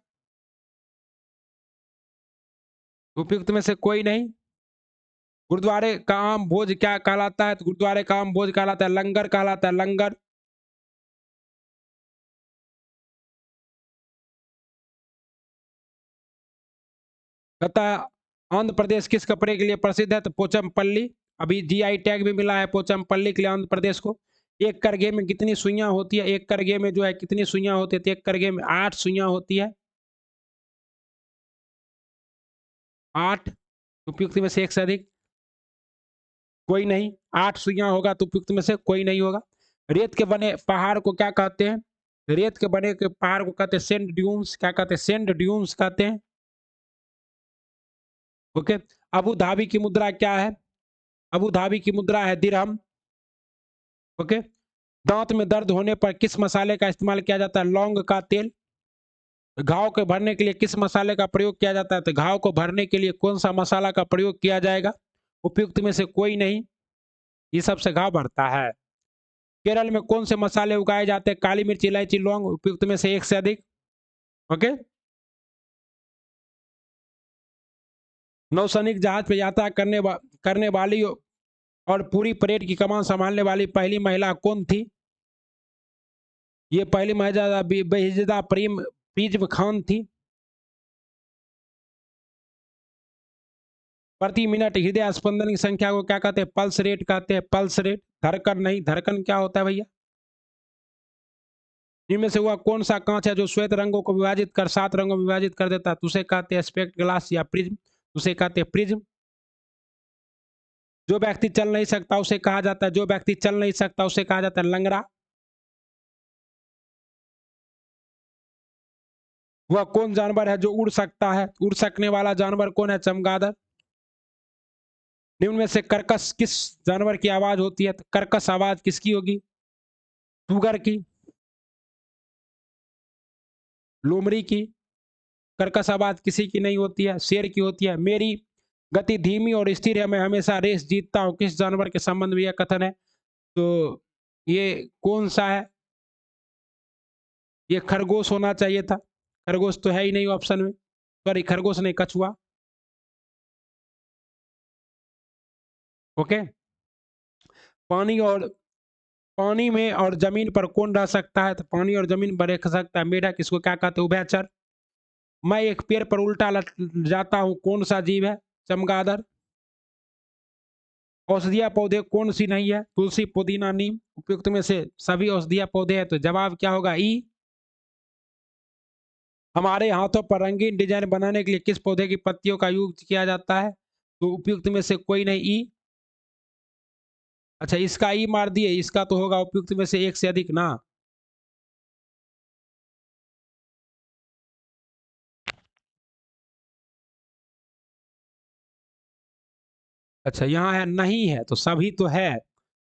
उपयुक्त में से कोई नहीं। गुरुद्वारे का आम भोज क्या कहलाता है, तो गुरुद्वारे का आम भोज कहलाता है, लंगर कहलाता है, लंगर। कहता है आंध्र प्रदेश किस कपड़े के लिए प्रसिद्ध है, तो पोचमपल्ली। अभी जीआई टैग भी मिला है पोचमपल्ली के लिए आंध्र प्रदेश को। एक करघे में कितनी सुइयां होती है, एक करघे में जो है कितनी सुइयां होती है, तो एक करघे में 8 सुइयां होती है, 8। उपयुक्त में से एक से अधिक कोई नहीं, 8 सुइयां होगा तो उपयुक्त में से कोई नहीं होगा। रेत के बने पहाड़ को क्या कहते हैं, रेत के बने के पहाड़ को कहते हैं सैंड ड्यून्स, क्या कहते हैं, सैंड ड्यून्स कहते हैं। ओके। अबू धाबी की मुद्रा क्या है, अबू धाबी की मुद्रा है दिरहम। ओके। दांत में दर्द होने पर किस मसाले का इस्तेमाल किया जाता है, लौंग का तेल। घाव को भरने के लिए किस मसाले का प्रयोग किया जाता है, तो घाव को भरने के लिए कौन सा मसाला का प्रयोग किया जाएगा, उपयुक्त में से कोई नहीं, ये सबसे घाव भरता है। केरल में कौन से मसाले उगाए जाते हैं, काली मिर्च, इलायची, लौंग, उपयुक्त में से एक से अधिक। ओके। नौसैनिक जहाज पर यात्रा करने वाली और पूरी परेड की कमान संभालने वाली पहली महिला कौन थी, ये पहली महिला बेहिजदा प्रिज्म खान थी। प्रति मिनट हृदय स्पंदन की संख्या को क्या कहते हैं, पल्स रेट कहते हैं, पल्स रेट। धड़कन नहीं, धड़कन क्या होता है भैया। इनमें से हुआ कौन सा कांच है जो श्वेत रंगों को विभाजित कर 7 रंगों में विभाजित कर देता है, तुसे कहते हैं स्पेक्ट ग्लास या प्रिज्म, उसे कहते हैं प्रिज्म। जो व्यक्ति चल नहीं सकता उसे कहा जाता है, जो व्यक्ति चल नहीं सकता उसे कहा जाता है लंगड़ा। वह कौन जानवर है जो उड़ सकता है, उड़ सकने वाला जानवर कौन है, चमगादड़। निम्न में से कर्कश किस जानवर की आवाज होती है, तो कर्कश आवाज किसकी होगी, सुगर की, लोमड़ी की। कर्कश आवाज किसी की नहीं होती है, शेर की होती है। मेरी गति धीमी और स्थिर है, मैं हमेशा रेस जीतता हूँ, किस जानवर के संबंध में यह कथन है, तो ये कौन सा है, ये खरगोश होना चाहिए था, खरगोश तो है ही नहीं ऑप्शन में, सॉरी खरगोश नहीं, कछुआ। ओके। पानी और पानी में और जमीन पर कौन रह सकता है, तो पानी और जमीन पर रह सकता है मेढक, किसको क्या कहते हैं, उभयचर। मैं एक पेड़ पर उल्टा लट जाता हूँ, कौन सा जीव है, चमगादड़। औषधीय पौधे कौन सी नहीं है, तुलसी, पुदीना, नीम, उपयुक्त में से सभी औषधीय पौधे हैं, तो जवाब क्या होगा, ई। हमारे हाथों पर रंगीन डिजाइन बनाने के लिए किस पौधे की पत्तियों का यूज किया जाता है, तो उपयुक्त में से कोई नहीं, ई। अच्छा इसका ई मार दिए, इसका तो होगा उपयुक्त में से एक से अधिक ना। अच्छा यहाँ है नहीं है, तो सभी तो है,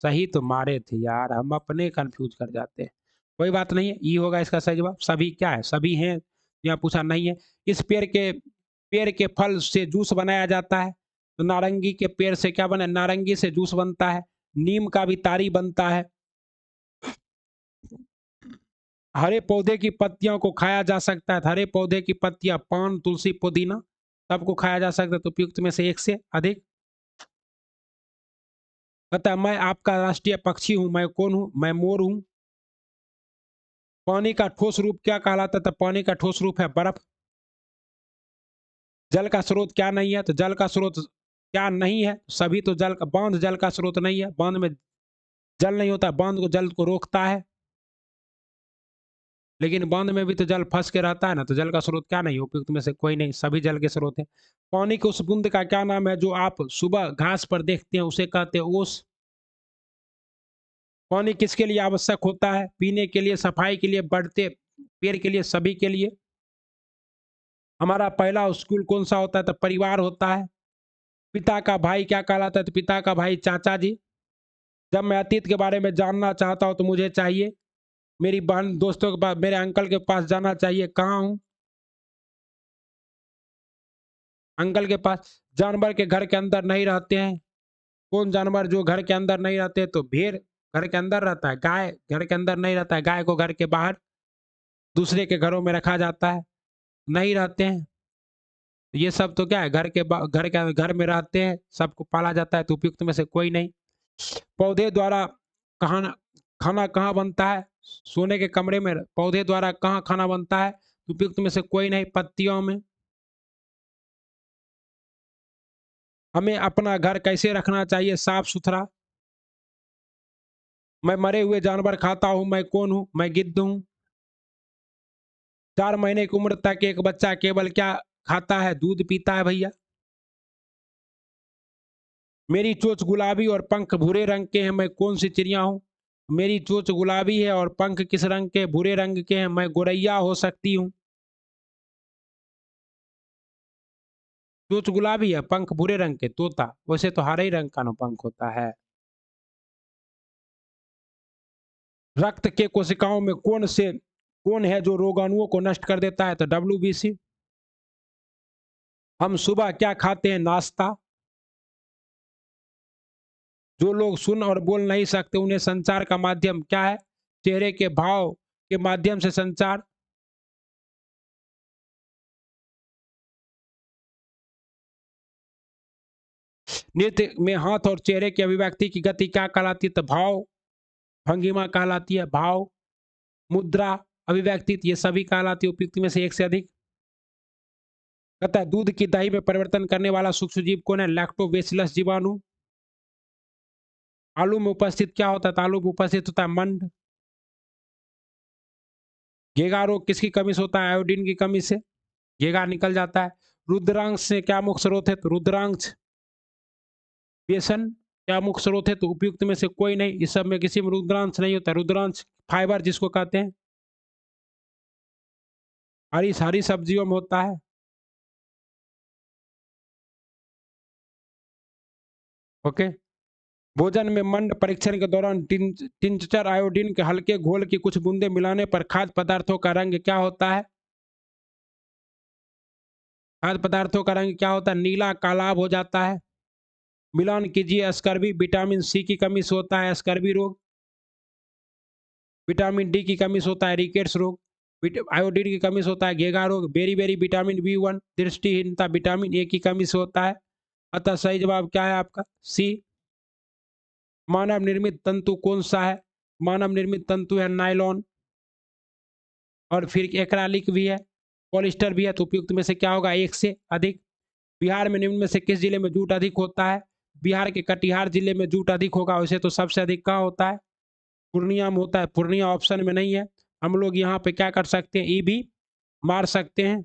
सही तो मारे थे यार, हम अपने कंफ्यूज कर जाते हैं। कोई बात नहीं है, ई होगा इसका सही जवाब। सभी क्या है, सभी हैं, यहाँ पूछा नहीं है। इस पेड़ के फल से जूस बनाया जाता है, तो नारंगी के पेड़ से क्या बना, नारंगी से जूस बनता है। नीम का भी तारी बनता है। हरे पौधे की पत्तियों को खाया जा सकता है, हरे पौधे की पत्तियां, पान, तुलसी, पुदीना, सबको खाया जा सकता है, तो उपयुक्त में से एक से अधिक। कहता है मैं आपका राष्ट्रीय पक्षी हूं, मैं कौन हूं, मैं मोर हूं। पानी का ठोस रूप क्या कहलाता था, पानी का ठोस रूप है बर्फ। जल का स्रोत क्या नहीं है, तो जल का स्रोत क्या नहीं है, सभी तो जल का, बांध जल का स्रोत नहीं है, बांध में जल नहीं होता, बांध को जल को रोकता है, लेकिन बांध में भी तो जल फंस के रहता है ना, तो जल का स्रोत क्या नहीं, उपयुक्त में से कोई नहीं, सभी जल के स्रोत है। पानी के उस बूंद का क्या नाम है जो आप सुबह घास पर देखते हैं, उसे कहते हैं ओस। पानी किसके लिए आवश्यक होता है? पीने के लिए, सफाई के लिए, बढ़ते पेड़ के लिए, सभी के लिए। हमारा पहला स्कूल कौन सा होता है? तो परिवार होता है। पिता का भाई क्या कहलाता है? तो पिता का भाई चाचा जी। जब मैं अतीत के बारे में जानना चाहता हूं तो मुझे चाहिए मेरी बहन दोस्तों के पास, मेरे अंकल के पास जाना चाहिए। कहाँ हूं? अंकल के पास। जानवर के घर के अंदर नहीं रहते हैं। कौन जानवर जो घर के अंदर नहीं रहते? तो भेड़ घर के अंदर रहता है। गाय घर के अंदर नहीं रहता है। गाय को घर के बाहर दूसरे के घरों में रखा जाता है, नहीं रहते हैं। ये सब तो क्या है, घर के घर में रहते हैं, सबको पाला जाता है। तो उपयुक्त में से कोई नहीं। पौधे द्वारा खाना खाना कहाँ बनता है? सोने के कमरे में। पौधे द्वारा कहाँ खाना बनता है? उपयुक्त में से कोई नहीं, पत्तियों में। हमें अपना घर कैसे रखना चाहिए? साफ सुथरा। मैं मरे हुए जानवर खाता हूं, मैं कौन हूं? मैं गिद्ध हूं। 4 महीने की उम्र तक एक बच्चा केवल क्या खाता है? दूध पीता है भैया। मेरी चोंच गुलाबी और पंख भूरे रंग के हैं, मैं कौन सी चिड़िया हूं? मेरी चोंच गुलाबी है और पंख किस रंग के? भूरे रंग के हैं, मैं गोरैया हो सकती हूँ। चोंच गुलाबी है, पंख भूरे रंग के, तोता। वैसे तो हरे ही रंग का ना पंख होता है। रक्त के कोशिकाओं में कौन है जो रोगाणुओं को नष्ट कर देता है? तो WBC। हम सुबह क्या खाते हैं? नाश्ता। जो लोग सुन और बोल नहीं सकते उन्हें संचार का माध्यम क्या है? चेहरे के भाव के माध्यम से संचार। नृत्य में हाथ और चेहरे की अभिव्यक्ति की गति क्या कहलाती है? तो भाव भंगिमा कहलाती है। भाव, मुद्रा, अभिव्यक्ति, ये सभी कहलाती है। उपयुक्त में से एक से अधिक। कहता है दूध की दही में परिवर्तन करने वाला सूक्ष्म जीव कौन है? लैक्टोबैसिलस जीवाणु। आलू में उपस्थित क्या होता है? तो आलू में उपस्थित होता है मंड। घेगा रोग किसकी कमी से होता है? आयोडीन की कमी से घेगा निकल जाता है। रुद्रांश से क्या मुख्य स्रोत है? तो रुद्रांश बेसन क्या मुख्य स्रोत है? तो उपयुक्त में से कोई नहीं। इस सब में किसी में रुद्रांश नहीं होता। रुद्रांश फाइबर जिसको कहते हैं, हरी हरी सब्जियों में होता है। ओके। भोजन में मंड परीक्षण के दौरान टिंचर आयोडीन के हल्के घोल की कुछ बूंदे मिलाने पर खाद्य पदार्थों का रंग क्या होता है? खाद्य पदार्थों का रंग क्या होता है? नीला कालाब हो जाता है। मिलान कीजिए। स्कर्वी विटामिन सी की कमी से होता है स्कर्वी रोग। विटामिन डी की कमी से होता है रिकेट्स रोग। आयोडीन की कमी से होता है घेगा रोग। Beriberi vitamin B1। दृष्टिहीनता विटामिन ए की कमी से होता है। अतः सही जवाब क्या है आपका? सी। मानव निर्मित तंतु कौन सा है? मानव निर्मित तंतु है नायलॉन, और फिर एक्रालिक भी है, पॉलिस्टर भी है। तो उपयुक्त में से क्या होगा? एक से अधिक। बिहार में निम्न में से किस जिले में जूट अधिक होता है? बिहार के कटिहार जिले में जूट अधिक होगा। वैसे तो सबसे अधिक कहाँ होता है? पूर्णिया में होता है। पूर्णिया ऑप्शन में नहीं है। हम लोग यहाँ पे क्या कर सकते हैं? ई भी मार सकते हैं।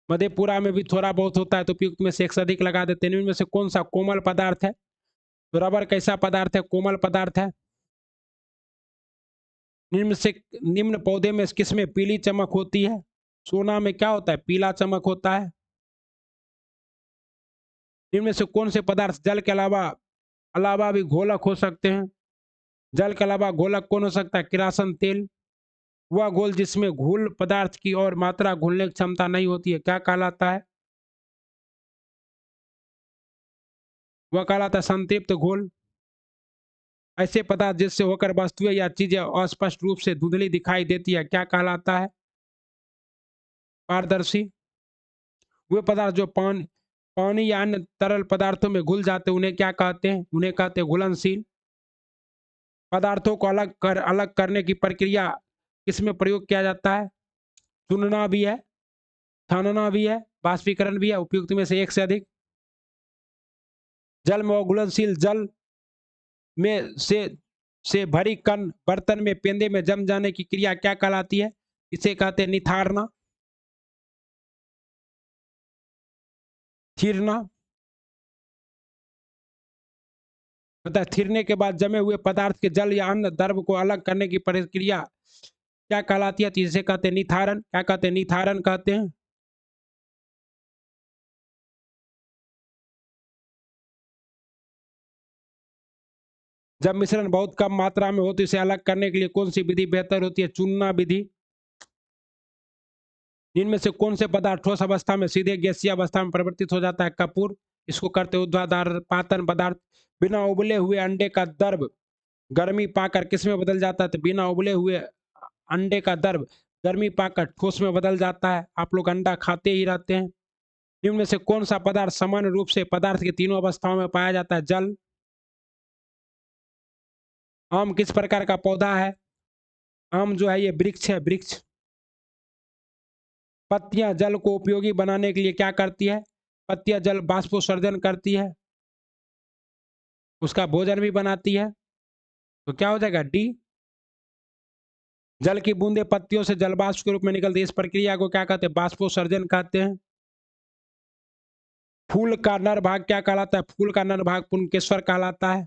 मधेपुरा में भी थोड़ा बहुत होता है। तो उपयुक्त में से एक से अधिक लगा देते हैं। निम्न में से कौन सा कोमल पदार्थ है? तो रबर कैसा पदार्थ है? कोमल पदार्थ है। निम्न पौधे में किसमें पीली चमक होती है? सोना में क्या होता है? पीला चमक होता है। इनमें से कौन से पदार्थ जल के अलावा अलावा भी घोलक हो सकते हैं? जल के अलावा घोलक कौन हो सकता है? किरासन तेल। वह घोल जिसमें घोल पदार्थ की और मात्रा घुलने की क्षमता नहीं होती है क्या कहलाता है? वह कहलाता है संतृप्त घोल। ऐसे पदार्थ जिससे होकर वस्तुएं या चीजें अस्पष्ट रूप से धुंधली दिखाई देती है क्या कहलाता है? पारदर्शी। वे पदार्थ जो पानी या अन्य तरल पदार्थों में घुल जाते हैं उन्हें क्या कहते हैं? उन्हें कहते हैं घुलनशील। पदार्थों को अलग करने की प्रक्रिया किसमें प्रयोग किया जाता है? चुनना भी है, छानना भी है, बाष्पीकरण भी है। उपयुक्त में से एक से अधिक। जल में अघुलनशील जल में से भरी कण बर्तन में पेंदे में जम जाने की क्रिया क्या कहलाती है? इसे कहते हैं निथारना, थीरना। अतः थिरने के बाद जमे हुए पदार्थ के जल या अन्य द्रव को अलग करने की प्रक्रिया क्या कहलाती है? जिसे कहते हैं निथारण। क्या कहते हैं? निथारण कहते हैं। जब मिश्रण बहुत कम मात्रा में हो तो इसे अलग करने के लिए कौन सी विधि बेहतर होती है? चुनना विधि। इनमें से कौन से पदार्थ ठोस अवस्था में सीधे गैसीय अवस्था में परिवर्तित हो जाता है? कपूर। इसको करते ऊर्ध्वाधर पातन पदार्थ। बिना उबले हुए अंडे का द्रव गर्मी पाकर किस में बदल जाता है? तो बिना उबले हुए अंडे का द्रव गर्मी पाकर ठोस में बदल जाता है। आप लोग अंडा खाते ही रहते हैं। इनमें से कौन सा पदार्थ सामान्य रूप से पदार्थ की तीनों अवस्थाओं में पाया जाता है? जल। आम किस प्रकार का पौधा है? आम जो है ये वृक्ष है, वृक्ष। पत्तियां जल को उपयोगी बनाने के लिए क्या करती है? पत्तियां जल बाष्पोत्सर्जन करती है, उसका भोजन भी बनाती है। तो क्या हो जाएगा? डी। जल की बूंदे पत्तियों से जलवाष्प के रूप में निकलती है, इस प्रक्रिया को क्या कहते हैं? बाष्पोत्सर्जन कहते हैं। फूल का नर भाग क्या कहलाता है? फूल का नर भाग पुंकेसर कहलाता है।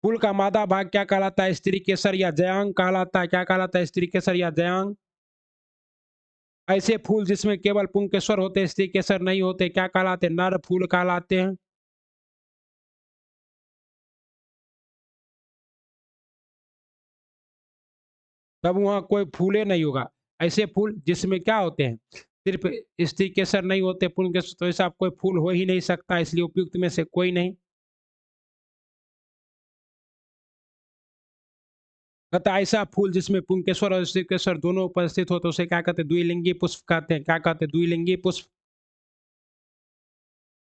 फूल का मादा भाग क्या कहलाता है? स्त्री केसर या जयांग कहलाता है। क्या कहलाता है? स्त्री केसर या जयांग। ऐसे फूल जिसमें केवल पुंकेसर होते, स्त्री केसर नहीं होते, क्या कहलाते? नर फूल कहलाते हैं। तब वहां कोई फूले नहीं होगा। ऐसे फूल जिसमें क्या होते हैं? सिर्फ स्त्री केसर नहीं होते, पुंकेसर, तो ऐसा कोई फूल हो ही नहीं सकता, इसलिए उपयुक्त में से कोई नहीं। तथा ऐसा फूल जिसमें पुंकेश्वर और श्रीकेश्वर दोनों उपस्थित हो तो उसे क्या कहते हैं? द्विलिंगी पुष्प कहते हैं। क्या कहते हैं? द्विलिंगी पुष्प।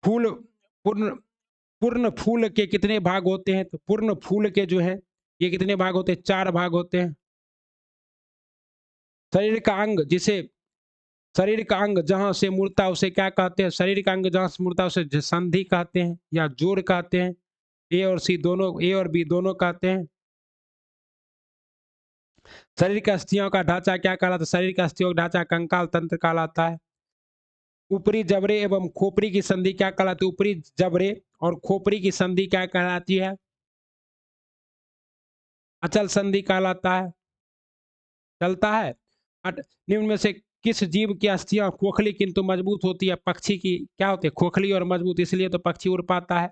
फूल पूर्ण पूर्ण फूल के कितने भाग होते हैं? तो पूर्ण फूल के जो है ये कितने भाग होते हैं? 4 भाग होते हैं। शरीर का अंग जिसे शरीर का अंग जहां से मुड़ता है उसे क्या कहते हैं? शरीर का अंग जहां से मुड़ता है उसे संधि कहते हैं या जोड़ कहते हैं। ए और सी दोनों, ए और बी दोनों कहते हैं। शरीर की अस्थियों का ढांचा क्या कहलाता है? शरीर की अस्थियों का ढांचा कंकाल तंत्र कहलाता है। ऊपरी जबड़े एवं खोपड़ी की संधि क्या कहलाती है? ऊपरी जबड़े और खोपड़ी की संधि क्या कहलाती है? अचल संधि कहलाता है। चलता है। निम्न में से किस जीव की अस्थियां खोखली किंतु मजबूत होती है? पक्षी की क्या होती है? खोखली और मजबूत, इसलिए तो पक्षी उड़ पाता है।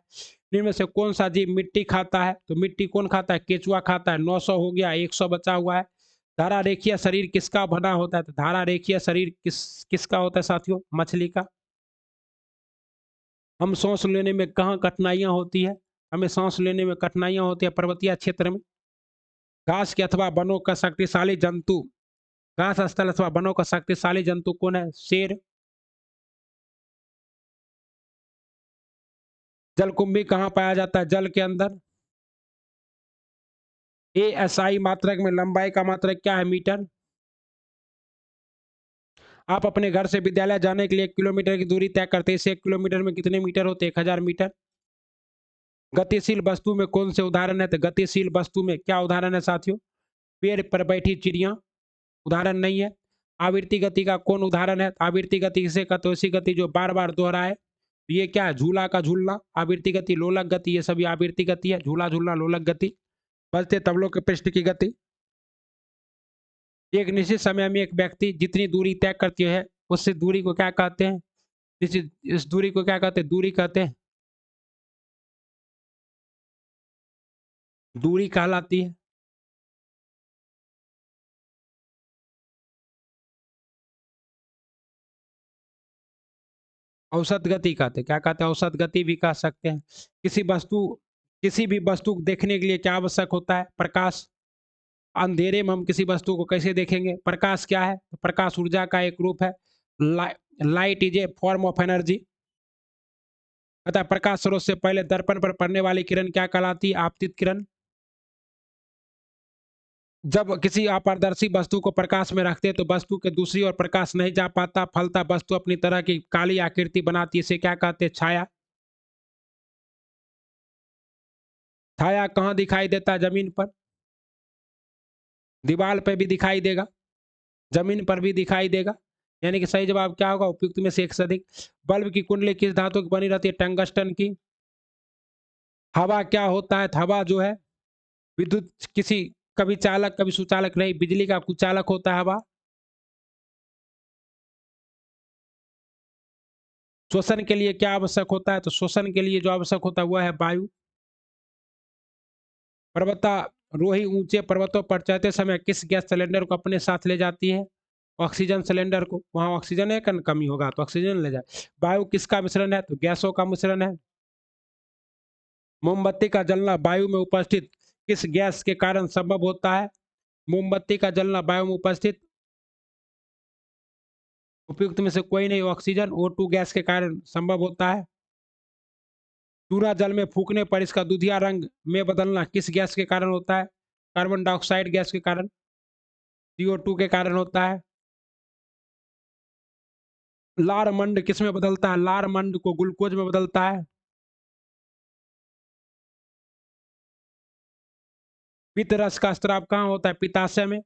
निम्न में से कौन सा जीव मिट्टी खाता है? तो मिट्टी कौन खाता है? केचुआ खाता है। 900 हो गया, 100 बचा हुआ है। धारा रेखीय शरीर किसका बना होता है? तो धारा रेखीय शरीर किसका होता है साथियों? मछली का। हम सांस लेने में कहाँ कठिनाइयाँ होती है? हमें सांस लेने में कठिनाइयाँ होती है पर्वतीय क्षेत्र में। घास के अथवा वनों का शक्तिशाली जंतु, घास स्थल अथवा वनों का शक्तिशाली जंतु कौन है? शेर। जलकुंभी कहाँ पाया जाता है? जल के अंदर। एएसआई मात्रक में लंबाई का मात्रक क्या है? मीटर। आप अपने घर से विद्यालय जाने के लिए 1 किलोमीटर की दूरी तय करते हैं, इसे 1 किलोमीटर में कितने मीटर होते हैं? 1000 मीटर। गतिशील वस्तु में कौन से उदाहरण है? तो गतिशील वस्तु में क्या उदाहरण है साथियों? पेड़ पर बैठी चिड़िया उदाहरण नहीं है। आवृत्ति गति का कौन उदाहरण है? आवृत्ति गति से कहते हैं ऐसी गति जो बार बार दोहराए। ये क्या है? झूला का झूलना। आवृत्ति गति, लोलक गति, ये सभी आवृत्ति गति है। झूला झूलना लोलक गति। बजते तबलों के पृष्ठ की गति। एक निश्चित समय में एक व्यक्ति जितनी दूरी तय करती है उससे दूरी को क्या कहते हैं? इस दूरी को क्या कहते हैं? दूरी कहते हैं। दूरी कहलाती है। औसत गति कहते हैं। क्या कहते हैं? औसत गति भी कह सकते हैं। किसी भी वस्तु को देखने के लिए क्या आवश्यक होता है? प्रकाश। अंधेरे में हम किसी वस्तु को कैसे देखेंगे? प्रकाश क्या है? प्रकाश ऊर्जा का एक रूप है। Light is a form of energy. अतः प्रकाश स्रोत से पहले दर्पण पर पड़ने वाली किरण क्या कहलाती है? आपतित किरण। जब किसी अपारदर्शी वस्तु को प्रकाश में रखते तो वस्तु के दूसरी ओर प्रकाश नहीं जा पाता, फलता वस्तु अपनी तरह की काली आकृति बनाती है, इसे क्या कहते हैं? छाया। छाया कहाँ दिखाई देता है? जमीन पर। दीवार पर भी दिखाई देगा, जमीन पर भी दिखाई देगा। यानी कि सही जवाब क्या होगा? उपयुक्त में से एक से अधिक। बल्ब की कुंडली किस धातु की बनी रहती है? टंगस्टन की। हवा क्या होता है? हवा जो है विद्युत, किसी कभी चालक कभी सुचालक नहीं, बिजली का कुचालक होता है हवा। श्वसन के लिए क्या आवश्यक होता है? तो श्वसन के लिए जो आवश्यक होता है वह है वायु। पर्वतारोही ऊंचे पर्वतों पर चढ़ते समय किस गैस सिलेंडर को अपने साथ ले जाती है? ऑक्सीजन सिलेंडर को। वहां ऑक्सीजन है, कमी होगा तो ऑक्सीजन ले जाए। वायु किसका मिश्रण है? तो गैसों का मिश्रण है। मोमबत्ती का जलना वायु में उपस्थित किस गैस के कारण संभव होता है? मोमबत्ती का जलना वायु में उपस्थित उपयुक्त में से कोई नहीं, ऑक्सीजन O2 गैस के कारण संभव होता है। चूरा जल में फूकने पर इसका दूधिया रंग में बदलना किस गैस के कारण होता है? कार्बन डाइऑक्साइड गैस के कारण, CO2 के कारण होता है। लार मंड किस में बदलता है? लार मंड को ग्लूकोज में बदलता है। पित्त रस का स्राव कहाँ होता है? पित्ताशय में।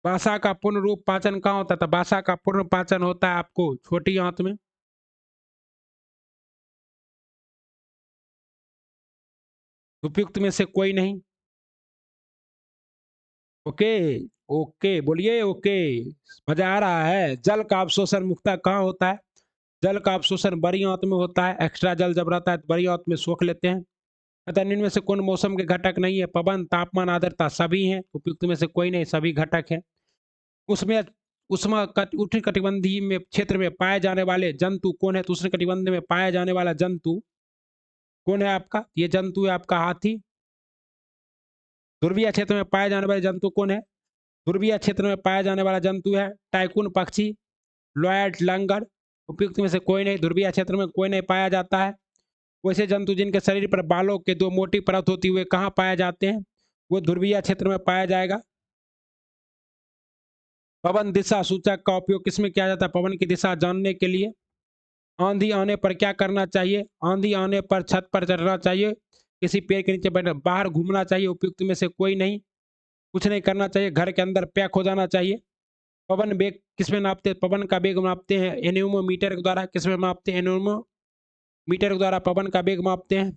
भाषा का पूर्ण रूप पाचन कहाँ होता था? भाषा का पूर्ण पाचन होता है आपको छोटी आंत में। उपयुक्त में से कोई नहीं। ओके। ओके बोलिए ओके। मजा आ रहा है। जल का अवशोषण मुख्यतः कहाँ होता है? जल का अवशोषण बड़ी आंत में होता है। एक्स्ट्रा जल जब रहता है तो बड़ी आंत में सोख लेते हैं। अतः निम्न में से कौन मौसम के घटक नहीं है? पवन, तापमान, आर्द्रता सभी हैं। उपयुक्त में से कोई नहीं, सभी घटक हैं। उसमें उष्ण कटिबंधीय में क्षेत्र में पाए जाने वाले जंतु कौन है? तो उष्ण कटिबंध में पाया जाने वाला जंतु कौन है आपका? ये जंतु है आपका हाथी। ध्रुवीय क्षेत्र में पाए जाने वाले जंतु कौन है? ध्रुवीय क्षेत्र में पाया जाने वाला जंतु है टाइकून पक्षी, लॉयड लंगर। उपयुक्त में से कोई नहीं, ध्रुवीय क्षेत्र में कोई नहीं पाया जाता है। वैसे जंतु जिनके शरीर पर बालों के दो मोटी परत होती हुए कहाँ पाए जाते हैं? वो ध्रुवीय क्षेत्र में पाया जाएगा। पवन दिशा सूचक का उपयोग किसमें किया जाता है? पवन की दिशा जानने के लिए। आंधी आने पर क्या करना चाहिए? आंधी आने पर छत पर चढ़ना चाहिए, किसी पेड़ के नीचे बैठना, बाहर घूमना चाहिए। उपयुक्त में से कोई नहीं, कुछ नहीं करना चाहिए, घर के अंदर पैक हो जाना चाहिए। पवन वेग किसमें नापते हैं? पवन का वेग मापते हैं एनेमोमीटर के द्वारा। किसमें मापते हैं? एनेमोमीटर के द्वारा पवन का वेग मापते हैं।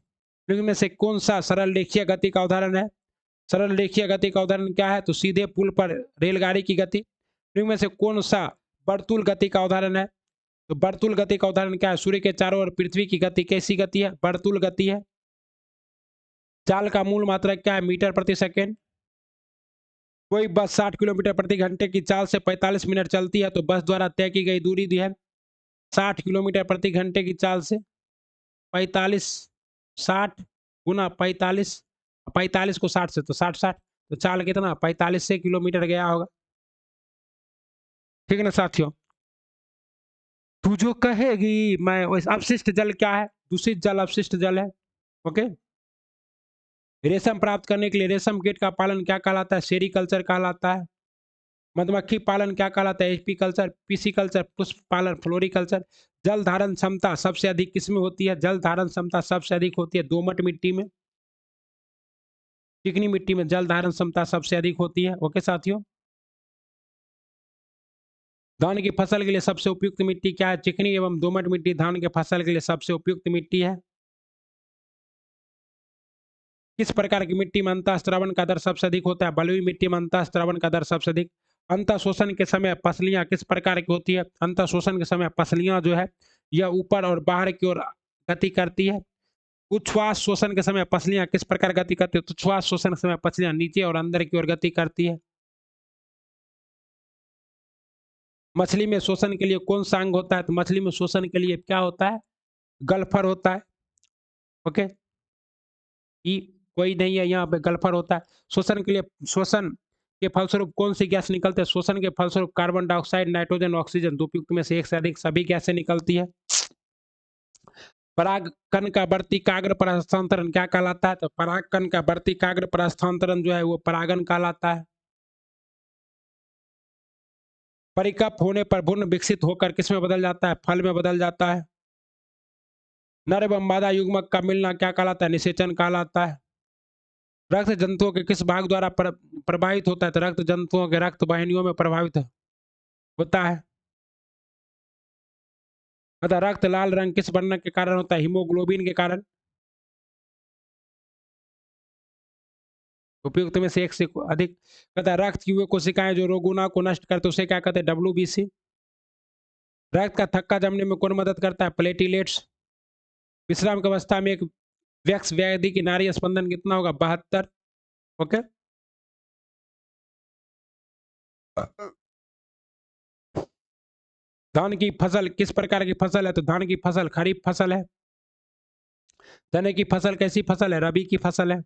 निम्न में से कौन सा सरल रेखीय गति का उदाहरण है? सरल रेखीय गति का उदाहरण क्या है? तो सीधे पुल पर रेलगाड़ी की गति। निम्न में से कौन सा वर्तुल गति का उदाहरण है? तो वर्तुल गति का उदाहरण क्या है? सूर्य के चारों ओर पृथ्वी की गति कैसी गति है? वर्तुल गति है। चाल का मूल मात्रा क्या है? मीटर प्रति सेकेंड। कोई बस 60 किलोमीटर प्रति घंटे की चाल से 45 मिनट चलती है तो बस द्वारा तय की गई दूरी दी है 60 किलोमीटर प्रति घंटे की चाल से 45, 60 गुना 45, 45 को 60 से तो 60 तो चाल कितना 45 से किलोमीटर गया होगा। ठीक है ना साथियों? तू जो कहेगी मैं वैसे। अपशिष्ट जल क्या है? दूषित जल अपशिष्ट जल है। ओके। रेशम प्राप्त करने के लिए रेशम कीट का पालन क्या कहलाता है? सेरीकल्चर कहलाता है। मधुमक्खी पालन क्या कहलाता है? एपी कल्चर, पीसी कल्चर, पुष्प पालन फ्लोरिकल्चर। जल धारण क्षमता सबसे अधिक किसमें होती है? जल धारण क्षमता सबसे अधिक होती है दोमट मिट्टी में। चिकनी मिट्टी में जल धारण क्षमता सबसे अधिक होती है। ओके साथियों। धान की फसल के लिए सबसे उपयुक्त मिट्टी क्या है? चिकनी एवं दोमट मिट्टी धान के फसल के लिए सबसे उपयुक्त मिट्टी है। किस प्रकार की मिट्टी में अंतः स्त्रावन का दर सबसे अधिक होता है? बलुई मिट्टी में अंतः स्त्रावन का दर सबसे अधिक। अंतः शोषण के समय पसलियां किस प्रकार की होती है? अंतः शोषण के समय पसलियां जो है यह ऊपर और बाहर की ओर गति करती है। उच्छ्वास शोषण के समय पसलियां किस प्रकार गति करती है? तो उच्छ्वास शोषण के समय पसलियां नीचे और अंदर की ओर गति करती है। मछली में शोषण के लिए कौन सा अंग होता है? तो मछली में शोषण के लिए क्या होता है? गल्फर होता है। ओके। ई कोई नहीं है यहाँ पे, गल्फर होता है। शोषण के लिए, शोषण के फलस्वरूप कौन सी गैस निकलते हैं? शोषण के फलस्वरूप कार्बन डाइऑक्साइड, नाइट्रोजन, ऑक्सीजन। दो उपयुक्त में से एक से अधिक सभी गैसें निकलती है। परागकण का वर्तिकाग्र पर हस्तांतरण क्या कहलाता है? तो परागकण का वर्तिकाग्र पर हस्तांतरण जो है वो परागन कहलाता है। परिपक्व होने पर भ्रूण विकसित होकर किस में बदल जाता है? फल में बदल जाता है। नर एवं मादा युग्मक का मिलना क्या कहलाता है? निषेचन कहलाता है। रक्त जंतुओं के किस भाग द्वारा प्रभावित होता है? तो रक्त जंतुओं के रक्त वाहिनियों में प्रभावित होता है। अतः रक्त लाल रंग किस वर्ण के कारण होता है? हीमोग्लोबिन के कारण। उपयुक्त में से एक से अधिक। कहता है रक्त की वे कोशिकाएं जो रोगुना को नष्ट करते उसे क्या कहते हैं? WBC। रक्त का थक्का जमने में कौन मदद करता है? प्लेटिलेट्स। विश्राम की अवस्था में एक वैक्स व्याधि की नाड़ी स्पंदन कितना होगा? 72। ओके। धान की फसल किस प्रकार की फसल है? तो धान की फसल खरीफ फसल है। चने की फसल कैसी फसल है? रबी की फसल है।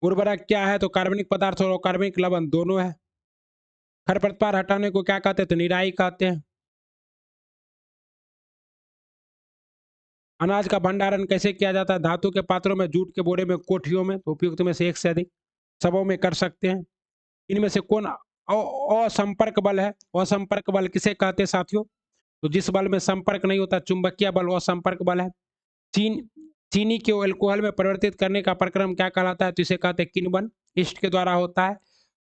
उर्वरक क्या है? तो कार्बनिक पदार्थ और कार्बनिक लवण दोनों है। खरपतवार हटाने को क्या कहते हैं? तो निराई कहते हैं। अनाज का भंडारण कैसे किया जाता है? धातु के पात्रों में, जूट के बोरे में, कोठियों में। तो उपयुक्त में से एक से अधिक सबों में कर सकते हैं। इनमें से कौन असंपर्क बल है? असंपर्क बल किसे कहते हैं साथियों? तो जिस बल में संपर्क नहीं होता, चुंबकीय बल असंपर्क बल है। चीन चीनी को अल्कोहल में परिवर्तित करने का प्रक्रम क्या कहलाता है? तो इसे कहते हैं किण्वन। ईस्ट के द्वारा होता है।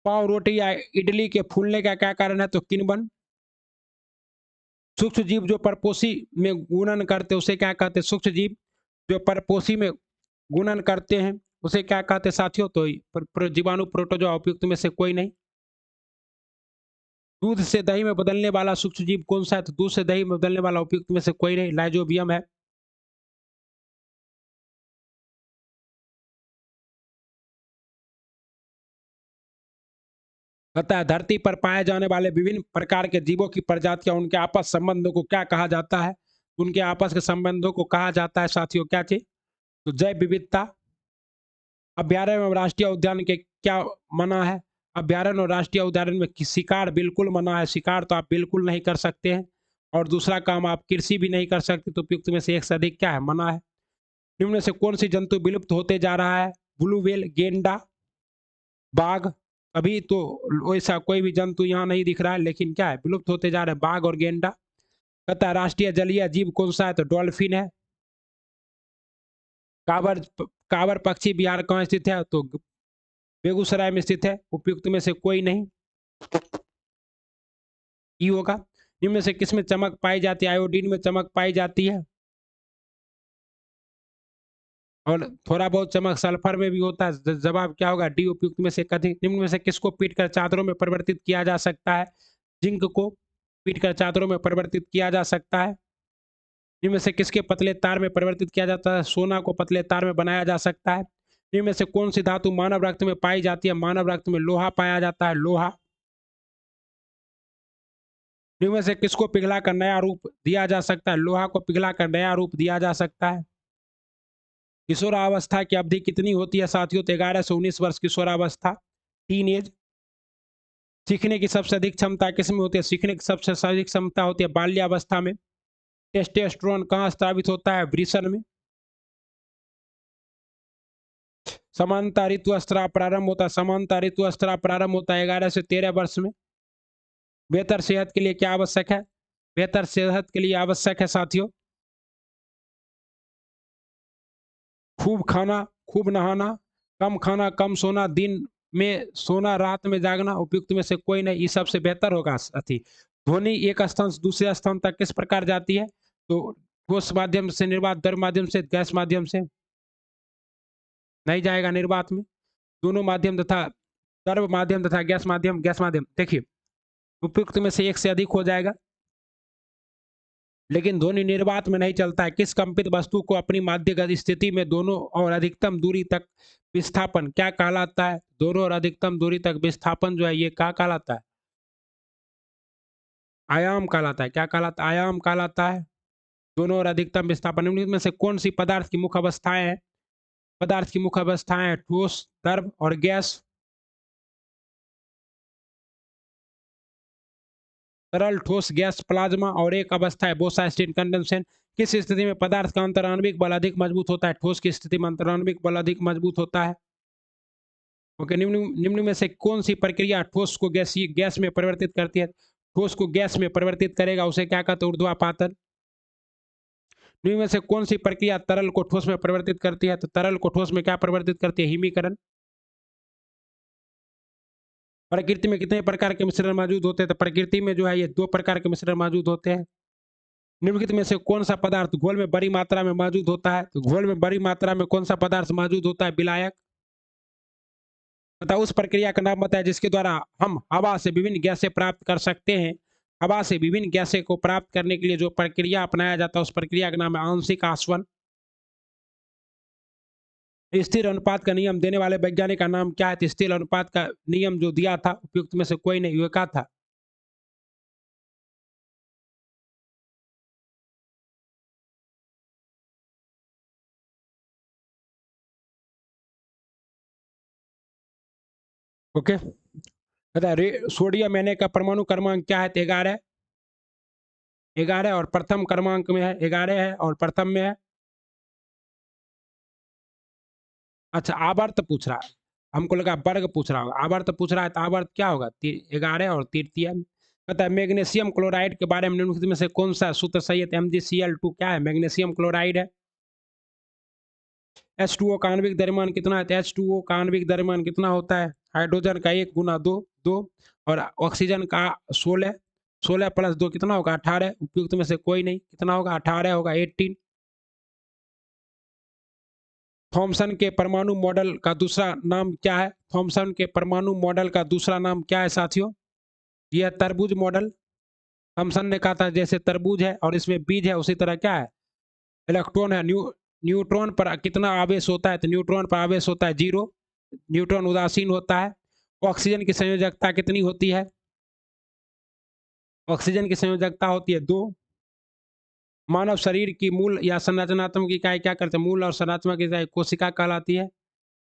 पाव, रोटी या इडली के फूलने का क्या कारण है? तो किण्वन। सूक्ष्म जीव जो परपोषी में गुणन करते उसे क्या कहते हैं? सूक्ष्म जीव जो परपोषी में गुणन करते हैं उसे क्या कहते हैं साथियों? तो जीवाणु, प्रोटोजोआ। उपयुक्त में से कोई नहीं। दूध से दही में बदलने वाला सूक्ष्म जीव कौन सा है? तो दूध से दही में बदलने वाला उपयुक्त में से कोई नहीं, लाइजोबियम है। अतः धरती पर पाए जाने वाले विभिन्न प्रकार के जीवों की प्रजातियां, उनके आपस संबंधों को क्या कहा जाता है? उनके आपस के संबंधों को कहा जाता है साथियों क्या चीज? तो जैव विविधता। अभ्यारण्य एवं राष्ट्रीय उद्यान के क्या मना है? अभ्यारण्य और राष्ट्रीय उद्यान में शिकार बिल्कुल मना है। शिकार तो आप बिल्कुल नहीं कर सकते हैं। और दूसरा काम, आप कृषि भी नहीं कर सकते। तो उपयुक्त में से एक से अधिक क्या है? मना है। निम्न में से कौन सी जंतु विलुप्त होते जा रहा है? ब्लू व्हेल, गेंडा, बाघ। अभी तो वैसा कोई भी जंतु यहाँ नहीं दिख रहा है, लेकिन क्या है? विलुप्त होते जा रहे हैं बाघ और गेंडा। कहता है राष्ट्रीय जलीय जीव कौन सा है? तो डॉल्फिन है। काबर काबर पक्षी बिहार कहाँ स्थित है? तो बेगूसराय में स्थित है। उपयुक्त में से कोई नहीं, ई होगा। निम्न में से किसमें चमक पाई जाती है? आयोडीन में चमक पाई जाती है। और थोड़ा बहुत चमक सल्फर में भी होता है। जवाब क्या होगा? डी। उपयुक्त में से कथित निम्न में से किसको पीटकर चादरों में परिवर्तित किया जा सकता है? जिंक को पीटकर चादरों में परिवर्तित किया जा सकता है। निम्न में से किसके पतले तार में परिवर्तित किया जाता है? सोना को पतले तार में बनाया जा सकता है। निम्न में से कौन सी धातु मानव रक्त में पाई जाती है? मानव रक्त में लोहा पाया जाता है, लोहा। निम्न में से किसको पिघलाकर नया रूप दिया जा सकता है? लोहा को पिघलाकर नया रूप दिया जा सकता है। किशोरावस्था की अवधि कितनी होती है साथियों? तो 11 से 19 वर्ष किशोरावस्था, टीन एज। सीखने की सबसे अधिक क्षमता किसमें होती है? सीखने की सबसे अधिक क्षमता होती है बाल्यावस्था में। टेस्टोस्टेरोन कहाँ स्रावित होता है? वृषण में। समानता ऋतु स्त्राव प्रारंभ होता है, समानता ऋतु स्त्राव प्रारंभ होता है 11 से 13 वर्ष में। बेहतर सेहत के लिए क्या आवश्यक है? बेहतर सेहत के लिए आवश्यक है साथियों खूब खाना, खूब नहाना, कम खाना, कम सोना, दिन में सोना, रात में जागना। उपयुक्त में से कोई नहीं, ये सबसे बेहतर होगा साथी। ध्वनि एक स्थान से दूसरे स्थान तक किस प्रकार जाती है? तो ठोस माध्यम से, निर्वात, द्रव माध्यम से, गैस माध्यम से। नहीं जाएगा निर्वात में। दोनों माध्यम तथा द्रव माध्यम तथा गैस माध्यम, गैस माध्यम। देखिए उपयुक्त में से एक से अधिक हो जाएगा, लेकिन ध्वनि निर्वात में नहीं चलता है। किस कंपित वस्तु को अपनी माध्यगत स्थिति में दोनों और अधिकतम दूरी तक विस्थापन क्या कहलाता है? दोनों और अधिकतम दूरी तक विस्थापन जो है ये क्या कहलाता है? आयाम कहलाता है। क्या कहलाता है? आयाम कहलाता है। दोनों और अधिकतम विस्थापन। निम्न में से कौन सी पदार्थ की मुख्य अवस्थाएं हैं? पदार्थ की मुख्य अवस्थाएं हैं ठोस, द्रव और गैस। तरल, ठोस, गैस, प्लाज्मा। और एक अवस्था है बोसाइस्टीन कंडेंसेशन। किस स्थिति में पदार्थ का अंतराण्विक बल अधिक मजबूत होता है? ठोस की स्थिति में अंतराण्विक बल अधिक मजबूत होता है। ओके। निम्न निम्न में से कौन सी प्रक्रिया ठोस को गैस में परिवर्तित करती है? ठोस को गैस में परिवर्तित करेगा उसे क्या कहते हैं? ऊर्ध्वापातन। निम्न में से कौन सी प्रक्रिया तरल को ठोस में परिवर्तित करती है? तो तरल को ठोस में क्या परिवर्तित करती है? हिमीकरण। प्रकृति में कितने प्रकार के मिश्रण मौजूद होते हैं? तो प्रकृति में जो है ये 2 प्रकार के मिश्रण मौजूद होते हैं। निम्नलिखित में से कौन सा पदार्थ घोल में बड़ी मात्रा में मौजूद होता है? तो घोल में बड़ी मात्रा में कौन सा पदार्थ मौजूद होता है? विलायक। तथा उस प्रक्रिया का नाम बताया जिसके द्वारा हम हवा से विभिन्न गैसें प्राप्त कर सकते हैं। हवा से विभिन्न गैसें को प्राप्त करने के लिए जो प्रक्रिया अपनाया जाता है उस प्रक्रिया का नाम है आंशिक आसवन। स्थिर अनुपात का नियम देने वाले वैज्ञानिक का नाम क्या है? तो स्थिर अनुपात का नियम जो दिया था उपयुक्त में से कोई नहीं, क्या था? ओके, सोडियम Na का परमाणु क्रमांक क्या है? तो 11। 11 और प्रथम क्रमांक में है 11 है और प्रथम में है। अच्छा, आवर्त पूछ रहा है, हमको लगा वर्ग पूछ रहा होगा। आवर्त पूछ रहा है तो आवर्त क्या होगा? 11 और तृतीय। कहता है मैग्नीशियम क्लोराइड के बारे में निम्नलिखित में से कौन सा सूत्र सही है? तो MgCl2 क्या है? मैग्नीशियम क्लोराइड है। H2O का आणविक द्रव्यमान कितना है? तो H2O का आणविक द्रव्यमान कितना होता है? हाइड्रोजन का 1 गुना 2 2 और ऑक्सीजन का 16 16 प्लस 2 कितना होगा? 18। उपयुक्त में से कोई नहीं, कितना होगा? 18 होगा, 18। थॉमसन के परमाणु मॉडल का दूसरा नाम क्या है? थॉमसन के परमाणु मॉडल का दूसरा नाम क्या है साथियों? यह तरबूज मॉडल। थॉमसन ने कहा था जैसे तरबूज है और इसमें बीज है उसी तरह क्या है? इलेक्ट्रॉन है। न्यूट्रॉन पर कितना आवेश होता है? तो न्यूट्रॉन पर आवेश होता है 0। न्यूट्रॉन उदासीन होता है। ऑक्सीजन की संयोजकता कितनी होती है? ऑक्सीजन की संयोजकता होती है 2। मानव शरीर की मूल या संरचनात्मक इकाई क्या करते हैं? मूल और संरचनात्मक इकाई कोशिका कहलाती है।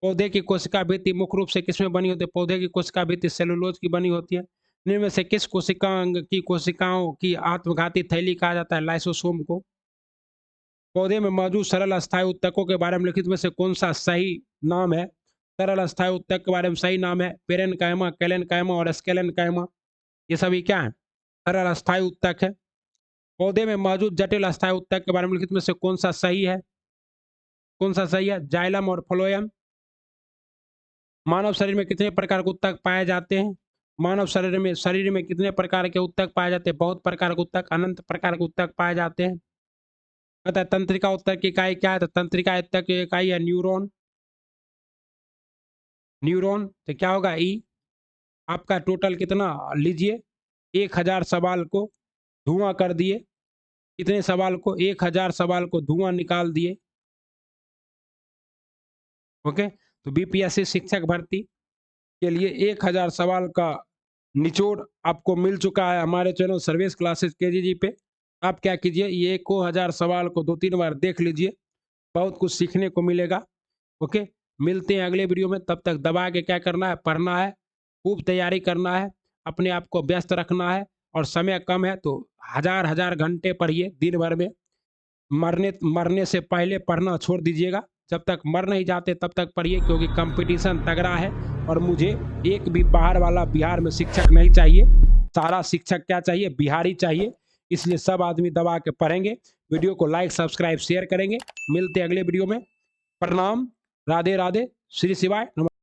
पौधे की कोशिका भित्ति मुख्य रूप से किसमें बनी होती है? पौधे की कोशिका भित्ति सेलुलोज की बनी होती है। निम्न में से किस कोशिकांग की कोशिकाओं की आत्मघाती थैली कहा जाता है? लाइसोसोम को। पौधे में मौजूद सरल अस्थायी उत्तकों के बारे में लिखित में से कौन सा सही नाम है? सरल अस्थायी उत्तक के बारे में सही नाम है पेरेनकाइमा, कैलेनकाइमा और स्केलेनकाइमा। ये सभी क्या है? सरल अस्थायी उत्तक है। पौधे में मौजूद जटिल अस्थायी उत्तक के बारे में लिखित में से कौन सा सही है? कौन सा सही है? जाइलम और फ्लोएम। मानव शरीर में कितने प्रकार के उत्तक पाए जाते हैं? मानव शरीर में कितने प्रकार के उत्तक पाए जाते हैं? बहुत प्रकार के उत्तक, अनंत प्रकार के उत्तक पाए जाते हैं। कहता है तंत्रिका उत्तक की इकाई क्या है? तो तंत्रिका उत्तक की इकाई है न्यूरॉन। न्यूरॉन तो क्या होगा? ई। आपका टोटल कितना लीजिए? 1000 सवाल को धुआं कर दिए। कितने सवाल को? 1000 सवाल को धुआं निकाल दिए। ओके, तो बीपीएससी शिक्षक भर्ती के लिए 1000 सवाल का निचोड़ आपको मिल चुका है हमारे चैनल सर्विस क्लासेस केजीजी पे। आप क्या कीजिए, ये 1000 सवाल को 2-3 बार देख लीजिए, बहुत कुछ सीखने को मिलेगा। ओके, मिलते हैं अगले वीडियो में। तब तक दबा के क्या करना है? पढ़ना है, खूब तैयारी करना है, अपने आप को व्यस्त रखना है और समय कम है तो हजार घंटे पढ़िए दिन भर में। मरने से पहले पढ़ना छोड़ दीजिएगा। जब तक मर नहीं जाते तब तक पढ़िए, क्योंकि कंपटीशन तगड़ा है और मुझे एक भी बाहर वाला बिहार में शिक्षक नहीं चाहिए। सारा शिक्षक क्या चाहिए? बिहारी चाहिए। इसलिए सब आदमी दबा के पढ़ेंगे। वीडियो को लाइक, सब्सक्राइब, शेयर करेंगे। मिलते अगले वीडियो में। प्रणाम, राधे राधे, श्री शिवाय, नमस्कार।